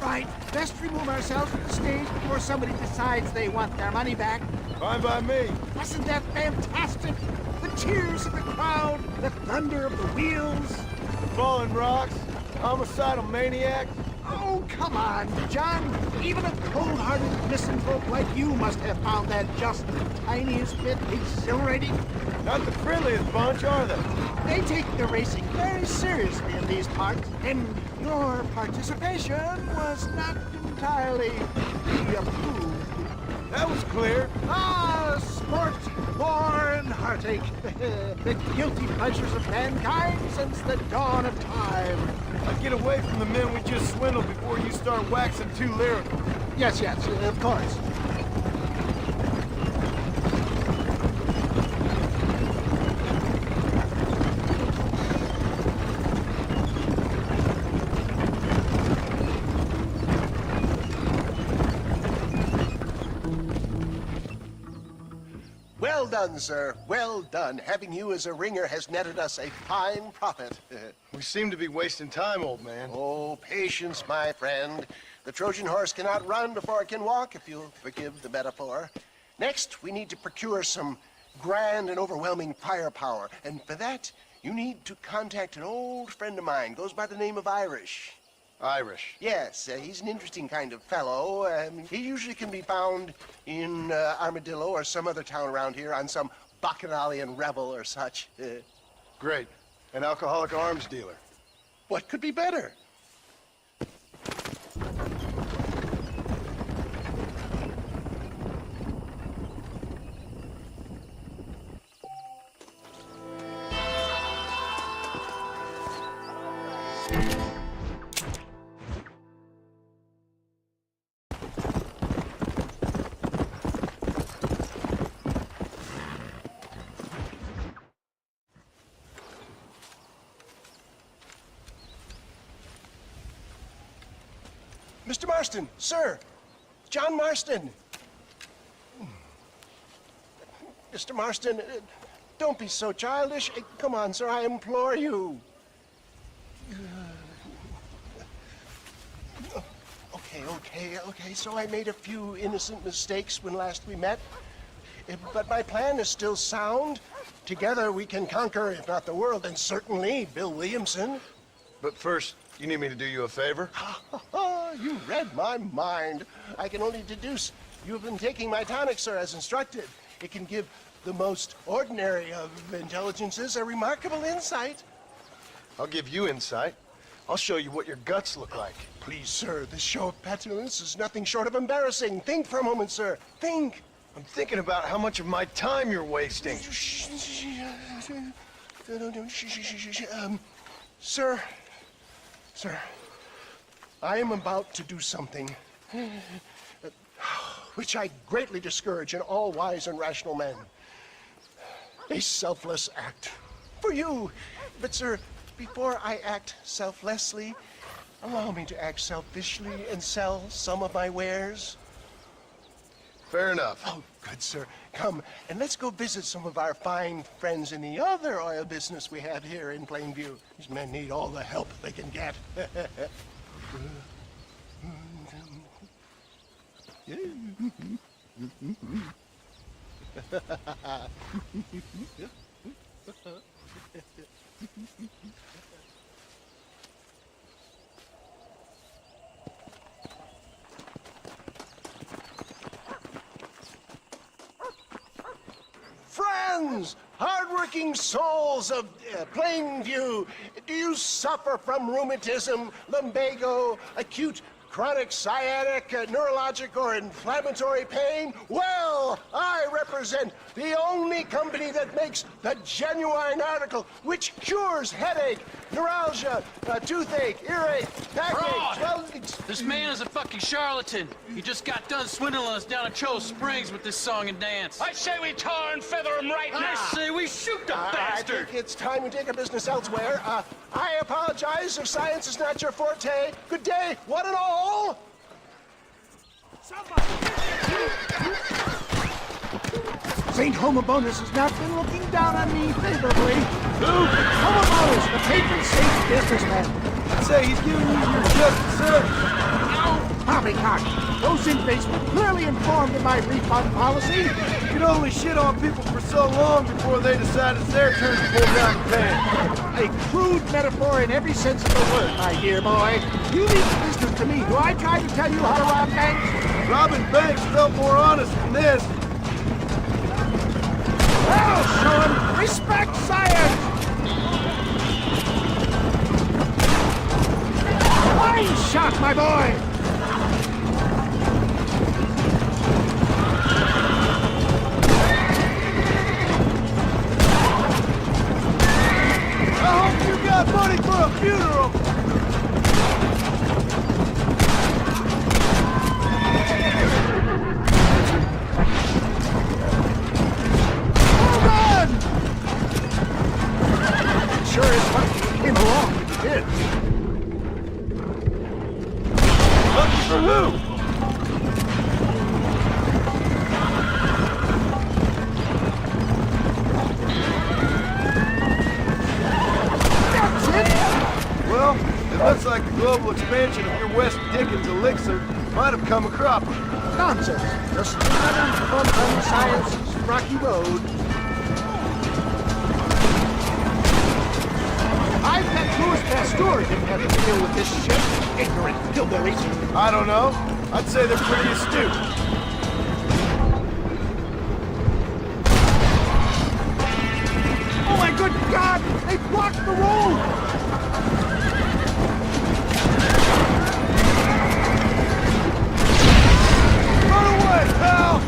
Right. Best remove ourselves from the stage before somebody decides they want their money back. Fine by me. Wasn't that fantastic? The cheers of the crowd, the thunder of the wheels. The falling rocks, homicidal maniacs. Oh, come on, John. Even a cold-hearted misanthrope like you must have found that just the tiniest bit exhilarating. Not the friendliest bunch, are they? They take the racing very seriously in these parts, and your participation was not entirely approved. That was clear. Ah, sport, war, and heartache. The guilty pleasures of mankind since the dawn of time. Now get away from the men we just swindled before you start waxing too lyrical. Yes, of course. done, sir. Well done. Having you as a ringer has netted us a fine profit. We seem to be wasting time, old man. Oh, patience, my friend. The Trojan horse cannot run before it can walk, if you'll forgive the metaphor. Next, we need to procure some grand and overwhelming firepower. And for that, you need to contact an old friend of mine. Goes by the name of Irish. Irish? Yes, he's an interesting kind of fellow. He usually can be found in Armadillo or some other town around here on some bacchanalian revel or such. Great. An alcoholic arms dealer. What could be better? Mr. Marston, sir. John Marston. Mr. Marston, don't be so childish. Come on, sir, I implore you. Okay, so I made a few innocent mistakes when last we met. But my plan is still sound. Together we can conquer, if not the world, then certainly Bill Williamson. But first, you need me to do you a favor? You read my mind. I can only deduce you have been taking my tonic, sir, as instructed. It can give the most ordinary of intelligences a remarkable insight. I'll give you insight. I'll show you what your guts look like. Please, sir, this show of petulance is nothing short of embarrassing. Think for a moment, sir. Think. I'm thinking about how much of my time you're wasting. Sir, I am about to do something which I greatly discourage in all wise and rational men. A selfless act for you. But, sir, before I act selflessly, allow me to act selfishly and sell some of my wares. Fair enough. Oh, good, sir. Come, and let's go visit some of our fine friends in the other oil business we have here in Plainview. These men need all the help they can get. Friends, hardworking souls of Plainview, do you suffer from rheumatism, lumbago, acute chronic sciatic, neurologic, or inflammatory pain? Well, I represent the only company that makes the genuine article which cures headache, neuralgia, toothache, earache, backache. Well, this man is a fucking charlatan. He just got done swindling us down at Cho Springs with this song and dance. I say we tar and feather him right now. I say we shoot the bastard. I think it's time we take our business elsewhere. I apologize if science is not your forte. Good day, one and all. St. Homobonus has not been looking down on me favorably. Who? Homobonus, the patron saint businessman. I'd say he's giving you your just desserts. Poppycock! Those inmates were clearly informed of my refund policy. You can only shit on people for so long before they decide it's their turn to pull down the pants. A crude metaphor in every sense of the word, my dear boy. You leave the business to me. Do I try to tell you how to rob banks? Robbing banks felt more honest than this. Well, Sean, respect science! Fine shot, my boy! I hope you got money for a funeral. Sure is funny. Came along when you did. Lucky for who? like the global expansion of your West Dickens elixir might have come a cropper. Nonsense. Just another bump on science's rocky road. I bet Louis Pasteur didn't have to deal with this shit. Ignorant hillbillies. I don't know. I'd say they're pretty astute. Oh my good God! They blocked the road! Run away, pal!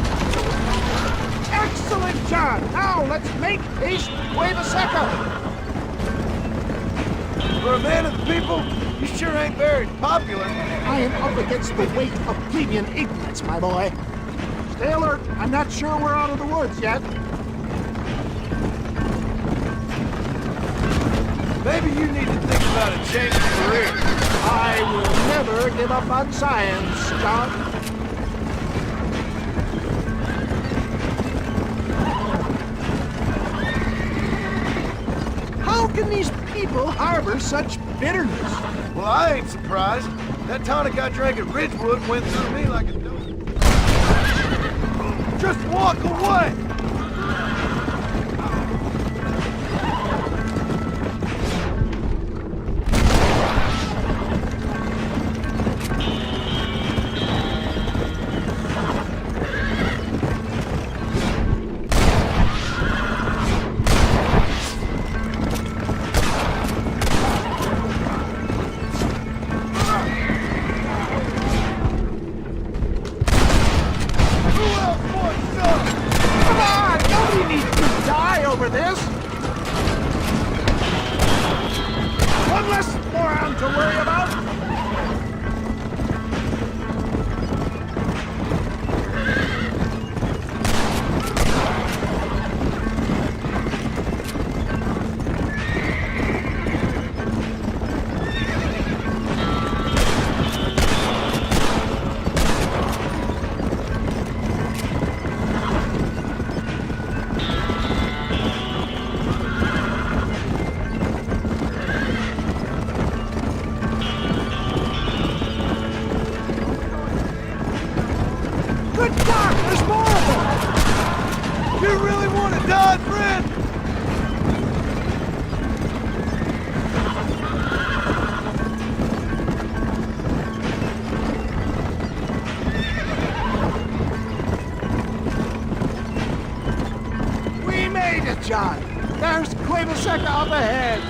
Excellent, John! Now let's make haste Cueva Seca! For a man of the people, you sure ain't very popular. I am up against the weight of plebeian ignorance, my boy. Stay alert. I'm not sure we're out of the woods yet. Maybe you need to think about a change of career. I will never give up on science, John. How can these people harbor such bitterness? Well, I ain't surprised. That tonic I drank at Ridgewood went through me like a dope. Just walk away! John. There's Cueva Seca up ahead.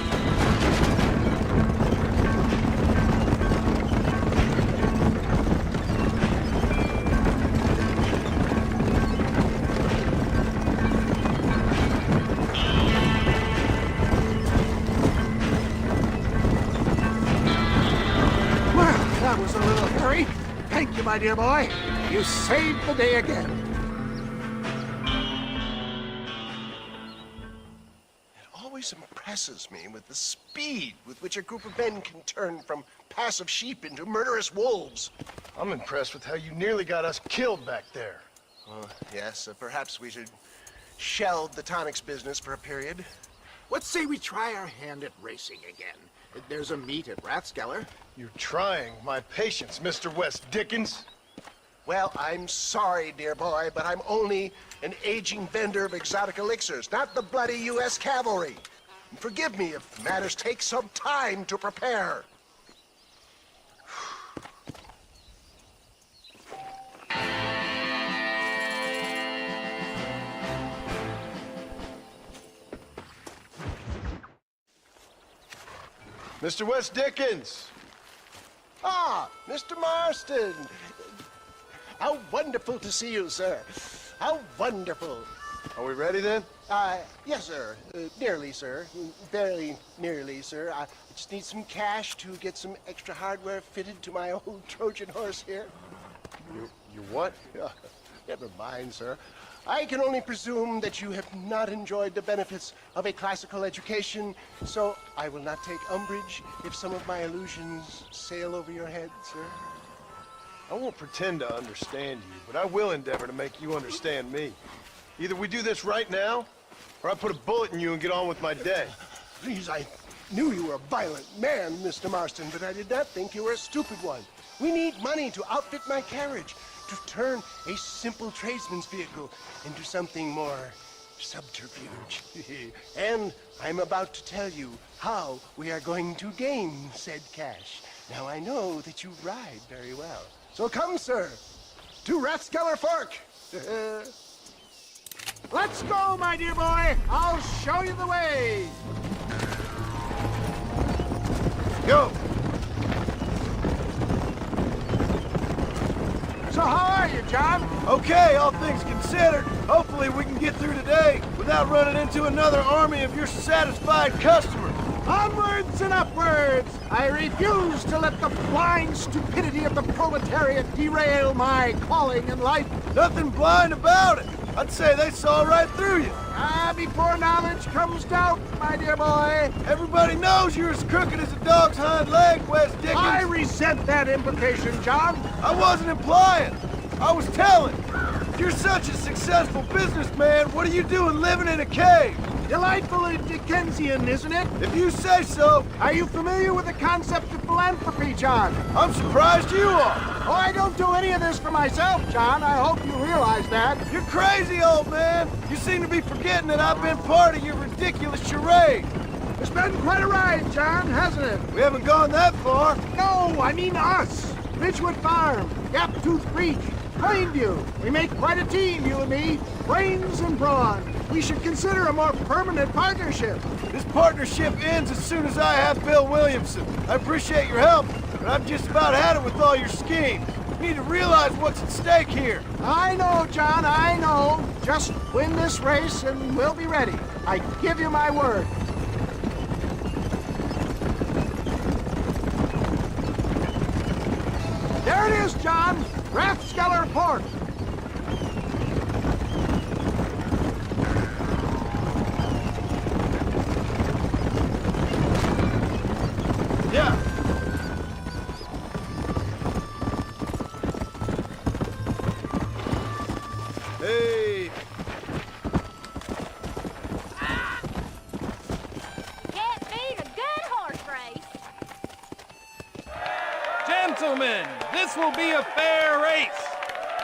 Well, that was a little hurry. Thank you, my dear boy. You saved the day again. Always impresses me with the speed with which a group of men can turn from passive sheep into murderous wolves. I'm impressed with how you nearly got us killed back there. Yes, perhaps we should shelve the tonics business for a period. Let's say we try our hand at racing again. There's a meet at Rathskeller. You're trying my patience, Mr. West Dickens. Well, I'm sorry, dear boy, but I'm only an aging vendor of exotic elixirs, not the bloody U.S. cavalry. Forgive me if matters take some time to prepare. Mr. West Dickens! Ah, Mr. Marston! How wonderful to see you, sir. How wonderful. Are we ready then? Yes, sir. Nearly, sir. Very nearly, sir. I just need some cash to get some extra hardware fitted to my old Trojan horse here. You what? Never mind, sir. I can only presume that you have not enjoyed the benefits of a classical education, so I will not take umbrage if some of my illusions sail over your head, sir. I won't pretend to understand you, but I will endeavor to make you understand me. Either we do this right now, or I put a bullet in you and get on with my day. Please, I knew you were a violent man, Mr. Marston, but I did not think you were a stupid one. We need money to outfit my carriage, to turn a simple tradesman's vehicle into something more subterfuge. And I'm about to tell you how we are going to gain said cash. Now I know that you ride very well. So come, sir, to Rathskeller Fork. Let's go, my dear boy. I'll show you the way. Go. So how are you, John? Okay, all things considered. Hopefully we can get through today without running into another army of your satisfied customers. Onwards and upwards! I refuse to let the blind stupidity of the proletariat derail my calling in life. Nothing blind about it. I'd say they saw right through you. Before knowledge comes doubt, my dear boy. Everybody knows you're as crooked as a dog's hind leg, Wes Dickens. I resent that implication, John. I wasn't implying. I was telling. You're such a successful businessman. What are you doing living in a cave? Delightfully Dickensian, isn't it? If you say so. Are you familiar with the concept of philanthropy, John? I'm surprised you are. Oh, I don't do any of this for myself, John. I hope you realize that. You're crazy, old man. You seem to be forgetting that I've been part of your ridiculous charade. It's been quite a ride, John, hasn't it? We haven't gone that far. No, I mean us. Ridgewood Farm, Gaptooth Creek, Plainview. We make quite a team, you and me. Brains and brawn. We should consider a more permanent partnership. This partnership ends as soon as I have Bill Williamson. I appreciate your help, but I've just about had it with all your schemes. You need to realize what's at stake here. I know, John, I know. Just win this race and we'll be ready. I give you my word. There it is, John. Rathskeller Fork. Yeah. Hey. Can't beat a good horse race. Gentlemen, this will be a fair race.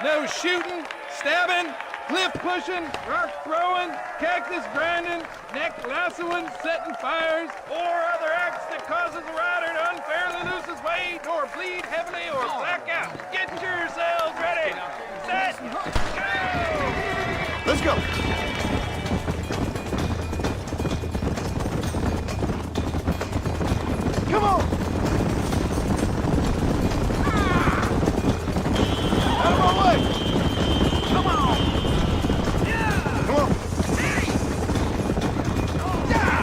No shooting, stabbing, cliff pushing, rock throwing, cactus grinding, neck lassoing, setting fires, or other acts that causes a rider to unfairly lose his weight, or bleed heavily, or black out. Get yourselves ready. Set, go! Let's go. Come on. Out of my way. Come on! Come on. Yeah!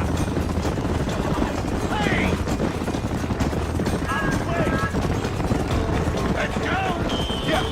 Hey! Out of the way! Let's go! Yeah.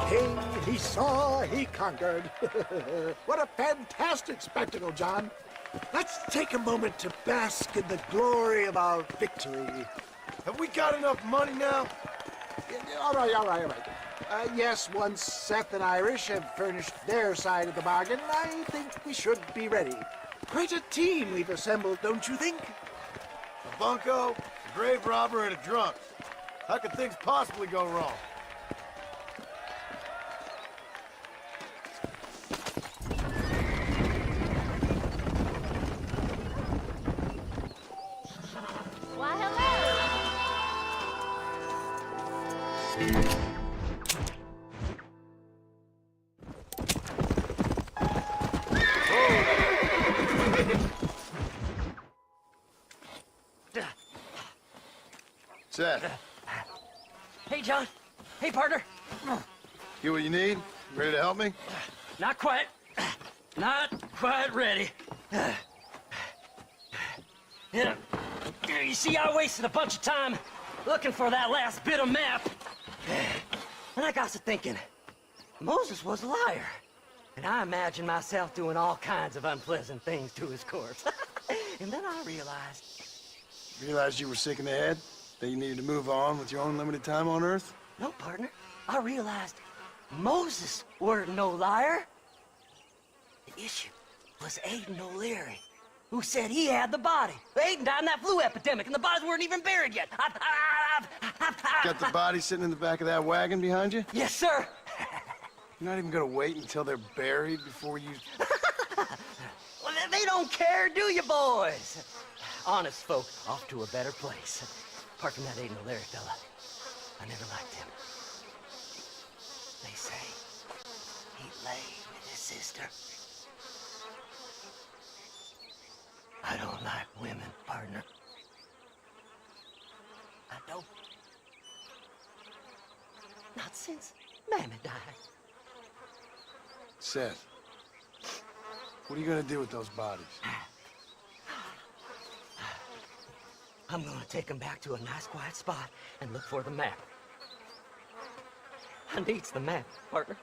came, he saw, he conquered. What a fantastic spectacle, John. Let's take a moment to bask in the glory of our victory. Have we got enough money now? All right. Yes, once Seth and Irish have furnished their side of the bargain, I think we should be ready. Quite a team we've assembled, don't you think? A bunco, a grave robber, and a drunk. How could things possibly go wrong? Why, hello. Seth, Hey, John. Hey, partner. get what you need? Ready to help me? Not quite. Not quite ready. Yeah. You see, I wasted a bunch of time looking for that last bit of map. And I got to thinking, Moses was a liar. And I imagined myself doing all kinds of unpleasant things to his corpse. And then I realized... Realized you were sick in the head? That you needed to move on with your own limited time on Earth? No, partner. I realized Moses weren't no liar. The issue was Aiden O'Leary, who said he had the body. Aiden died in that flu epidemic, and the bodies weren't even buried yet. Got the body sitting in the back of that wagon behind you? Yes, sir. You're not even gonna wait until they're buried before you... Well, they don't care, do you, boys? Honest folk off to a better place. Apart from that Aiden O'Leary fella, I never liked him. They say he lay with his sister. I don't like women, partner. I don't. Not since Mammy died. Seth, what are you gonna do with those bodies? I'm gonna take him back to a nice quiet spot and look for the map. I needs the map, partner.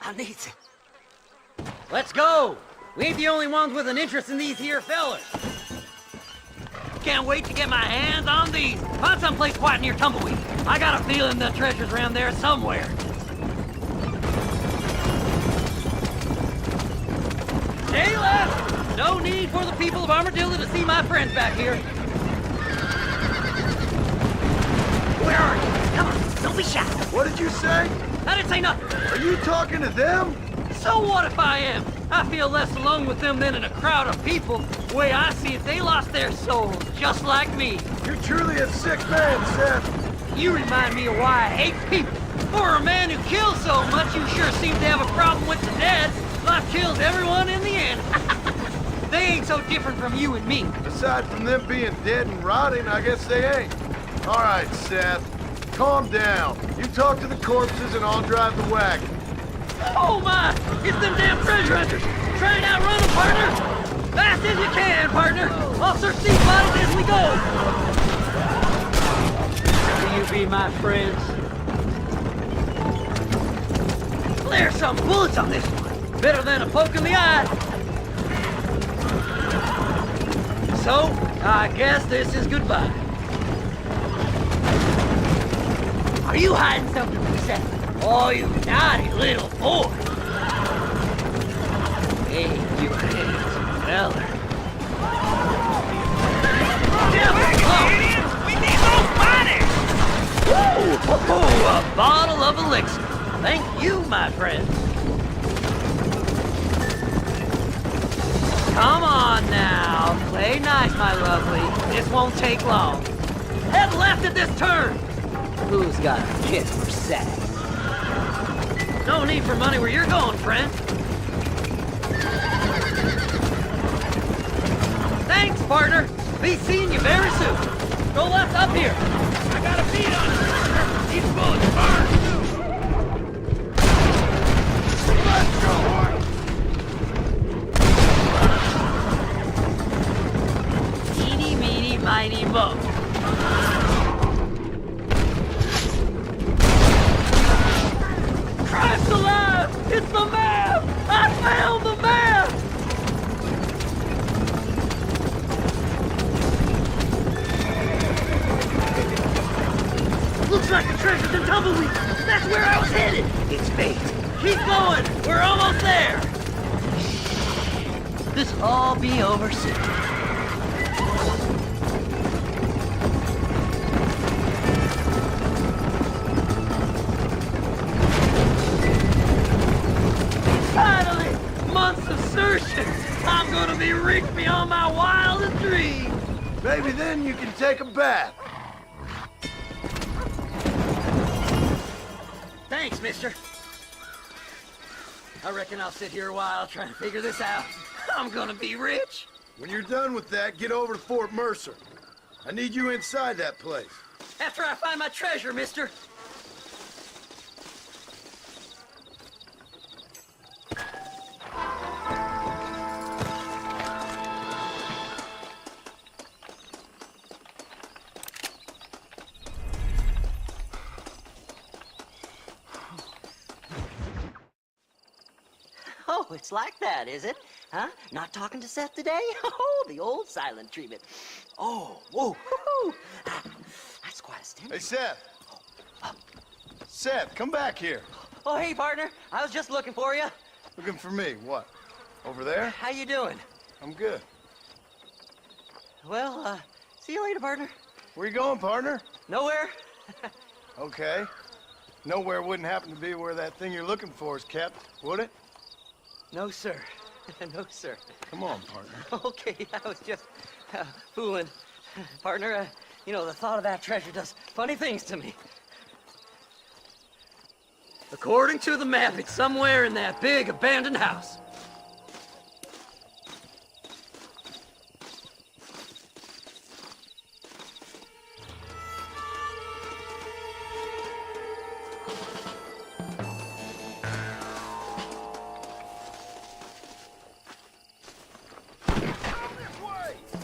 I needs it. Let's go! We ain't the only ones with an interest in these here fellers. Can't wait to get my hands on these. Find someplace quiet near Tumbleweed. I got a feeling the treasure's around there somewhere. Stay left! No need for the people of Armadillo to see my friends back here. Where are you? Come on, don't be shy. What did you say? I didn't say nothing. Are you talking to them? So what if I am? I feel less alone with them than in a crowd of people. The way I see it, they lost their souls, just like me. You're truly a sick man, Seth. You remind me of why I hate people. For a man who kills so much, you sure seem to have a problem with the dead. Life kills everyone in the end. They ain't so different from you and me. Aside from them being dead and rotting, I guess they ain't. All right, Seth. Calm down. You talk to the corpses and I'll drive the wagon. Oh my! It's them damn treasure hunters! Try and outrun them, partner! Fast as you can, partner! I'll search these bodies as we go! Will you be my friends? There's some bullets on this one! Better than a poke in the eye! So, I guess this is goodbye. Are you hiding something from Seth? Oh, you naughty little boy! Hey, you handsome feller. Idiots! We need those bodies! Woo! A bottle of elixir. Thank you, my friend. Come on now. Play nice, my lovely. This won't take long. Head left at this turn. Who's got a kiss for Seth? No need for money where you're going, friend. Thanks, partner. Be seeing you very soon. Go left up here. I got a beat on it. These bullets burn. Let's go, boy. Eeny, meeny, miny, mo. It's fate. Keep going. We're almost there. This'll all be over soon. Finally! Months of searching! I'm gonna be rich beyond my wildest dreams! Maybe then you can take a bath. Thanks, mister. I reckon I'll sit here a while trying to figure this out. I'm gonna be rich. When you're done with that, get over to Fort Mercer. I need you inside that place. After I find my treasure, mister. Oh, it's like that, is it? Huh? Not talking to Seth today? Oh, the old silent treatment. Oh, whoa, woo-hoo. That's quite a stimulus. Hey, Seth. Seth, come back here. Oh, hey, partner. I was just looking for you. Looking for me? What? Over there? How you doing? I'm good. Well, see you later, partner. Where you going, partner? Nowhere. Okay. Nowhere wouldn't happen to be where that thing you're looking for is kept, would it? No, sir. No, sir. Come on, partner. Okay, I was just fooling. Partner, you know, the thought of that treasure does funny things to me. According to the map, it's somewhere in that big abandoned house.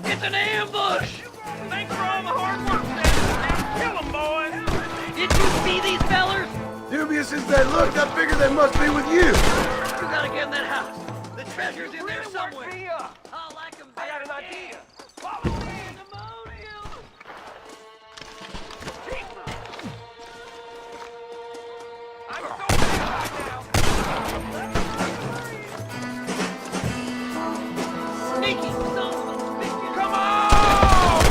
It's an ambush! Thanks for all the hard work, man. Kill them, boys. Did you see these fellers? Dubious as they looked, I figured they must be with you. You gotta get in that house. The treasure's in there somewhere. I like them I got an idea. Sneaky son of a bitch. Come on!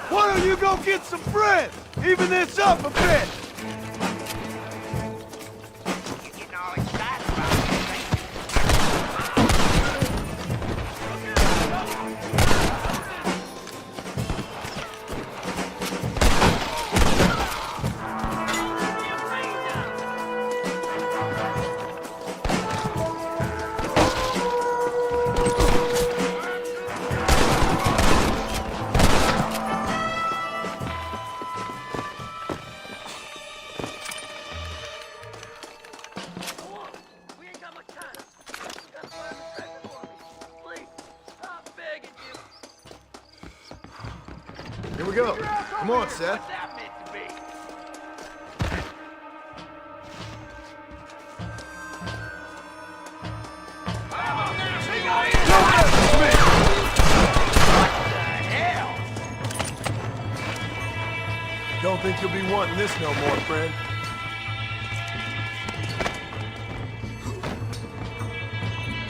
Why don't you go get some friends? Even this up a bit. Getting all excited about this thing. We ain't got much time. You gotta find the treasure for me. Please, I'm begging you. Here we go. Come on, Seth. What's that meant to be? Don't think you'll be wanting this no more, friend.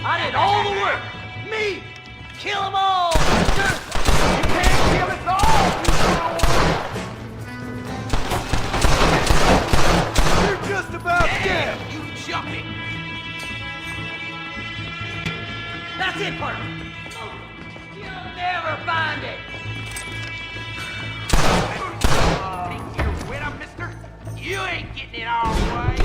I did all the work. Me. Kill them all, mister. You can't kill us all! You're just about dead. You jumping! That's it, partner. You'll never find it. Think you're with 'em, mister? You ain't getting it all the way.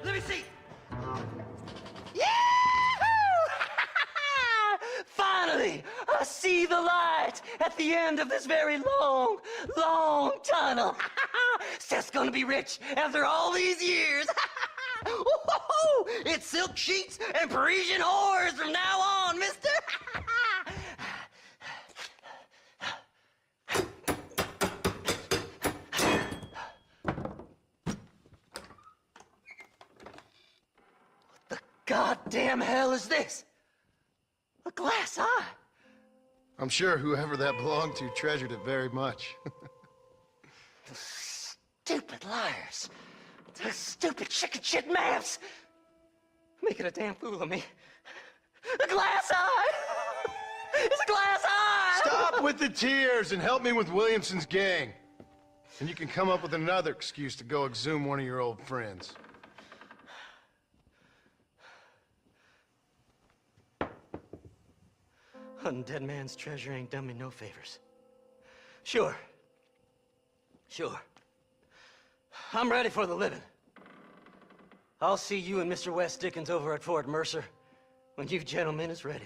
Let me see. Finally, I see the light at the end of this very long, long tunnel. Seth's gonna be rich after all these years. It's silk sheets and Parisian whores from now on, mister. What the goddamn hell is this? A glass eye? I'm sure whoever that belonged to treasured it very much. Stupid liars. Those stupid chicken shit maps. Making a damn fool of me. A glass eye! It's a glass eye! Stop with the tears and help me with Williamson's gang. And you can come up with another excuse to go exhume one of your old friends. Hunting dead man's treasure ain't done me no favors. Sure. I'm ready for the living. I'll see you and Mr. West Dickens over at Fort Mercer when you gentlemen is ready.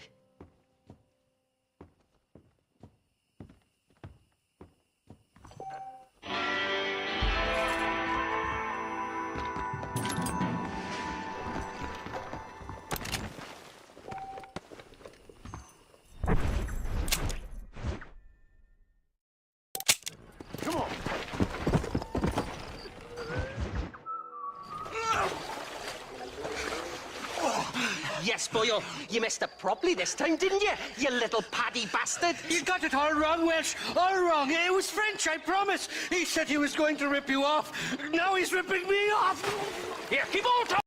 Yes, boyo, you messed up properly this time, didn't you? You little paddy bastard. You got it all wrong, Welsh. All wrong. It was French, I promise. He said he was going to rip you off. Now he's ripping me off. Here, keep on talking.